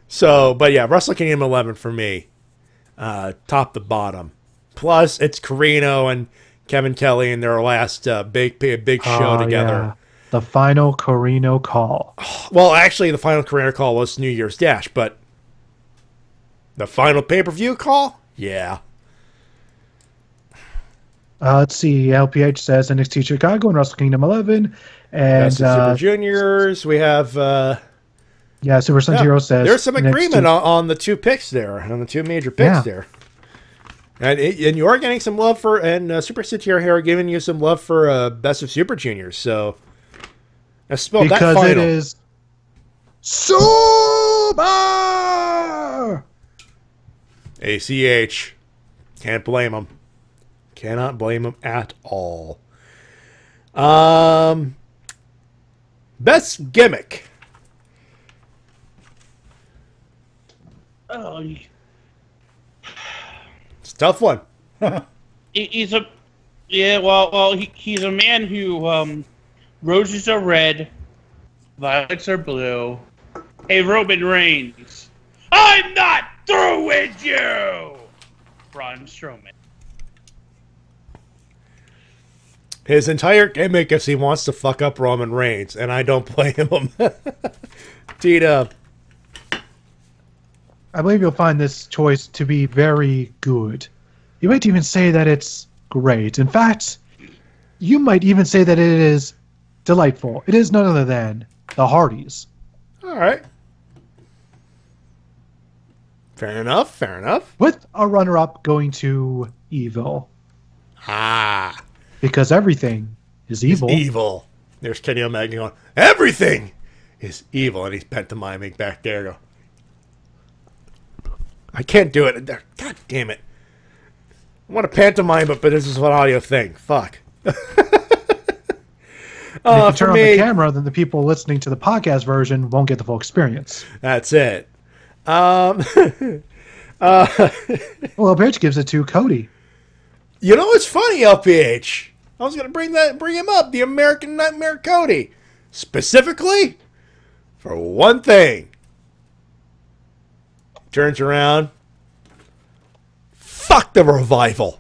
So, but yeah, Wrestle Kingdom 11 for me. Top to bottom. Plus, it's Carino and Kevin Kelly in their last big show together. Yeah. The final Carino call. Well, actually, the final Carino call was New Year's Dash, but the final pay-per-view call? Yeah. Let's see. LPH says NXT Chicago and Wrestle Kingdom 11. And Best of Super Juniors. We have... yeah, Super Santiro says... There's some agreement on the two picks there, on the two major picks there. And you are getting some love for... And Super Santiro here are giving you some love for Best of Super Juniors, so... I spelled that final. Because it is... Super! ACH. Can't blame them. Cannot blame them at all. Best gimmick. Oh, it's a tough one. he's a he's a man who roses are red, violets are blue. Hey, Roman Reigns, I'm not through with you. Braun Strowman. His entire gimmick is he wants to fuck up Roman Reigns, and I don't blame him. T-Dub. I believe you'll find this choice to be very good. You might even say that it's great. In fact, you might even say that it is delightful. It is none other than the Hardys. All right. Fair enough, fair enough. With a runner-up going to Evil. Ah. Because everything is evil. It's evil. There's Kenny Omega going, everything is evil. And he's pantomiming back there. Go, I can't do it. God damn it. I want to pantomime it, but this is an audio thing. Fuck. If you turn on the camera, then the people listening to the podcast version won't get the full experience. That's it. Well, LPH gives it to Cody. You know what's funny, LPH? I was going to bring him up, the American Nightmare Cody. Specifically, for one thing. Turns around. Fuck the Revival.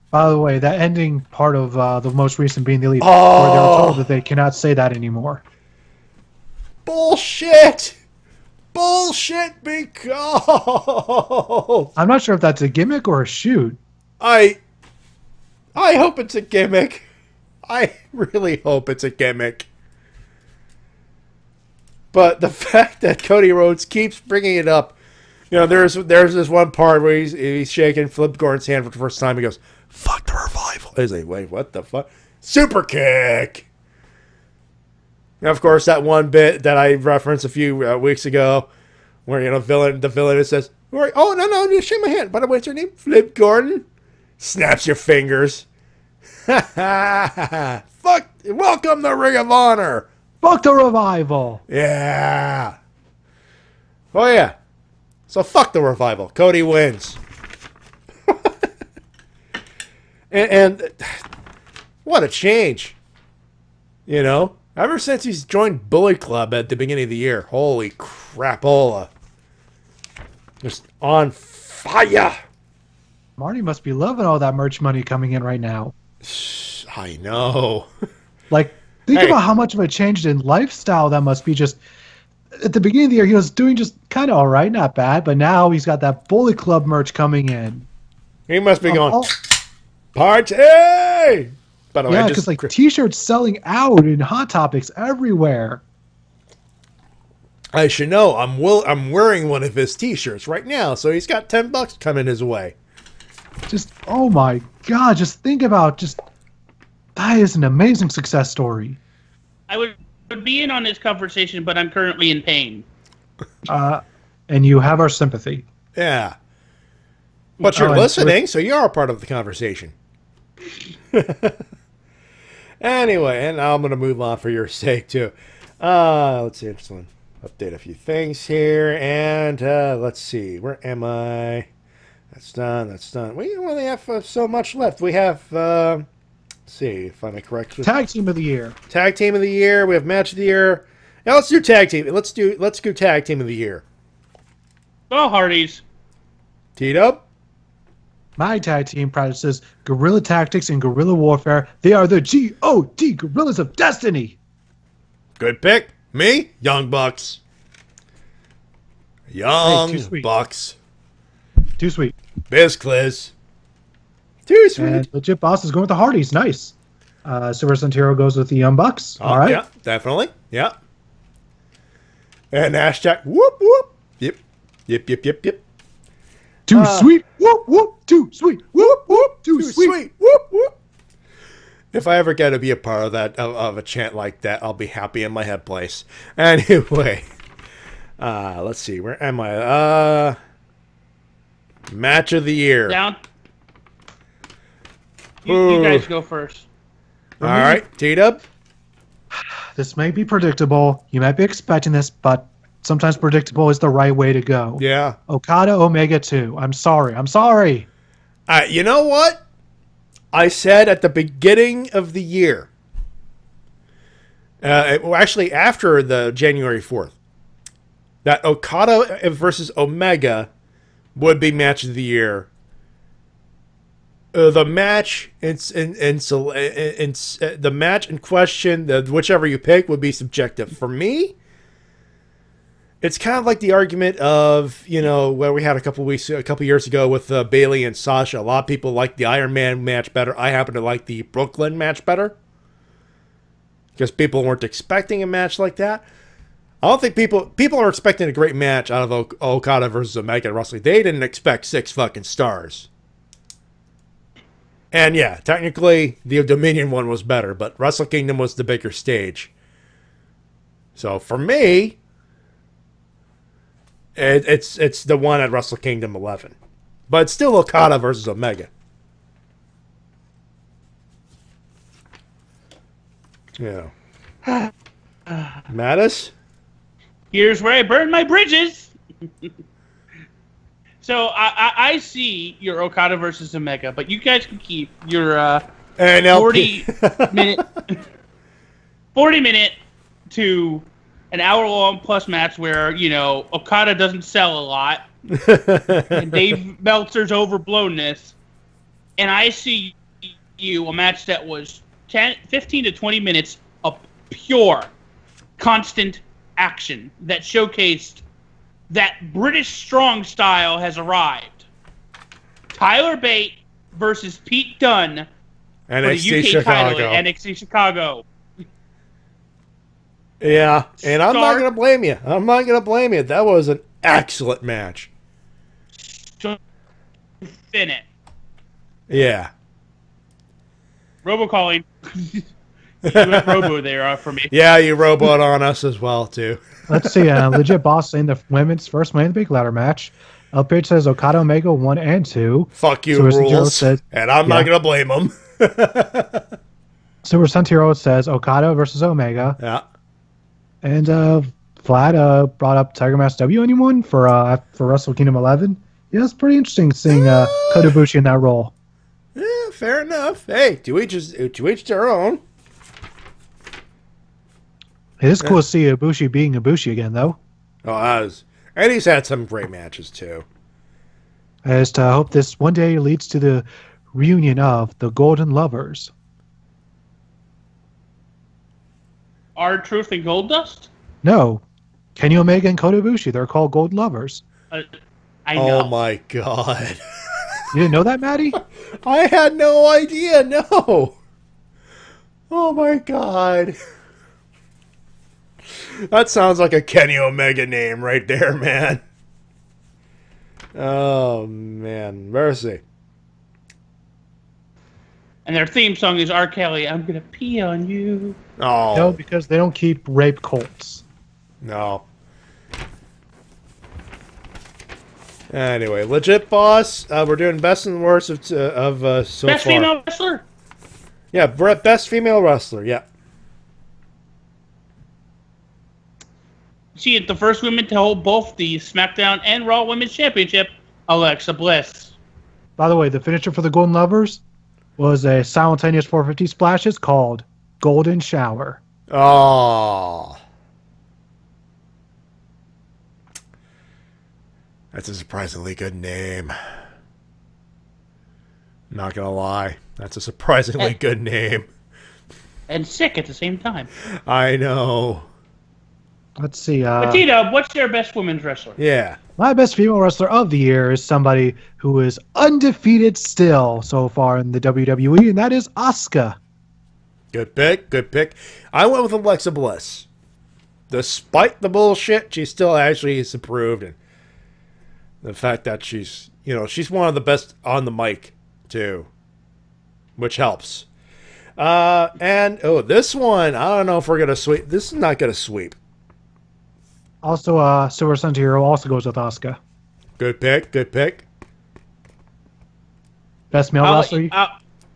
By the way, that ending part of the most recent Being the Elite, where they were told that they cannot say that anymore. Bullshit! Bullshit because... I'm not sure if that's a gimmick or a shoot. I hope it's a gimmick. I really hope it's a gimmick. But the fact that Cody Rhodes keeps bringing it up, you know, there's this one part where he's shaking Flip Gordon's hand for the first time. He goes, "Fuck the Revival." He's like, "Wait, what the fuck?" Super kick. And of course, that one bit that I referenced a few weeks ago, where the villain says, "Oh no, just shake my hand." By the way, what's your name? Flip Gordon. Snaps your fingers. Fuck! Welcome to Ring of Honor. Fuck the Revival. Yeah. Oh yeah. So fuck the Revival. Cody wins. and what a change. You know, ever since he's joined Bullet Club at the beginning of the year, holy crapola. Just on fire. Marty must be loving all that merch money coming in right now. I know. Like, think about how much of a change in lifestyle that must be. Just at the beginning of the year, he was doing just kind of all right, not bad, but now he's got that Bullet Club merch coming in. He must be going, party! By the way, yeah, because like T-shirts selling out and Hot Topics everywhere. I should know. I'm wearing one of his T-shirts right now, so he's got $10 coming his way. Just, oh my God, just think about that is an amazing success story. I would be in on this conversation, but I'm currently in pain. And you have our sympathy. Yeah. But you're listening, so you're a part of the conversation. Anyway, and I'm going to move on for your sake, too. Let's see, just want to update a few things here, and let's see, where am I? That's done. That's done. We only have so much left. We have, let's see if I'm correct. Tag Team of the Year. Tag Team of the Year. We have Match of the Year. Now let's do Tag Team. Let's go Tag Team of the Year. Go Hardys. T-Dub. My tag team practices guerrilla tactics and guerrilla warfare. They are the G.O.D. Gorillas of Destiny. Good pick. Me, Young Bucks. Young Bucks. Too sweet. BizCliz. Too sweet. And Legit Boss is going with the Hardys. Nice. Silver Santero goes with the Young Bucks. All right. Yeah, definitely. Yeah. And hashtag whoop whoop. Yep. Too sweet. Whoop whoop. Too sweet. Whoop whoop. Too sweet. Whoop whoop. If I ever get to be a part of that of a chant like that, I'll be happy in my head place. Anyway, let's see. Where am I? Match of the year. Down. You guys go first. All right, T-Dub. This may be predictable. You might be expecting this, but sometimes predictable is the right way to go. Yeah. Okada Omega 2. I'm sorry. You know what? I said at the beginning of the year, actually after the January 4th, that Okada versus Omega would be match of the year. The match the match in question, whichever you pick, would be subjective. For me, it's kind of like the argument of, where we had a couple years ago with Bayley and Sasha. A lot of people like the Iron Man match better. I happen to like the Brooklyn match better because people weren't expecting a match like that. I don't think people are expecting a great match out of Okada versus Omega wrestling. They didn't expect 6 fucking stars. And yeah, technically the Dominion one was better, but Wrestle Kingdom was the bigger stage. So for me, it's the one at Wrestle Kingdom 11, but it's still Okada versus Omega. Yeah. Matis? Here's where I burn my bridges. So I see your Okada versus Omega, but you guys can keep your 40 minute to an hour-long plus match where, Okada doesn't sell a lot, and Dave Meltzer's overblownness, and I see a match that was 15 to 20 minutes of pure, constant action that showcased that British strong style has arrived. Tyler Bate versus Pete Dunne for the UK title at NXT Chicago. Yeah, and I'm not going to blame you. That was an excellent match. Fin it. Yeah. Robocalling. You went robo there for me. Yeah, you roboed on us as well, too. Let's see. Legit Boss in the first Money in the Big Ladder match. LPH says Okada Omega 1 and 2. Fuck you, rules. Says, and I'm not going to blame them. Silver Santero says Okada versus Omega. Yeah. And Vlad brought up Tiger Mask W. Anyone for Wrestle Kingdom 11? Yeah, it's pretty interesting seeing Kota Ibushi in that role. Yeah, fair enough. Hey, to each their own. It is cool to see Ibushi being Ibushi again, though. Oh, and he's had some great matches, too. I just hope this one day leads to the reunion of the Golden Lovers. R-Truth and Goldust? No. Kenny Omega and Kota Ibushi. They're called Gold Lovers. I know. Oh, my God. You didn't know that, Matty? I had no idea, no. Oh, my God. That sounds like a Kenny Omega name right there, man. Oh, man. Mercy. And their theme song is R. Kelly, I'm going to pee on you. Oh. No, because they don't keep rape cults. No. Anyway, Legit Boss. We're doing best and worst of so best far. Best female wrestler? Yeah, best female wrestler, yeah. She is the first woman to hold both the SmackDown and Raw Women's Championship, Alexa Bliss. By the way, the finisher for the Golden Lovers was a simultaneous 450 splashes called Golden Shower. Oh. That's a surprisingly good name. Not gonna lie. That's a surprisingly good name. And sick at the same time. I know. Let's see. Matita, what's your best women's wrestler? Yeah. My best female wrestler of the year is somebody who is undefeated still so far in the WWE, and that is Asuka. Good pick. Good pick. I went with Alexa Bliss. Despite the bullshit, she still actually is improved, and the fact that she's one of the best on the mic too, which helps. And this one, I don't know if we're gonna sweep. This is not gonna sweep. Also, Silver Sun Hero also goes with Asuka. Good pick. Good pick. Best male wrestler.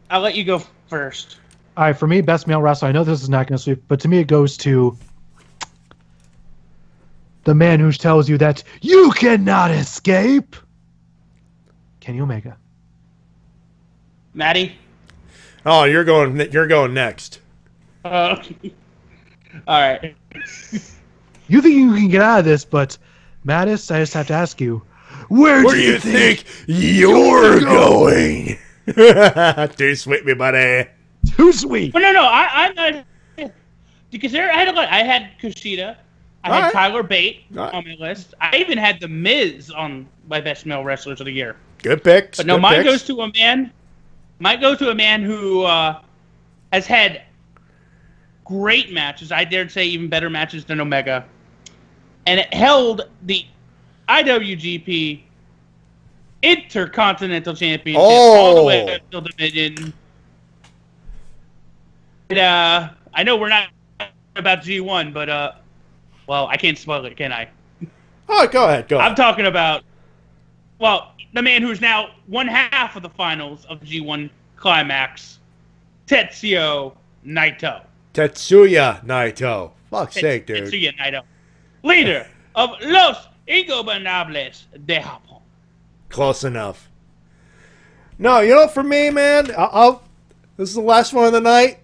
I'll let you go first. All right, for me, best male wrestler. I know this is not going to sweep, but to me, it goes to the man who tells you that you cannot escape. Kenny Omega. Matty. Oh, you're going next. All right. You think you can get out of this, but Matis, I just have to ask you, where do you think you're going? Too sweet, me buddy. Too sweet. Well, no, I'm not. Because I had Kushida. I had Tyler Bate on my list. I even had The Miz on my best male wrestlers of the year. Good picks. But no, mine goes to a man. Might go to a man who has had great matches. I dare say even better matches than Omega. And it held the IWGP Intercontinental Championship all the way up to Dominion. I know we're not about G1, but well, I can't spoil it, can I? Oh, go ahead. I'm talking about, well, the man who's now one half of the finals of G1 Climax, Tetsuya Naito. Tetsuya Naito. Fuck's sake, dude. Tetsuya Naito. Leader of Los Ingobernables de Japón. Close enough. No, for me, man, this is the last one of the night.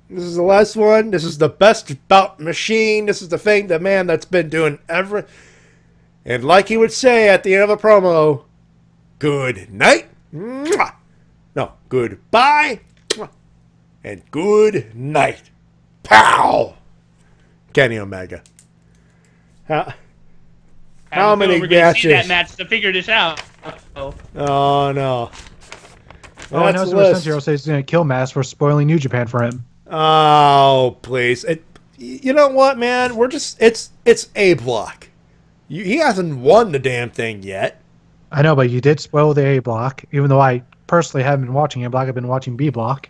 This is the last one. This is the best bout machine. This is the man that's been doing everything. And like he would say at the end of a promo, good night. Mwah. No, goodbye. Mwah. And good night. Pow! Kenny Omega. How many matches? See that match to figure this out. Oh no. Oh, I know Silver Sub-Zero says he's going to kill Mass for spoiling New Japan for him. Oh, please. You know what, man? It's A Block. He hasn't won the damn thing yet. I know, but you did spoil the A Block, even though I personally haven't been watching A Block. I've been watching B Block.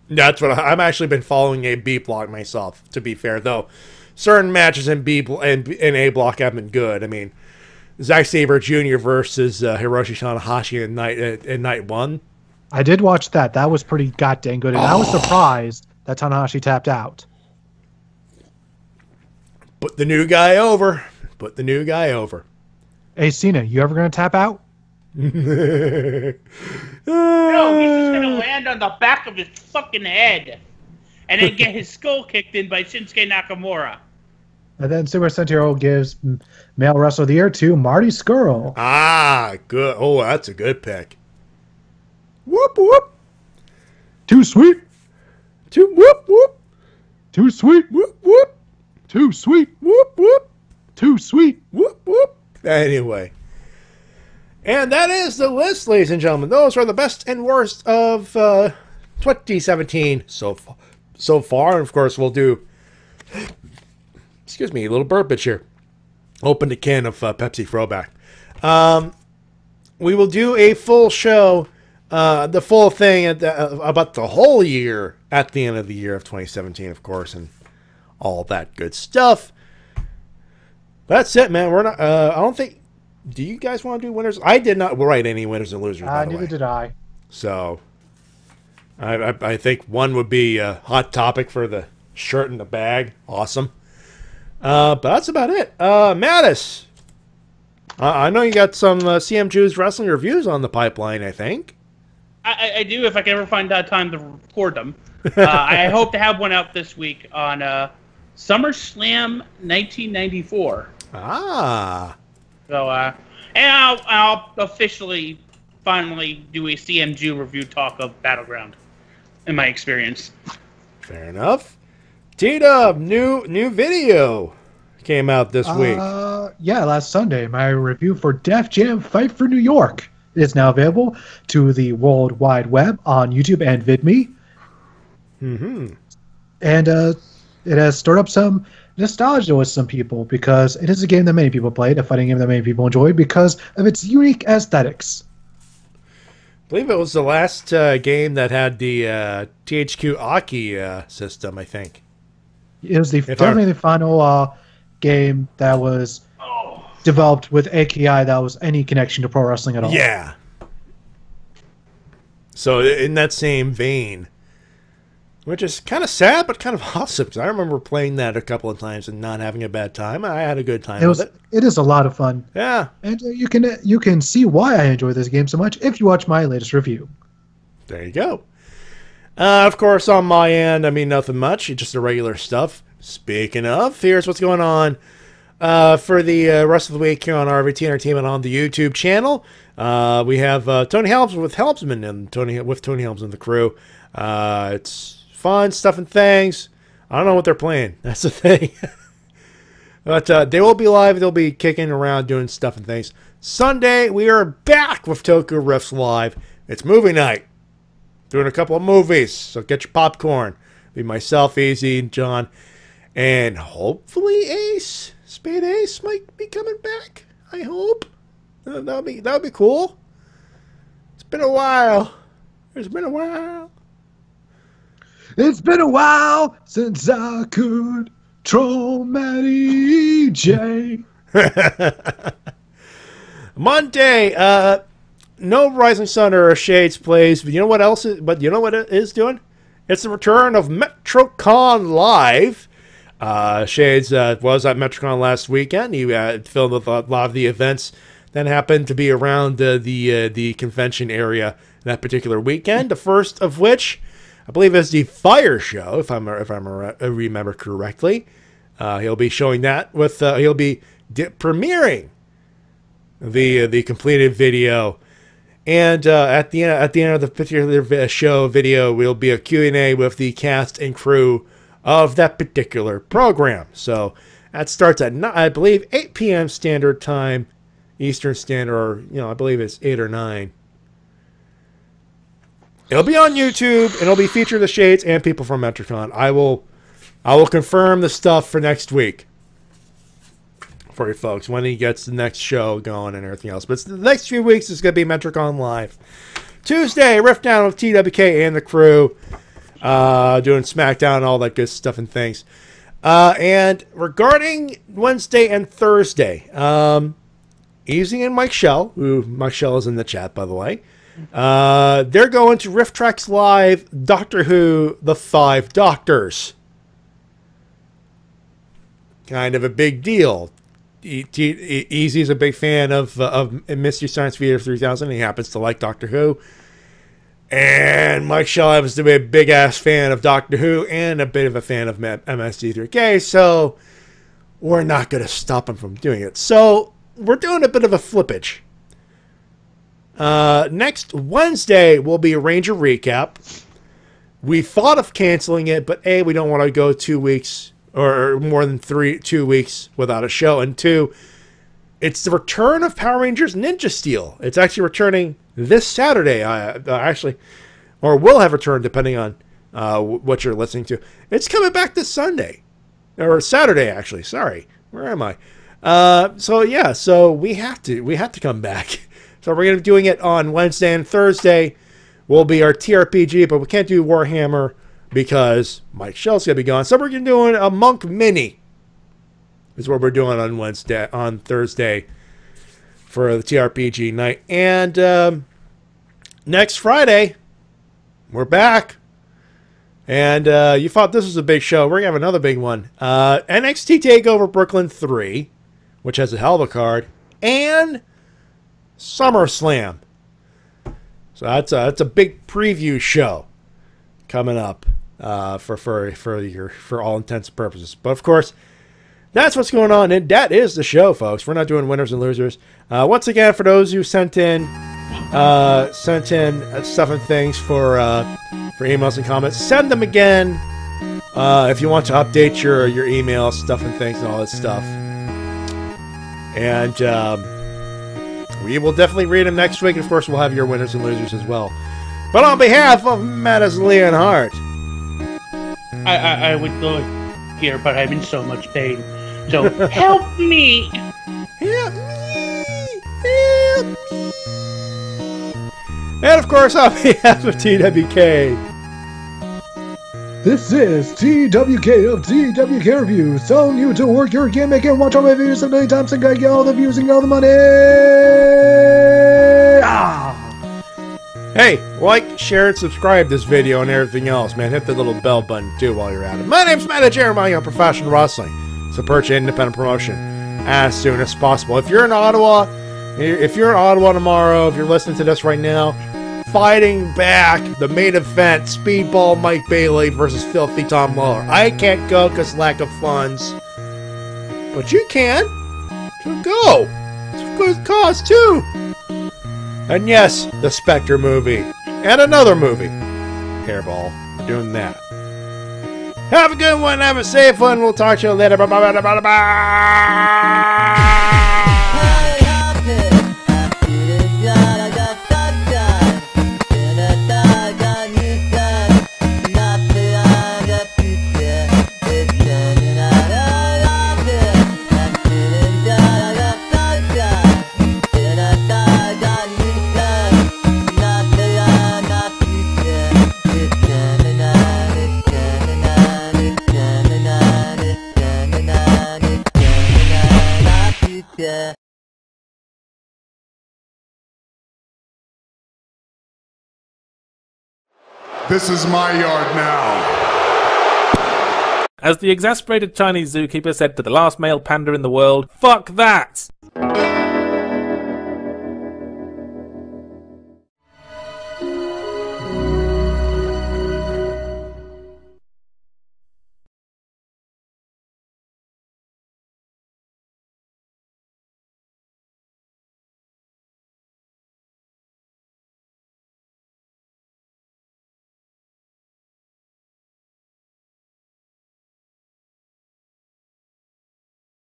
That's what I've actually been following a B Block myself, to be fair, though. Certain matches in A Block have been good. I mean, Zack Sabre Jr. versus Hiroshi Tanahashi in night one. I did watch that. That was pretty goddamn good, and I was surprised that Tanahashi tapped out. Put the new guy over. Put the new guy over. Hey, Cena, you ever going to tap out? No, he's just going to land on the back of his fucking head and then get his skull kicked in by Shinsuke Nakamura. And then Super Sentinel gives Male Wrestler of the Year to Marty Scurll. Ah, good. Oh, that's a good pick. Whoop, whoop. Too sweet. Too whoop, whoop. Too sweet. Whoop, whoop. Too sweet. Whoop, whoop. Too sweet. Whoop, whoop. Anyway. And that is the list, ladies and gentlemen. Those are the best and worst of 2017 so far. And, of course, we'll do... Excuse me, a little burpage here. Open the can of Pepsi Throwback. We will do a full show, the full thing about the whole year at the end of the year of 2017, of course, and all that good stuff. That's it, man. We're not. I don't think. Do you guys want to do winners? I did not write any winners and losers. Neither did I. So, I think one would be a hot topic for the shirt in the bag. Awesome. But that's about it. Matis, I know you got some CM Jews wrestling reviews on the pipeline, I think. I do, if I can ever find time to record them. I hope to have one out this week on SummerSlam 1994. Ah. So, and I'll officially, finally do a CM Jew review talk of Battleground, in my experience. Fair enough. T-Dub, new video came out this week. Yeah, last Sunday, my review for Def Jam Fight for New York is now available to the World Wide Web on YouTube and VidMe. Mm-hmm. And it has stirred up some nostalgia with some people because it is a game that many people played, a fighting game that many people enjoy because of its unique aesthetics. I believe it was the last game that had the THQ Aki system, I think. It was definitely the final game that was developed with AKI that was any connection to pro wrestling at all. Yeah. So in that same vein, which is kind of sad, but kind of awesome, because I remember playing that a couple of times and not having a bad time. I had a good time with it. It is a lot of fun. Yeah. And you can see why I enjoy this game so much if you watch my latest review. There you go. Of course, on my end, I mean, nothing much. Just the regular stuff. Speaking of, here's what's going on for the rest of the week here on RVT Entertainment on the YouTube channel. We have Tony Helms with Helmsman and Tony Helms and the crew. It's fun stuff and things. I don't know what they're playing. That's the thing. But they will be live. They'll be kicking around doing stuff and things. Sunday, we are back with Tokyo Riffs Live. It's movie night. Doing a couple of movies. So get your popcorn. Be myself, Easy, and John. And hopefully Ace, Spade Ace, might be coming back. I hope. That would be cool. It's been a while. It's been a while. It's been a while since I could troll Matty Jay. Monday, no Rising Sun or Shades plays, but you know what else? But you know what it is doing? It's the return of MetroCon Live. Shades was at MetroCon last weekend. He filmed a lot of the events that happened to be around the convention area that particular weekend. The first of which, I believe, is the Fire Show, if I remember correctly. He'll be showing that with. He'll be premiering the completed video, and at the end of the particular show video will be a Q&A with the cast and crew of that particular program. So that starts at I believe 8 p.m. Standard Time, Eastern Standard, or I believe it's 8 or 9. It'll be on YouTube, and it'll be featuring the Shades and people from MetroCon. I will confirm the stuff for next week for you folks when he gets the next show going and everything else. But the next few weeks is going to be MetroCon Live. Tuesday, Rift Down with TWK and the crew, doing SmackDown and all that good stuff and things. And regarding Wednesday and Thursday, Easy and Mike Shell, who Mike Shell is in the chat, by the way, they're going to Rift Tracks Live, Doctor Who, The Five Doctors. Kind of a big deal. Easy's a big fan of Mystery Science Theater 3000. He happens to like Doctor Who. And Mike Shell happens to be a big-ass fan of Doctor Who and a bit of a fan of MSD3K, so we're not going to stop him from doing it. So we're doing a bit of a flippage. Next Wednesday will be a Ranger recap. We thought of canceling it, but A, we don't want to go 2 weeks or more than 2 weeks without a show, and 2, it's the return of Power Rangers Ninja Steel. It's actually returning this Saturday, actually, or will have returned depending on what you're listening to. It's coming back this Sunday, or Saturday actually. Sorry, where am I? So yeah, so we have to come back. So we're going to be doing it on Wednesday and Thursday. Will be our TRPG, but we can't do Warhammer because Mike Shell's going to be gone. So we're going to be doing a Monk Mini. Is what we're doing on Thursday for the TRPG night. And next Friday, we're back. And you thought this was a big show. We're going to have another big one. NXT TakeOver Brooklyn 3, which has a hell of a card, and SummerSlam. So that's a big preview show coming up for all intents and purposes. But of course, that's what's going on, and that is the show, folks. We're not doing winners and losers. Once again, for those who sent in stuff and things for emails and comments, send them again if you want to update your email stuff and things and all that stuff. And we will definitely read them next week. And of course, we'll have your winners and losers as well. But on behalf of Matis Leonheart, I would go here, but I'm in so much pain. So help me! Help me! Help me! And of course, on behalf of TWK, this is TWK of TWK Reviews, telling you to work your gimmick and watch all my videos so many times and get all the views and get all the money! Hey, like, share, and subscribe this video and everything else, man. Hit the little bell button, too, while you're at it. My name's Matty Jay on Professional Wrestling. Support your independent promotion as soon as possible. If you're in Ottawa, tomorrow, if you're listening to this right now, fighting back the main event, Speedball Mike Bailey versus Filthy Tom Lawler. I can't go because lack of funds, but you can. So go. It's a good cause too. And yes, the Spectre movie and another movie, Hairball. We're doing that. Have a good one. Have a safe one. We'll talk to you later. Bye. This is my yard now. As the exasperated Chinese zookeeper said to the last male panda in the world, fuck that!